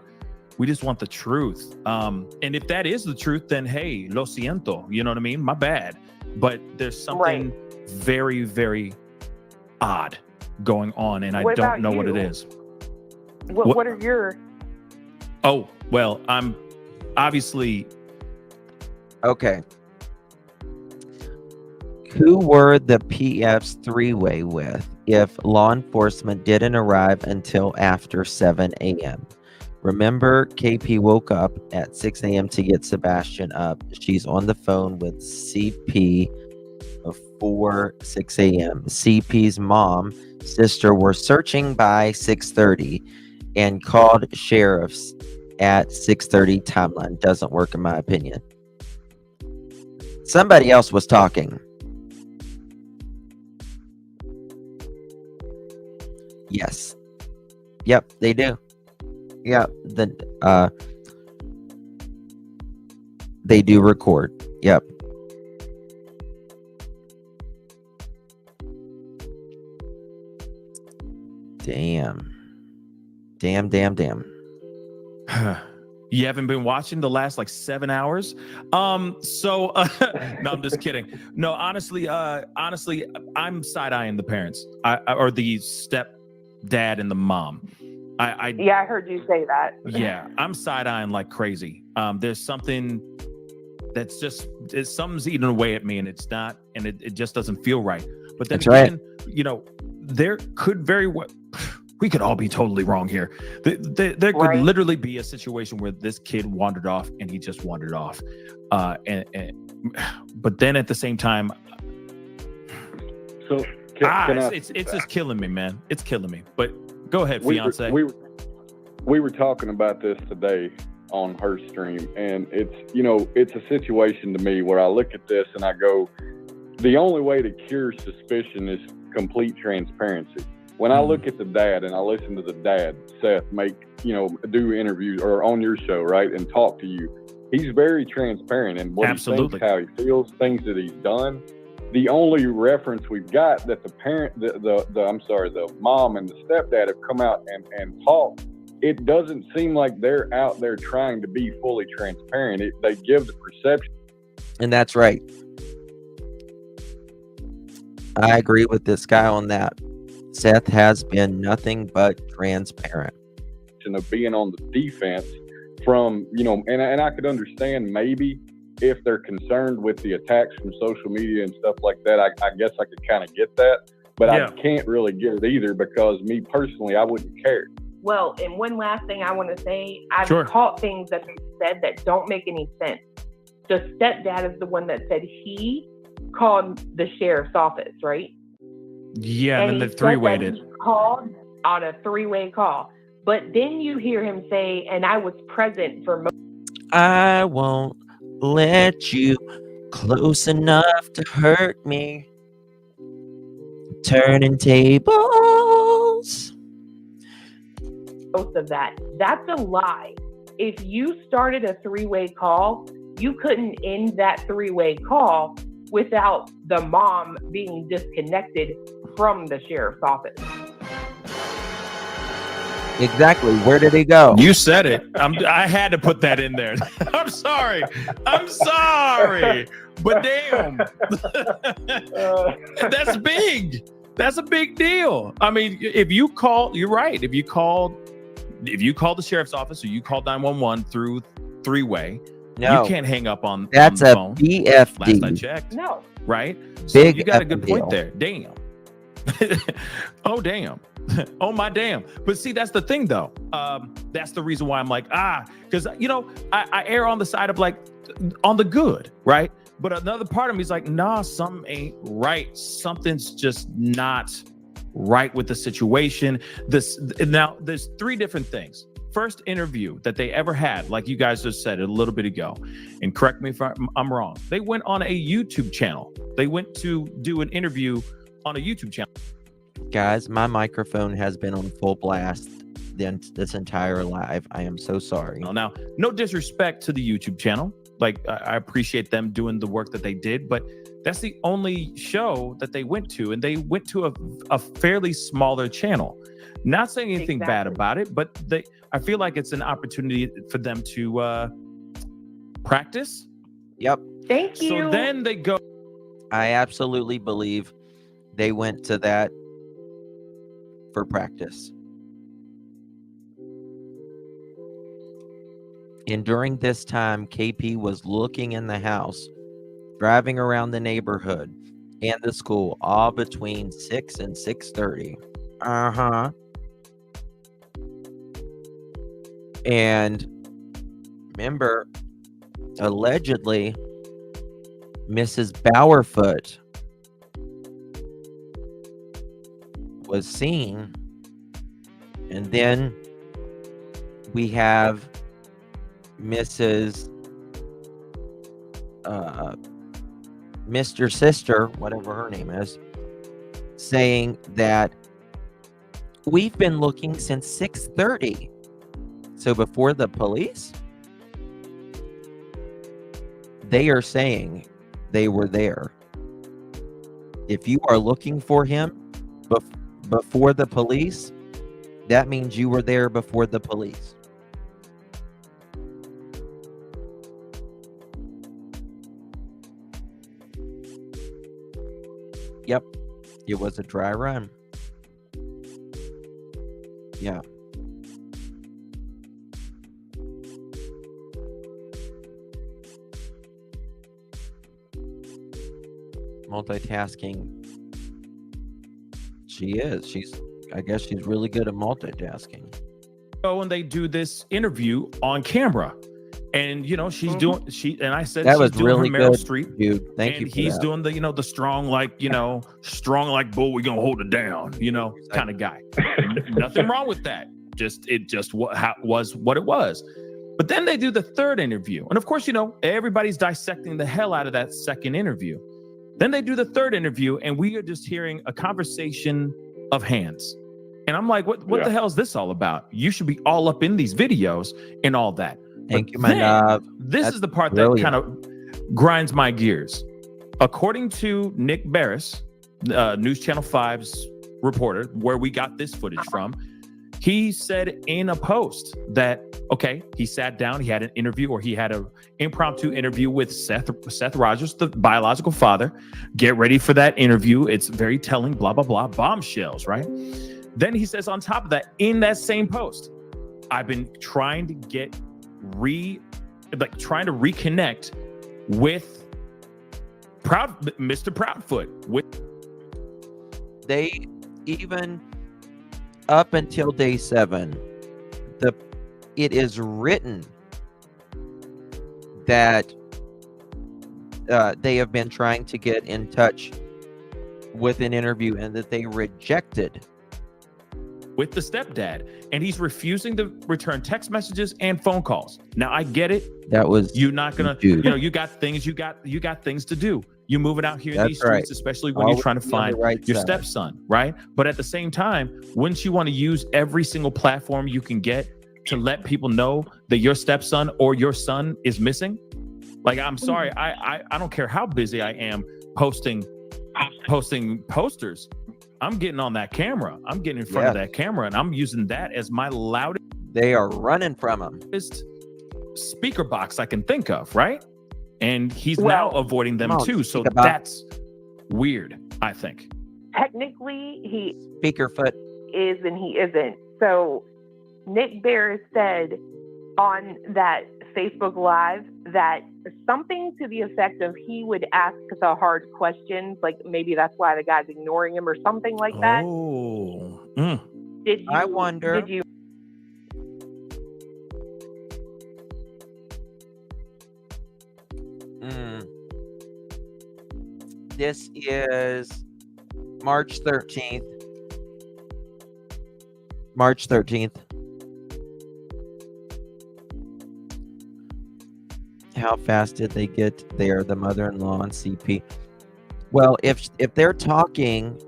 the truth. And if that is the truth, then hey, lo siento. You know what I mean? My bad. But there's something very, very odd going on, and I don't know what it is. What are your... Oh, well, I'm obviously... Okay. Who were the PF's three-way with if law enforcement didn't arrive until after 7 a.m.? Remember, KP woke up at 6 a.m. to get Sebastian up. She's on the phone with CP before 6 a.m. CP's mom, sister were searching by 6:30 and called sheriffs at 6:30. Timeline doesn't work in my opinion. Somebody else was talking. Yes. Yep, they do. Yep, they do record. Yep. Damn. You haven't been watching the last like 7 hours? No, I'm just kidding. No, honestly, I'm side-eyeing the parents, or the stepdad and the mom. I heard you say that. Yeah, I'm side-eyeing like crazy. There's something that's something's eating away at me, and it's not, and it just doesn't feel right. But then again, there could very well, we could all be totally wrong here. There could literally be a situation where this kid wandered off, and he just wandered off. But then at the same time, so it's just killing me, man. It's killing me. But go ahead, fiance. We were talking about this today on her stream, and it's a situation to me where I look at this and I go, the only way to cure suspicion is complete transparency. When I look at the dad and I listen to the dad, Seth, do interviews or on your show, right, and talk to you, he's very transparent in what he thinks, how he feels, things that he's done. The only reference we've got that the parent, the mom and the stepdad have come out and talked, it doesn't seem like they're out there trying to be fully transparent. They give the perception. And that's right. I agree with this guy on that. Seth has been nothing but transparent. Of being on the defense from, and I could understand maybe if they're concerned with the attacks from social media and stuff like that. I guess I could kind of get that, but I can't really get it either, because me personally, I wouldn't care. Well, and one last thing I want to say, I've caught things that they said that don't make any sense. The stepdad is the one that said he called the sheriff's office, right? Yeah, and then the three-wayed it. He called on a three-way call. But then you hear him say, and I was present for most. I won't let you close enough to hurt me, turning tables. Most of that. That's a lie. If you started a three-way call, you couldn't end that three-way call without the mom being disconnected from the sheriff's office. Exactly. Where did he go? You said it. I had to put that in there. I'm sorry. But damn. That's big. That's a big deal. I mean, if you call, you're right. If you call the sheriff's office or you call 911 through three-way, No. you can't hang up on That's the a phone. BFD. Last I checked. No. Right? So Big you got a effing good deal. point there. Damn. Oh, damn. Oh, my damn. But see, that's the thing, though. That's the reason why I'm like, because, I err on the side of like, on the good, right? But another part of me is like, nah, something ain't right. Something's just not right with the situation. Now, there's three different things. First interview that they ever had, like you guys just said a little bit ago, and correct me if I'm wrong. They went on a YouTube channel. They went to do an interview on a YouTube channel. Guys, my microphone has been on full blast this entire live. I am so sorry. Now, no disrespect to the YouTube channel. Like, I appreciate them doing the work that they did, but that's the only show that they went to, and they went to a fairly smaller channel. Not saying anything bad about it, but I feel like it's an opportunity for them to practice. Yep. Thank you. So then they go. I absolutely believe they went to that for practice. And during this time, KP was looking in the house, driving around the neighborhood and the school, all between 6 and 6:30. And remember, allegedly, Mrs. Bowerfoot was seen. And then we have Mrs. Mr. Sister, whatever her name is, saying that we've been looking since 6:30. So before the police, they are saying they were there. If you are looking for him before the police, that means you were there before the police. Yep, it was a dry run. Yeah. Multitasking. She is. I guess she's really good at multitasking. Go and they do this interview on camera. And she's doing and I said that she's was doing really her Meryl good, Streep. dude. Thank you. And he's doing the strong strong like bull. We're gonna hold it down. Kind of guy. Nothing wrong with that. It was what it was. But then they do the third interview, and of course everybody's dissecting the hell out of that second interview. Then they do the third interview, and we are just hearing a conversation of hands. And I'm like, what the hell is this all about? You should be all up in these videos and all that. Thank you, my love. This That's is the part brilliant. that kind of grinds my gears. According to Nick Barris, News Channel 5's reporter, where we got this footage from, he said in a post that, okay, he sat down, he had an interview, or he had an impromptu interview with Seth Rogers, the biological father. Get ready for that interview. It's very telling, blah, blah, blah, bombshells, right? Then he says on top of that, in that same post, I've been trying to trying to reconnect with Mr. Proudfoot. They even up until day 7, it is written that they have been trying to get in touch with an interview and that they rejected with the stepdad, and he's refusing to return text messages and phone calls. Now I get it. That was You're not gonna, dude. you got things you got things to do. You're moving out here in That's these streets, right. especially when Always you're trying to be on the find right your side. stepson, right? But at the same time, wouldn't you want to use every single platform you can get to let people know that your stepson or your son is missing? Like, I'm sorry, I don't care how busy I am posting posters. I'm getting on that camera. I'm getting in front of that camera, and I'm using that as my loudest. They are running from him. Speaker box I can think of, right? And he's now avoiding them too. So that's weird, I think. Technically, he Speakerfoot is and he isn't. So Nick Bear said on that Facebook Live that something to the effect of he would ask the hard questions, like maybe that's why the guy's ignoring him or something like that. Oh. I wonder. Did you? This is March 13th. March 13th. How fast did they get there? The mother-in-law and CP. Well, if they're talking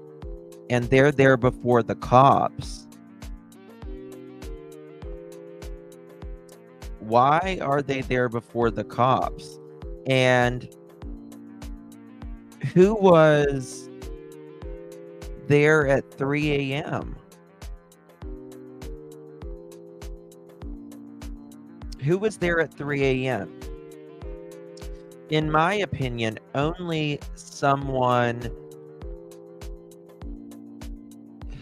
and they're there before the cops, why are they there before the cops? And who was there at 3 a.m.? Who was there at 3 a.m.? In my opinion, only someone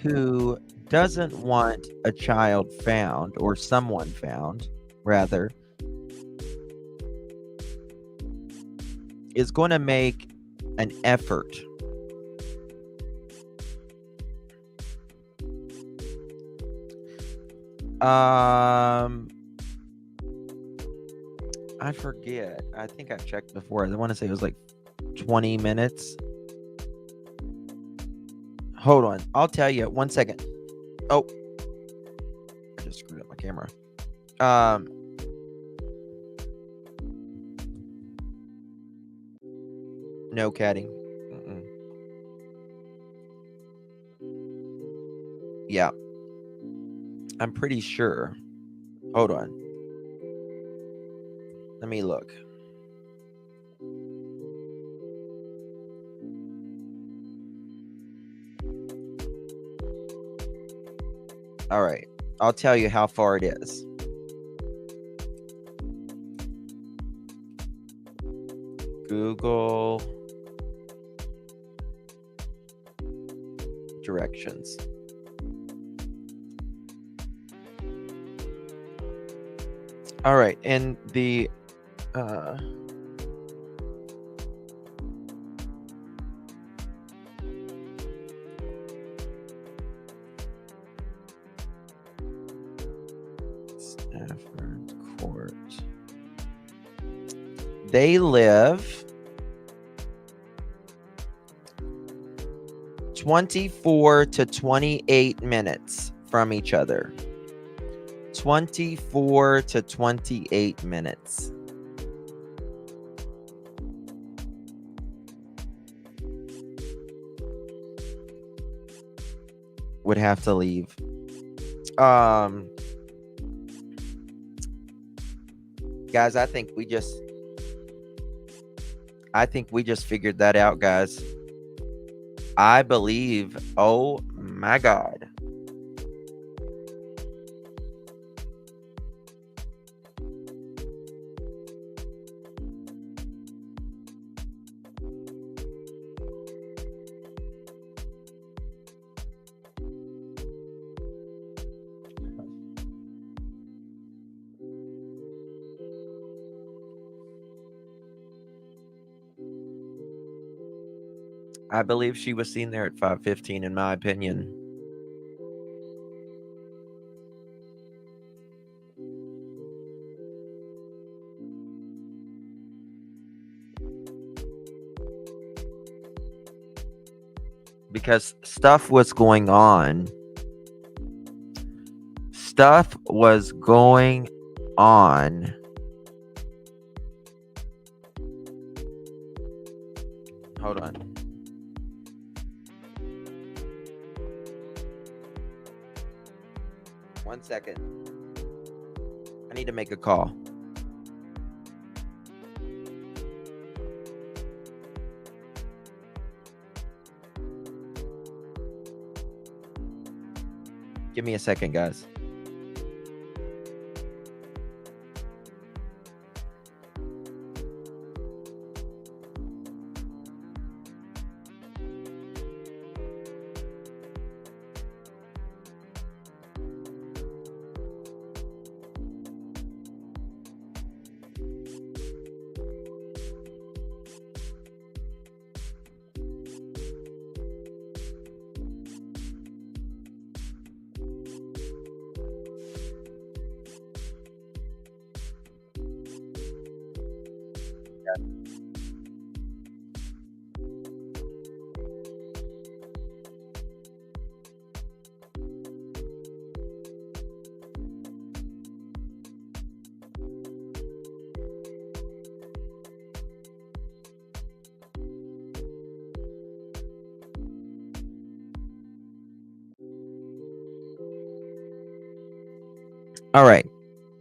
who doesn't want a child found, or someone found, rather, is going to make an effort I forget. I think I've checked before. I want to say it was like 20 minutes. Hold on. I'll tell you. 1 second. Oh. I just screwed up my camera. No catting. Yeah. I'm pretty sure. Hold on. Let me look. All right. I'll tell you how far it is. Google directions. All right, and the Stafford Court. They live 24 to 28 minutes from each other. 24 to 28 minutes. Would have to leave. Guys, I think we just figured that out, guys. I believe, oh my God. I believe she was seen there at 5:15, in my opinion. Because stuff was going on stuff was going on. Hold on. One second. I need to make a call. Give me a second, guys. All right.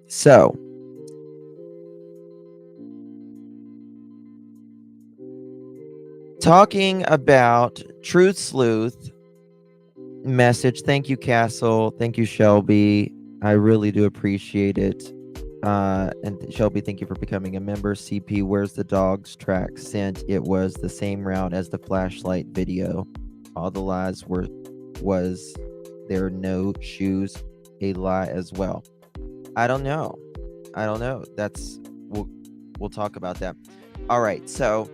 So, talking about Truth Sleuth message. Thank you, Castle. Thank you, Shelby. I really do appreciate it. And Shelby, thank you for becoming a member. CP, where's the dog's track sent? It was the same route as the flashlight video. All the lies was there no shoes a lie as well? I don't know. That's we'll talk about that. All right, so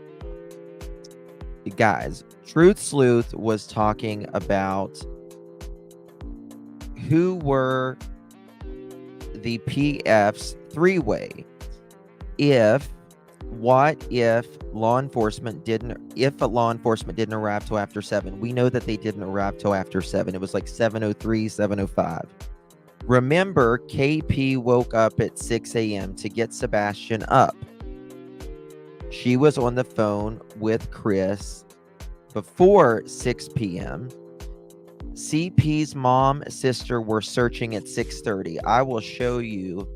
guys, Truth Sleuth was talking about who were the PF's three-way. If law enforcement didn't arrive till after 7. We know that they didn't arrive till after 7. It was like 7:03, 7:05. Remember, KP woke up at 6 a.m. to get Sebastian up. She was on the phone with Chris before 6 p.m. CP's mom, sister were searching at 6:30. I will show you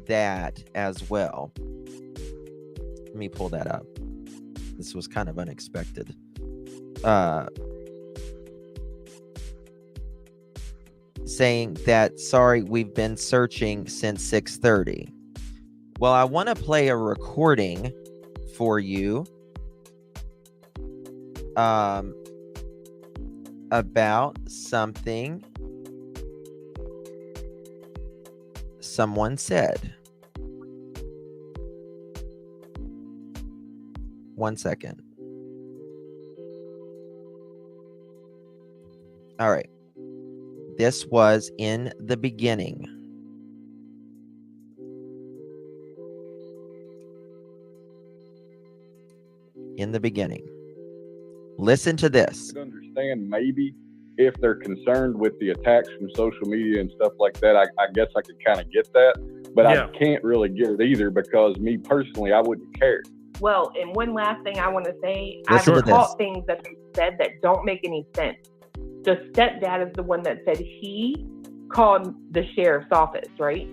that as well. Let me pull that up. This was kind of unexpected. Saying that, sorry, we've been searching since 6:30. Well, I want to play a recording for you about something someone said. One second. All right. This was in the beginning. In the beginning. Listen to this. I could understand maybe if they're concerned with the attacks from social media and stuff like that. I guess I could kind of get that, but I can't really get it either because me personally, I wouldn't care. Well, and one last thing I want to say, Listen I've to caught things that they said that don't make any sense. The stepdad is the one that said he called the sheriff's office, right?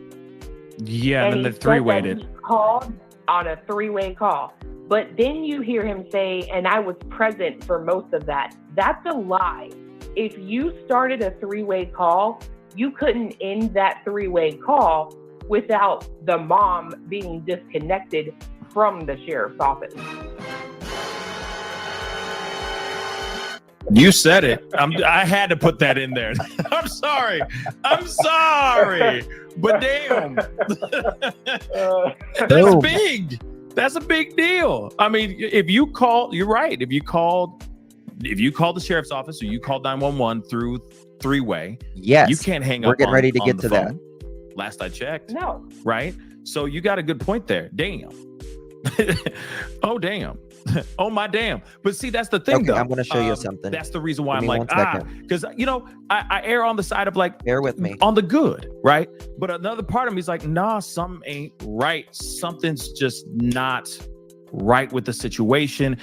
Yeah, and then the he said three-way that did. he called on a three-way call. But then you hear him say, and I was present for most of that. That's a lie. If you started a three-way call, you couldn't end that three-way call without the mom being disconnected from the sheriff's office. You said it. I had to put that in there. I'm sorry. But damn. That's big. That's a big deal. I mean, if you call, you're right. If you called the sheriff's office or you called 911 through three-way, yes, you can't hang we're up getting ready to on get the to phone. that. Last I checked. No. Right? So you got a good point there. Damn. Oh damn. Oh my damn. But see, that's the thing Okay, though. I'm gonna show you something. That's the reason why Give I'm me like, 1 second. because I err on the side of like, Bear with me. on the good, right? But another part of me is like, nah, something ain't right. Something's just not right with the situation.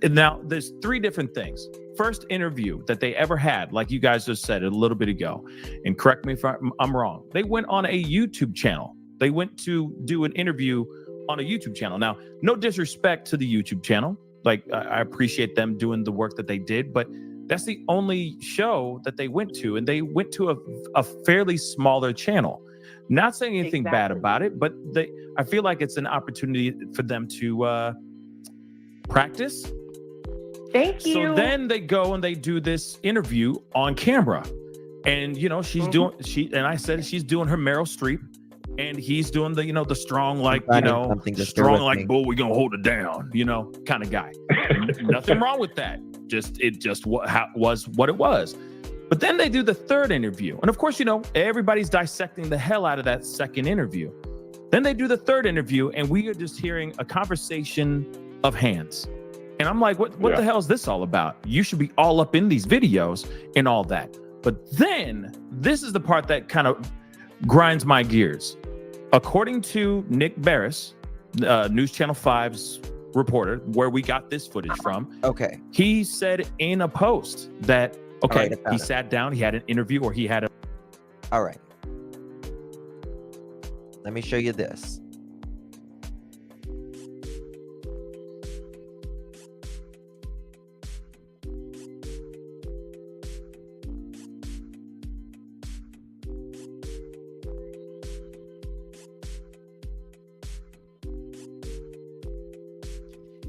Now there's 3 different things. First interview that they ever had, like you guys just said a little bit ago, and correct me if I'm wrong. They went on a YouTube channel. They went to do an interview on a YouTube channel. Now, no disrespect to the YouTube channel. Like, I appreciate them doing the work that they did, but that's the only show that they went to, and they went to a fairly smaller channel. Not saying anything bad about it, but I feel like it's an opportunity for them to practice. Thank you. So then they go and they do this interview on camera, and she's doing I said she's doing her Meryl Streep, and he's doing the strong, like strong like bull, we're gonna hold it down, kind of guy. Nothing wrong with that. It just was what it was. But then they do the 3rd interview, and of course everybody's dissecting the hell out of that 2nd interview. Then they do the 3rd interview, and we are just hearing a conversation of hands. And I'm like, what the hell is this all about? You should be all up in these videos and all that. But then this is the part that kind of grinds my gears. According to Nick Barris, News Channel 5's reporter, where we got this footage from, Okay. he said in a post that, he sat down, he had an interview, or he had a... All right. Let me show you this.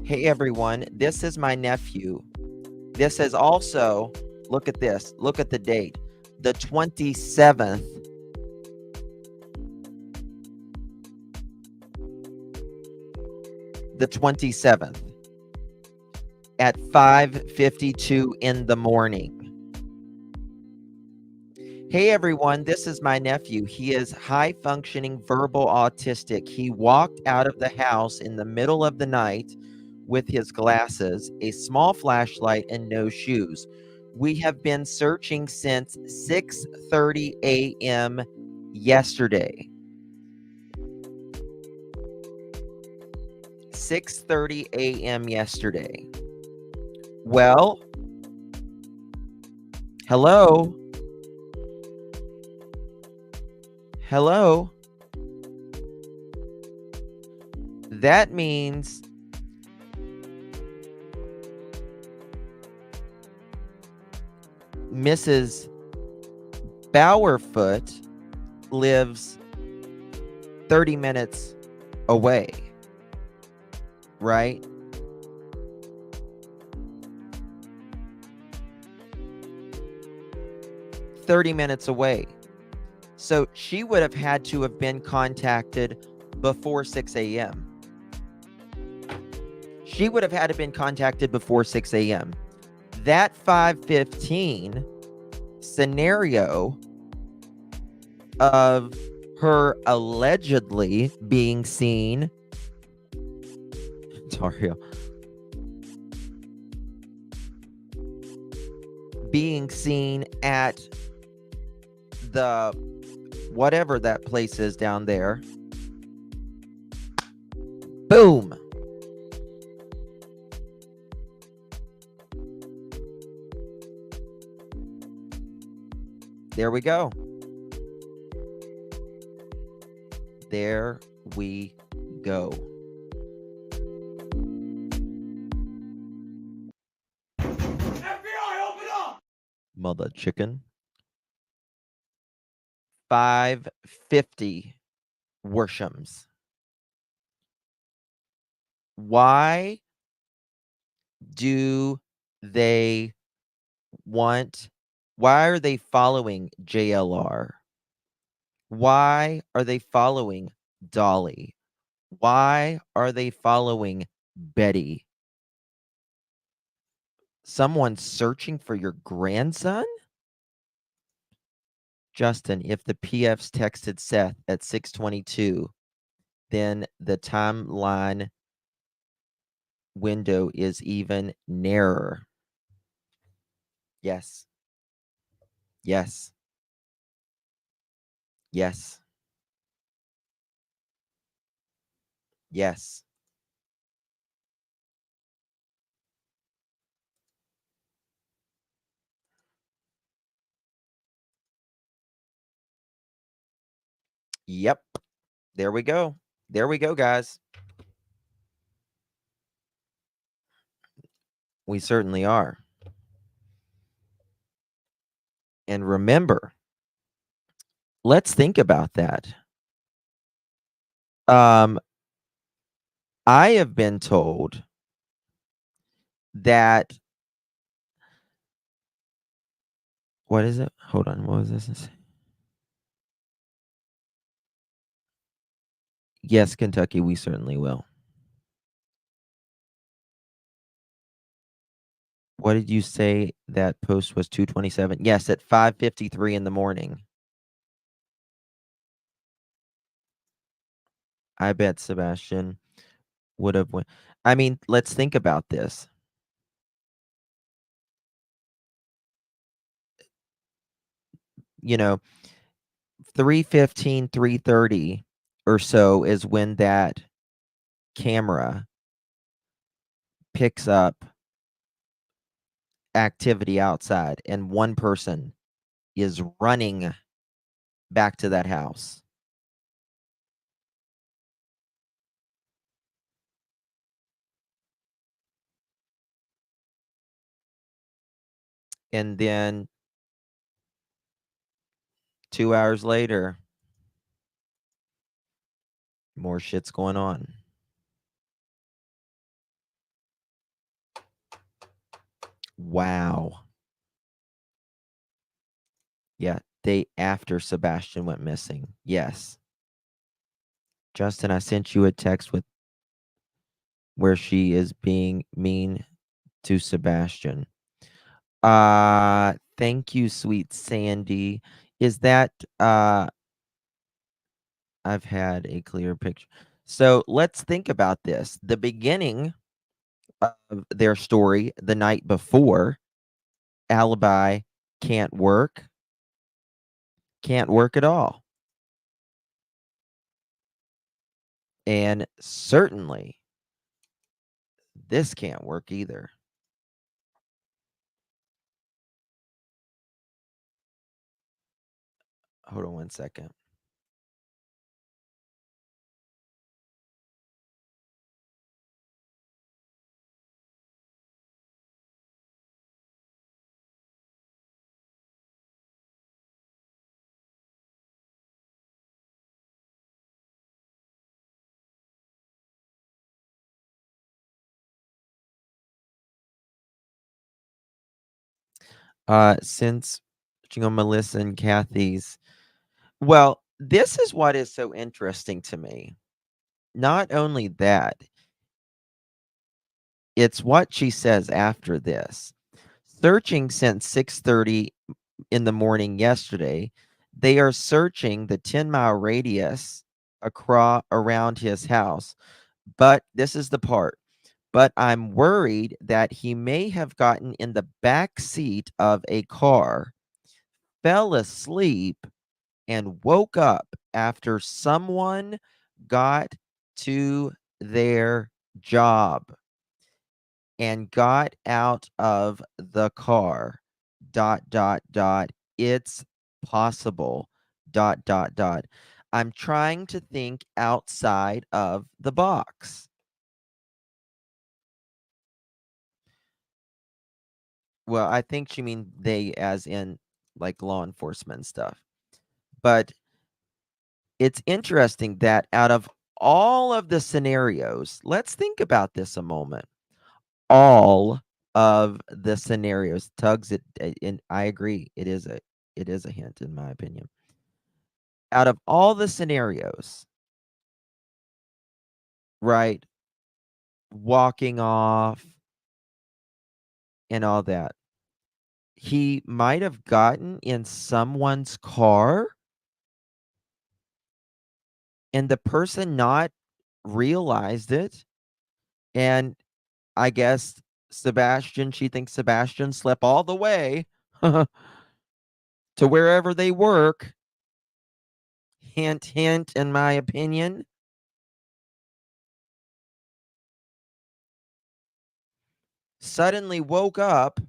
Hey everyone, this is my nephew. This is also, look at this, look at the date, the 27th. The 27th at 5:52 in the morning. Hey everyone, this is my nephew. He is high-functioning verbal autistic. He walked out of the house in the middle of the night with his glasses, a small flashlight, and no shoes. We have been searching since 6:30 a.m. yesterday. 6:30 a.m. yesterday. Well, hello? Hello? That means Mrs. Bowerfoot lives 30 minutes away, right? $30 minutes away. So she would have had to have been contacted before 6 a.m. She would have had to have been contacted before 6 a.m. That 5:15 scenario of her allegedly being seen, Dario, being seen at the whatever that place is down there. Boom. There we go. There we go. FBI, open up! Mother chicken. 550 Worshams. Why do they want? Why are they following JLR? Why are they following Dolly? Why are they following Betty? Someone searching for your grandson? Justin, if the PFs texted Seth at 6:22, then the timeline window is even narrower. Yes. Yes. Yes. Yes. Yep. There we go. There we go, guys. We certainly are. And remember, let's think about that. I have been told that what is it? Hold on. What was this? Yes, Kentucky, we certainly will. What did you say that post was 227? Yes, at 5:53 in the morning. I bet Sebastian would have went. I mean, let's think about this. You know, 3:15, 3:30 or so is when that camera picks up activity outside and one person is running back to that house. And then 2 hours later, more shit's going on. Wow. Yeah, day after Sebastian went missing. Yes. Justin, I sent you a text with where she is being mean to Sebastian. Thank you, sweet Sandy. Is that I've had a clear picture. So let's think about this. The beginning of their story the night before, alibi can't work at all. And certainly this can't work either. Hold on one second. Since Melissa and Kathy's, well, this is what is so interesting to me. Not only that, it's what she says after this. Searching since 6:30 in the morning yesterday, they are searching the 10-mile radius around his house. But this is the part. But I'm worried that he may have gotten in the back seat of a car, fell asleep, and woke up after someone got to their job and got out of the car. ... It's possible. ... I'm trying to think outside of the box. Well, I think she means they as in like law enforcement stuff. But it's interesting that out of all of the scenarios, let's think about this a moment. All of the scenarios tugs it, and I agree, it is a hint in my opinion. Out of all the scenarios, right? Walking off and all that. He might have gotten in someone's car and the person not realized it and I guess she thinks Sebastian slept all the way to wherever they work. Hint, hint, in my opinion. Suddenly woke up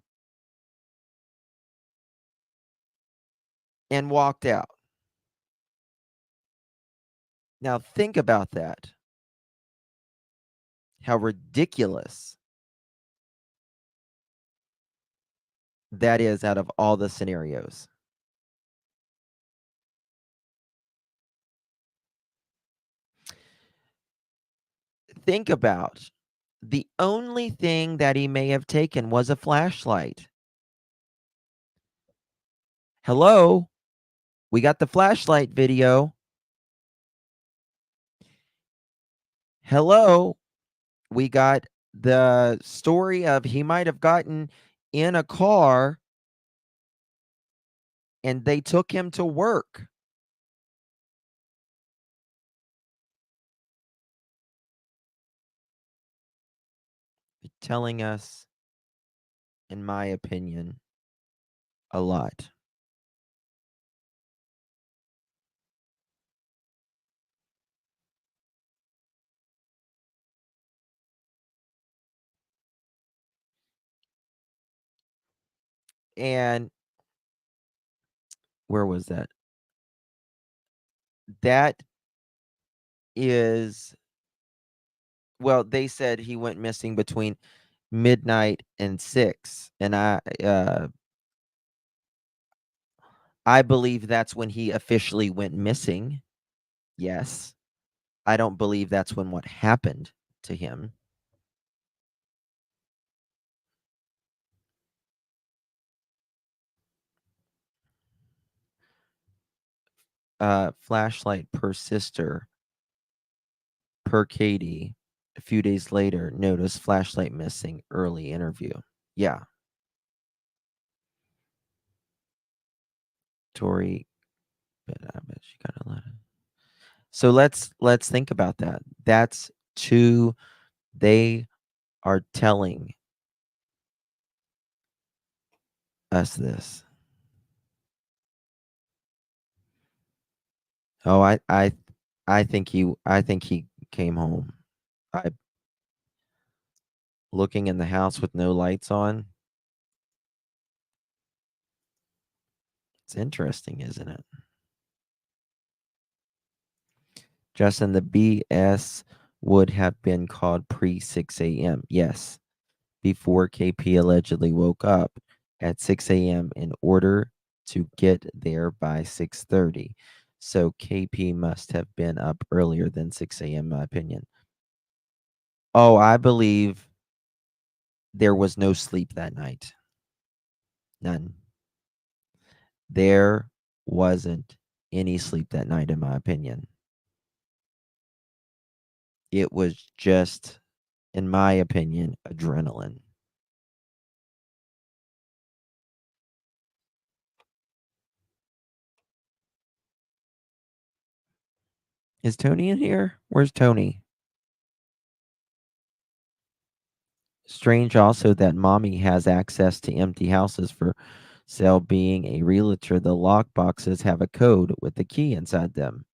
and walked out. Now think about that. How ridiculous that is out of all the scenarios. Think about the only thing that he may have taken was a flashlight. Hello? We got the flashlight video. Hello? We got the story of he might have gotten in a car and they took him to work. Telling us, in my opinion, a lot. And where was that? That is, well, they said he went missing between midnight and 6, and I believe that's when he officially went missing. Yes. I don't believe that's when what happened to him. Flashlight per sister per Katie. A few days later, noticed flashlight missing, early interview. Yeah. Tori, but I bet she got a letter. So let's think about that. That's two. They are telling us this. Oh, I think he came home. I looking in the house with no lights on. It's interesting, isn't it? Justin, the BS would have been called pre 6 a.m. Yes, before KP allegedly woke up at 6 a.m. in order to get there by 6:30. So KP must have been up earlier than 6 a.m. in my opinion. Oh, I believe there was no sleep that night. None. There wasn't any sleep that night, in my opinion. It was just, in my opinion, adrenaline. Is Tony in here? Where's Tony? Strange also that mommy has access to empty houses for sale. Being a realtor, the lock boxes have a code with the key inside them.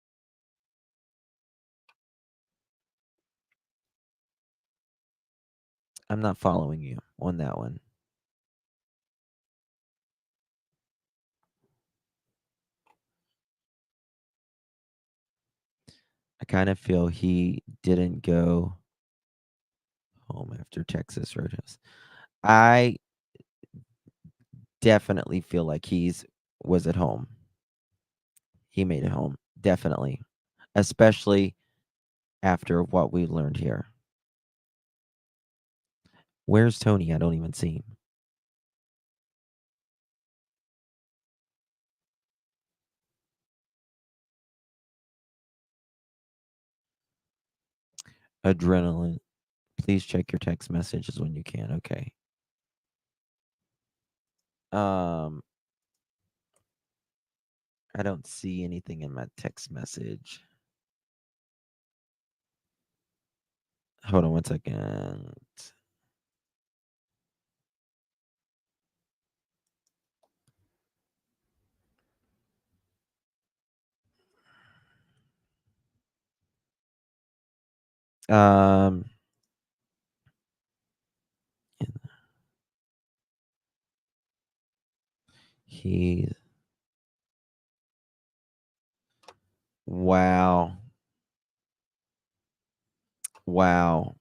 I'm not following you on that one. I kind of feel he didn't go home after Texas Roadhouse. I definitely feel like was at home. He made it home, definitely, especially after what we learned here. Where's Tony? I don't even see him. Adrenaline. Please check your text messages when you can. Okay. I don't see anything in my text message. Hold on one second. Um, he, wow. Wow.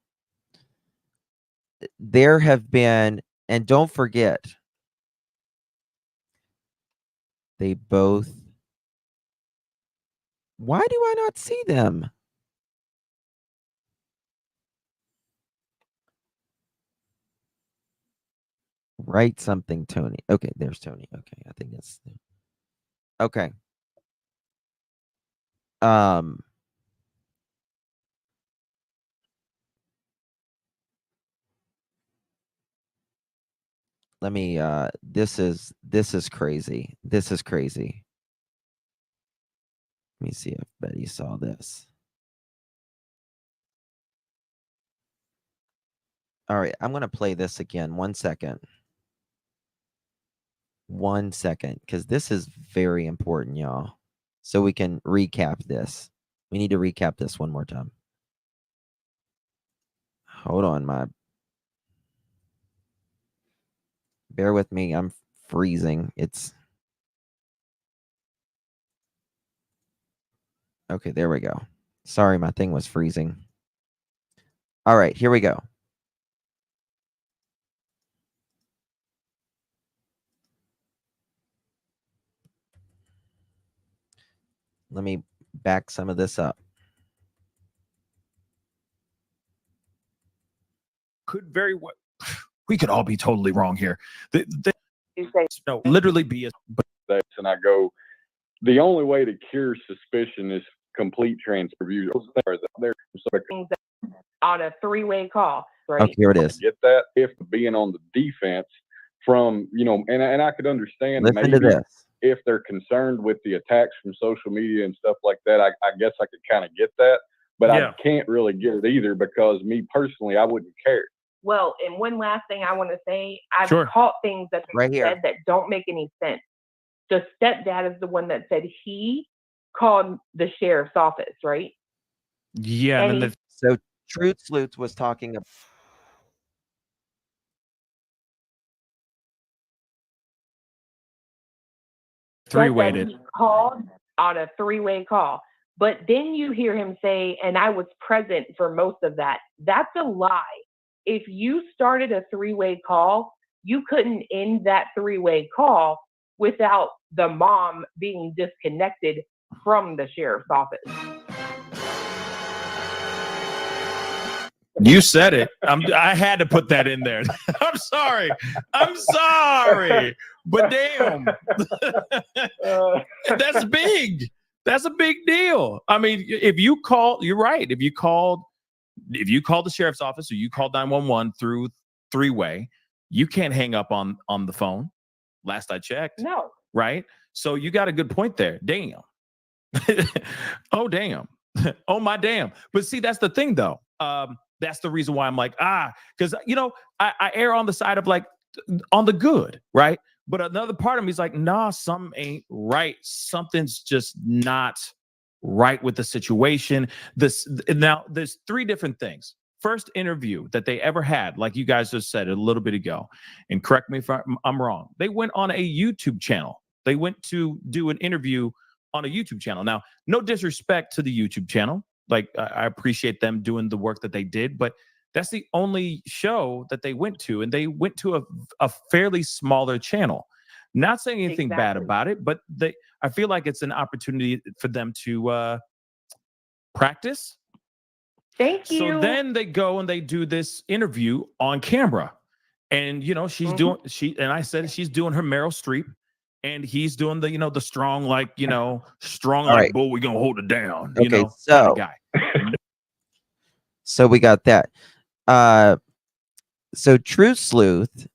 There have been, and don't forget, they both. Why do I not see them? Write something, Tony. Okay, there's Tony. Okay, I think that's okay. Um, let me this is crazy. This is crazy. Let me see if Betty saw this. All right, I'm going to play this again. 1 second. 1 second, because this is very important, y'all. So we can recap this. We need to recap this one more time. Hold on, bear with me. I'm freezing. It's okay. There we go. Sorry, my thing was freezing. All right, here we go. Let me back some of this up. Could very well, we could all be totally wrong here. No, literally be a. And I go, the only way to cure suspicion is complete transfer. On a three-way call, right? Okay, here it is. Get that? If being on the defense from, and I could understand Listen maybe to this. if they're concerned with the attacks from social media and stuff like that, I guess I could kind of get that, but Yeah. I can't really get it either because me personally, I wouldn't care. Well, and one last thing I want to say, I've Sure. caught things that they Right here. said that don't make any sense. The stepdad is the one that said he called the sheriff's office, right? Yeah, and then So Truth Sleuth was talking about three-way He called on a three-way call. But then you hear him say, and I was present for most of that. That's a lie. If you started a three-way call, you couldn't end that three-way call without the mom being disconnected from the sheriff's office. You said it. I had to put that in there. I'm sorry. But damn. That's big. That's a big deal. I mean, if you call, you're right. If you called the sheriff's office or you called 911 through three-way, you can't hang up on the phone. Last I checked. No. Right? So you got a good point there. Damn. Oh, damn. Oh, my damn. But see, that's the thing, though. That's the reason why I'm like, because, I err on the side of like, on the good, right? But another part of me is like, nah, something ain't right. Something's just not right with the situation. Now, there's three different things. First interview that they ever had, like you guys just said a little bit ago, and correct me if I'm wrong. They went on a YouTube channel. They went to do an interview on a YouTube channel. Now, no disrespect to the YouTube channel. Like, I appreciate them doing the work that they did, but that's the only show that they went to, and they went to a fairly smaller channel. Not saying anything bad about it, but I feel like it's an opportunity for them to practice. Thank you. So then they go and they do this interview on camera, and she's doing I said she's doing her Meryl Streep, and he's doing the strong strong All right. bull. We're gonna hold it down. Okay, kind so of guy. So we got that. So True Sleuth,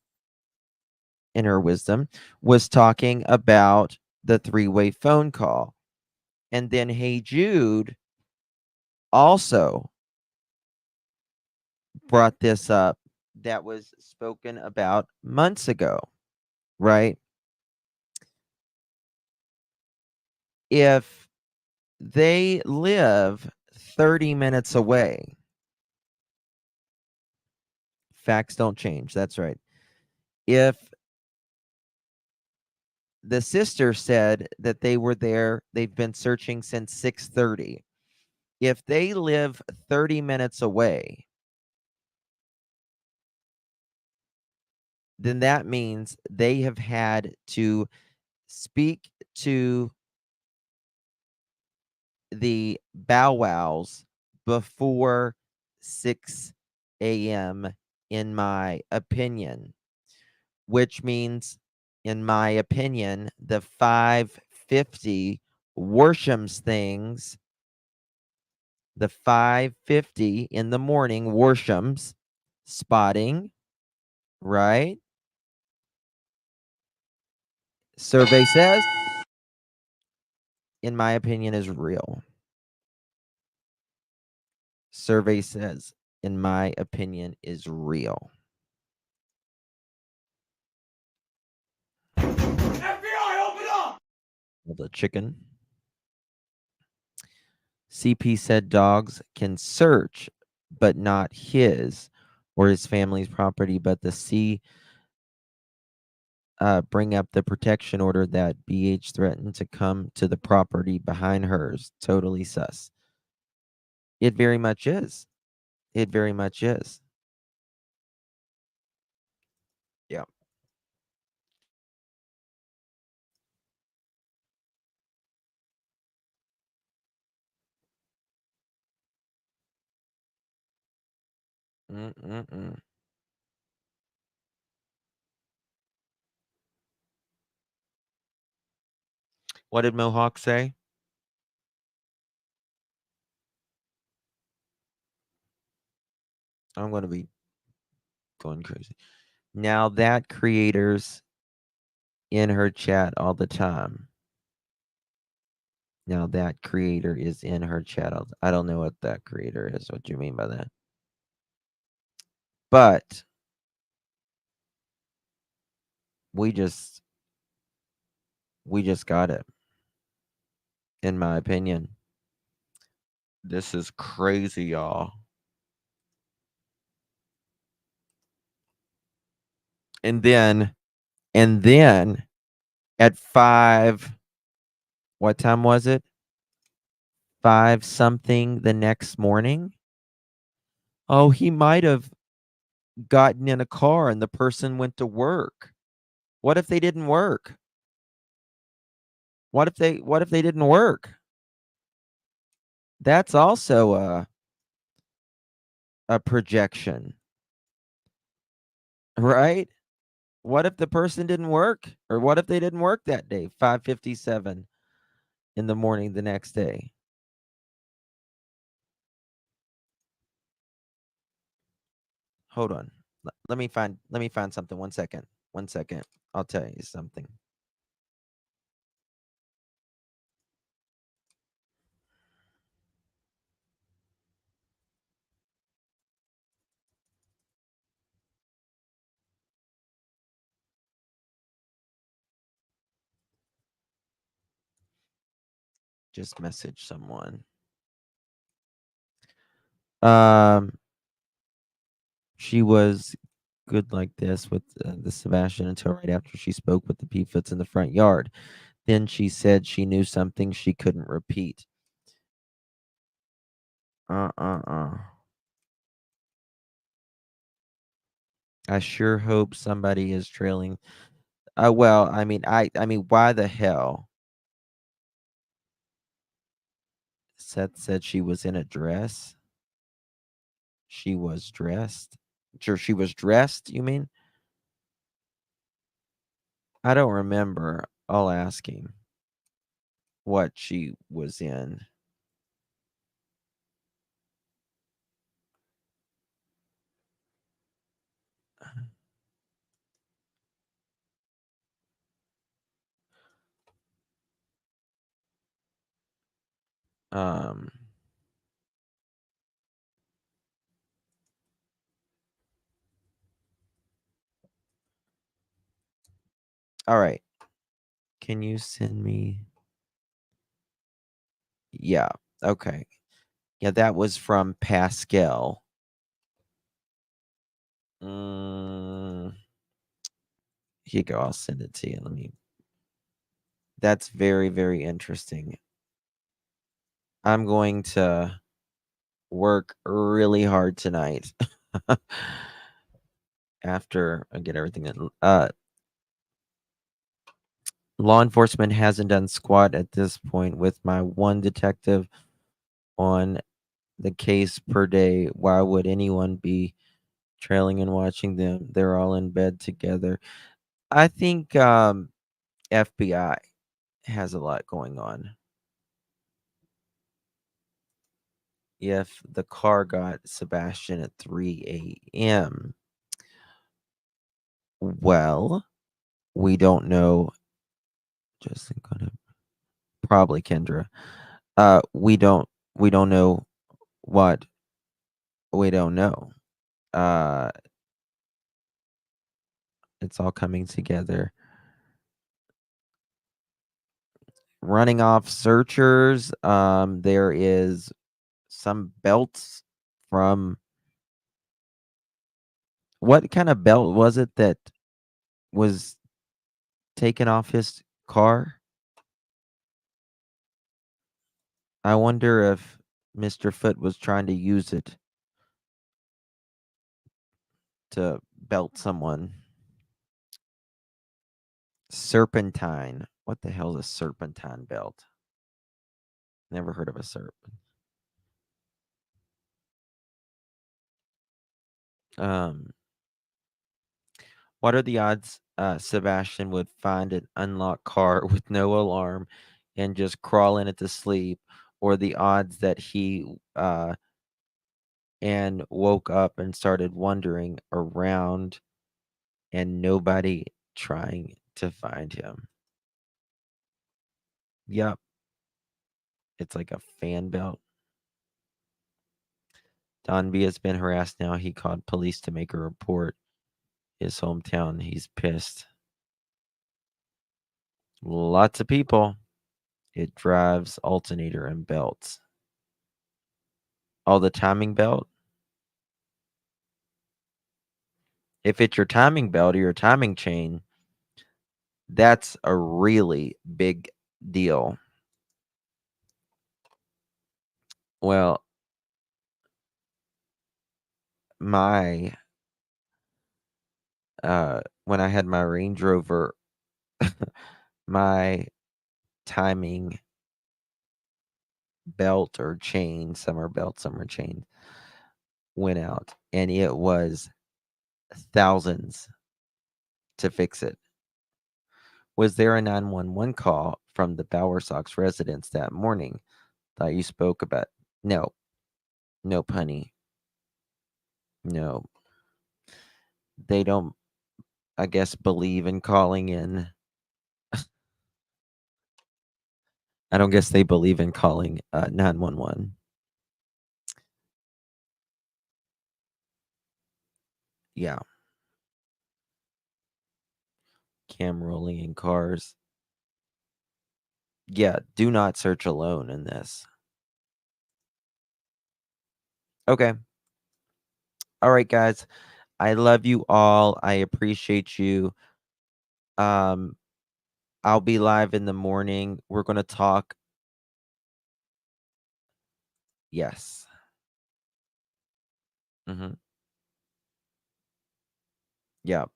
in her wisdom, was talking about the three-way phone call. And then Hey Jude also brought this up that was spoken about months ago, right? If they live 30 minutes away, Facts don't change. That's right. If the sister said that they were there, they've been searching since 6:30. If they live 30 minutes away, then that means they have had to speak to the bow wows before 6 a.m., in my opinion, which means, in my opinion, the 5:50 Worshams things, the 5:50 in the morning Worshams spotting, right? Survey says, in my opinion, is real. Survey says, in my opinion, is real. FBI, open up! The chicken. CP said dogs can search, but not his or his family's property. But the C bring up the protection order that BH threatened to come to the property behind hers. Totally sus. It very much is. It very much is. Yeah. Mm-mm-mm. What did Mohawk say? I'm going to be going crazy. Now that creator's in her chat all the time. Now that creator is in her chat. I don't know what that creator is. What do you mean by that? But we just got it. In my opinion. This is crazy, y'all. And then at 5, what time was it? 5 something the next morning. Oh, he might have gotten in a car and the person went to work. What if they didn't work? What if they didn't work? That's also a projection. Right? What if the person didn't work? Or what if they didn't work that day? 5:57 in the morning the next day. Hold on. Let me find something. 1 second. 1 second. I'll tell you something. Just message someone. She was good like this with the Sebastian until right after she spoke with the P-Foots in the front yard. Then she said she knew something she couldn't repeat. I sure hope somebody is trailing. Well, I mean, why the hell? Seth said she was in a dress. She was dressed. Sure, she was dressed, you mean? I don't remember. I'll ask him what she was in. Um, all right. Can you send me? Yeah. Okay. Yeah, that was from Pascal. Here you go. I'll send it to you. That's very, very interesting. I'm going to work really hard tonight after I get everything in. Law enforcement hasn't done squat at this point with my one detective on the case per day. Why would anyone be trailing and watching them? They're all in bed together. I think FBI has a lot going on. If the car got Sebastian at 3 a.m., well, we don't know. Just gonna probably Kendra. We don't know what we don't know. It's all coming together. Running off searchers. There is some belts from what kind of belt was it that was taken off his car? I wonder if Mr. Foot was trying to use it to belt someone. Serpentine. What the hell is a serpentine belt? Never heard of a serpent. What are the odds Sebastian would find an unlocked car with no alarm and just crawl in it to sleep, or the odds that he and woke up and started wandering around and nobody trying to find him? Yep. It's like a fan belt. Don B has been harassed now. He called police to make a report. His hometown. He's pissed. Lots of people. It drives alternator and belts. Oh, the timing belt? If it's your timing belt or your timing chain, that's a really big deal. Well, my when I had my Range Rover, my timing belt or chain, some are belts, some are chains, went out, and it was thousands to fix it. Was there a 911 call from the Bower Sox residents that morning that you spoke about? No. Nope, honey. No. They don't, I guess, believe in calling in. I don't guess they believe in calling 911. Yeah. Cam rolling in cars. Yeah, do not search alone in this. Okay. All right, guys. I love you all. I appreciate you. I'll be live in the morning. We're going to talk. Yes. Yeah.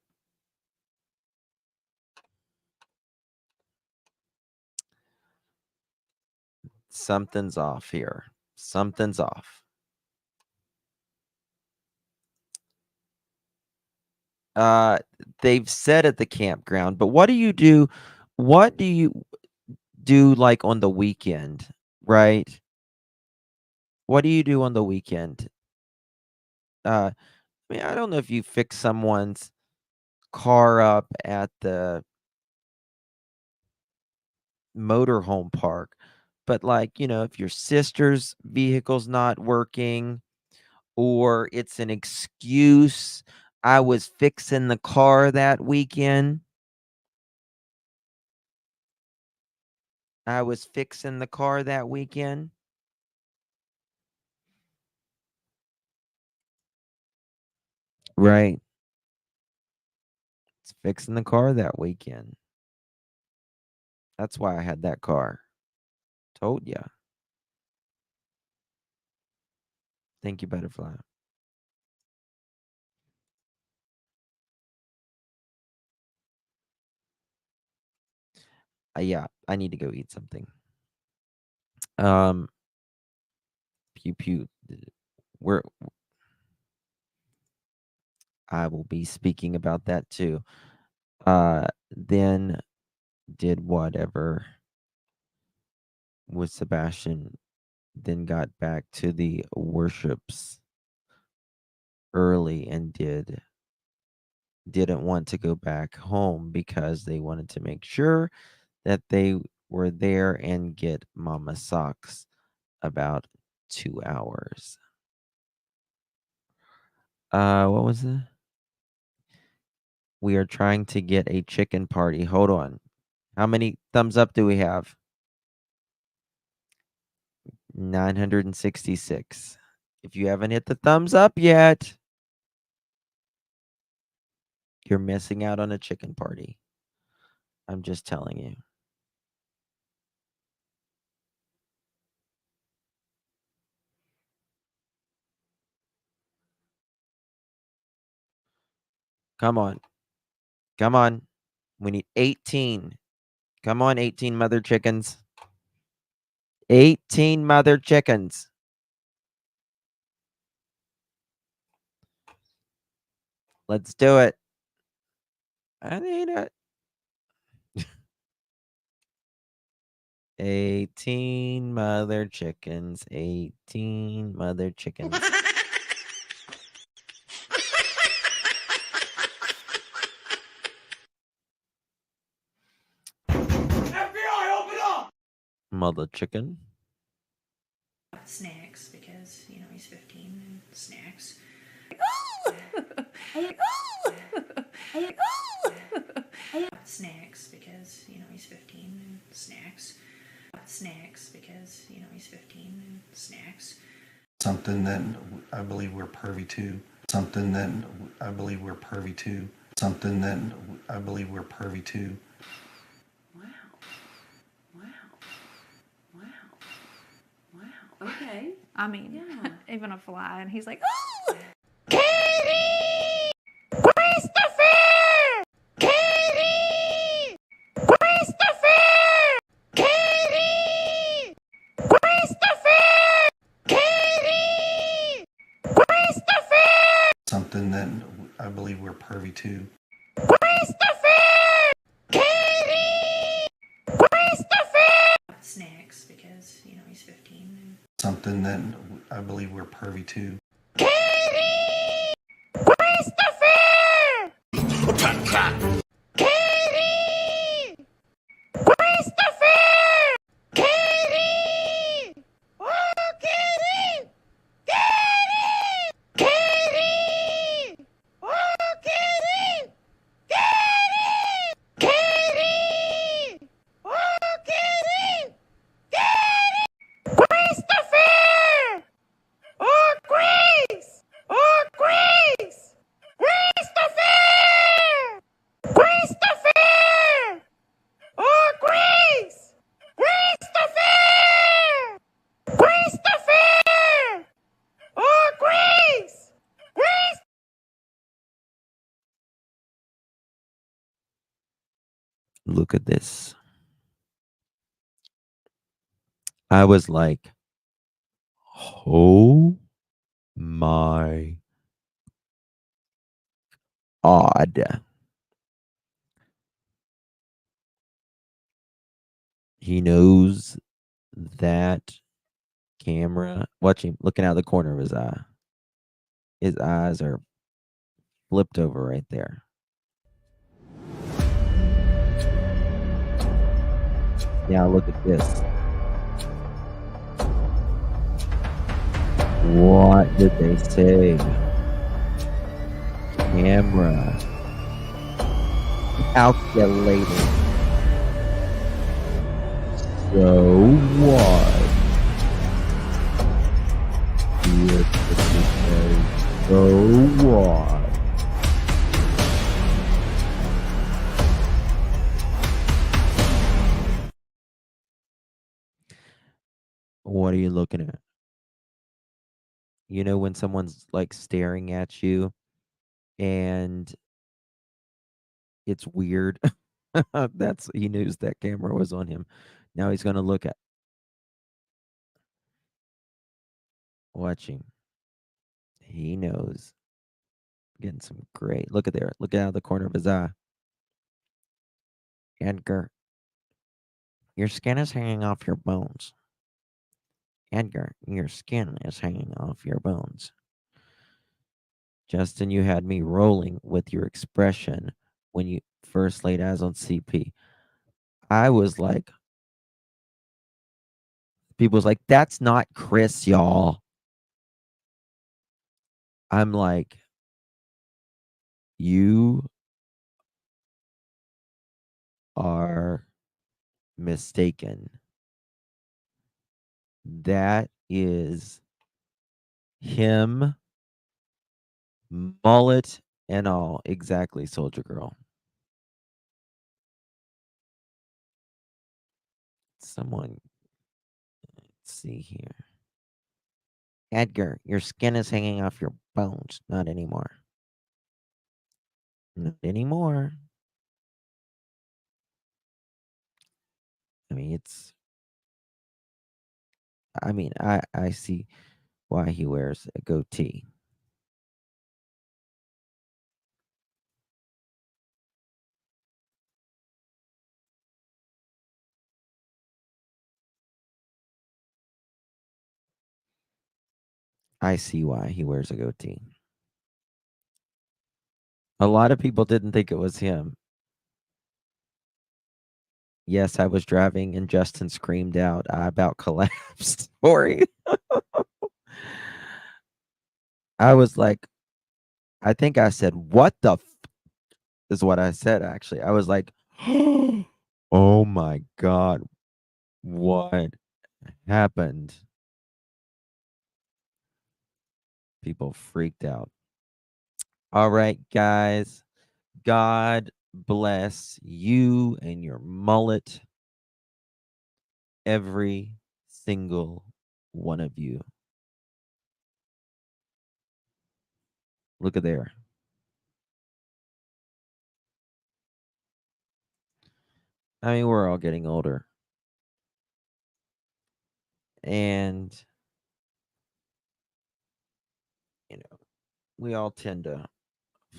Something's off here. Something's off. They've said at the campground, but what do you do? What do you do like on the weekend, right? What do you do on the weekend? I mean, I don't know if you fix someone's car up at the motorhome park, but like, if your sister's vehicle's not working or it's an excuse, I was fixing the car that weekend. I was fixing the car that weekend. Right. fixing the car that weekend. That's why I had that car. Told ya. Thank you, Butterfly. Yeah, I need to go eat something. Pew pew. I will be speaking about that too. Then did whatever with Sebastian. Then got back to the worships early and didn't want to go back home because they wanted to make sure that they were there and get Mama Socks about 2 hours. What was it? We are trying to get a chicken party. Hold on. How many thumbs up do we have? 966. If you haven't hit the thumbs up yet, you're missing out on a chicken party. I'm just telling you. Come on. Come on. We need 18. Come on, 18 mother chickens. 18 mother chickens. Let's do it. I need it. 18 mother chickens. 18 mother chickens. FBI, open up! Mother chicken. Snacks, because, you know, he's 15 and snacks. Snacks, because, you know, he's 15 and snacks. Snacks, because, you know, he's 15 and snacks. Something that I believe we're privy to. Something that I believe we're privy to. Something that I believe we're privy to. Okay. I mean, Yeah. even a fly, and he's like, Katie! Christopher! Katie! Christopher! Katie! Christopher! Katie! Christopher! Something that I believe we're privy to. Christopher! Katie! Christopher! Snacks, because, you know, he's 15 and Something that I believe we're privy to. Katie! Christopher! Katie! Christopher! Katie! Oh, Katie! Katie! Katie! Oh, Katie! Katie! Katie! Oh, Katie! Katie! Christopher! Oh, Grace! Oh, Grace! Christopher! Christopher! Oh, Grace! Christopher! Christopher! Oh, Grace! Grace! Look at this. I was like, oh my God. He knows that camera. Watch him looking out the corner of his eye. His eyes are flipped over right there. Now look at this. What did they say? Camera. Calculating. So what? Here, so what? What are you looking at? You know when someone's like staring at you and it's weird? He knew that camera was on him. Now he's gonna look at. Watch him. He knows. Getting some great. Look at there. Look out of the corner of his eye. Edgar, your skin is hanging off your bones. Edgar, your skin is hanging off your bones. Justin, you had me rolling with your expression when you first laid eyes on CP. I was like, people was like, that's not Chris, y'all. I'm like, you are mistaken. That is him, mullet and all. Exactly, Soldier Girl. Someone, let's see here. Edgar, your skin is hanging off your bones. Not anymore. Not anymore. I mean, I see why he wears a goatee. I see why he wears a goatee. A lot of people didn't think it was him. Yes, I was driving and Justin screamed out, I about collapsed. Sorry. I was like, I think I said, what the is what I said, actually. I was like, oh my God, what happened? People freaked out. All right, guys. God bless you and your mullet. Every single one of you. Look at there. I mean, we're all getting older. And, you know, we all tend to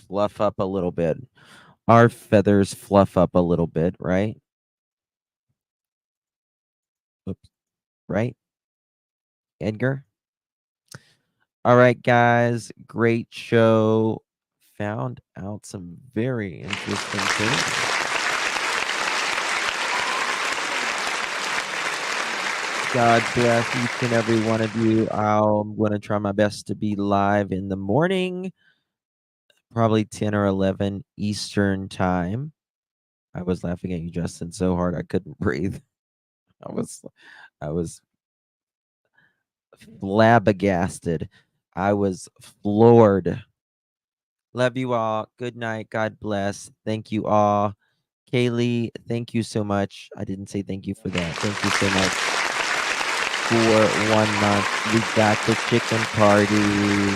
fluff up a little bit. Our feathers fluff up a little bit, right? Oops. Right? Edgar? All right, guys. Great show. Found out some very interesting things. God bless each and every one of you. I'm going to try my best to be live in the morning, probably 10 or 11 Eastern time. I was laughing at you, Justin, so hard I couldn't breathe. I was flabbergasted. I was floored. Love you all. Good night. God bless. Thank you all. Kaylee, thank you so much. I didn't say thank you for that. Thank you so much for 1 month. We got the chicken party.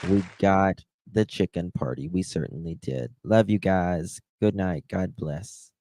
We got the chicken party. We certainly did. Love you guys. Good night. God bless.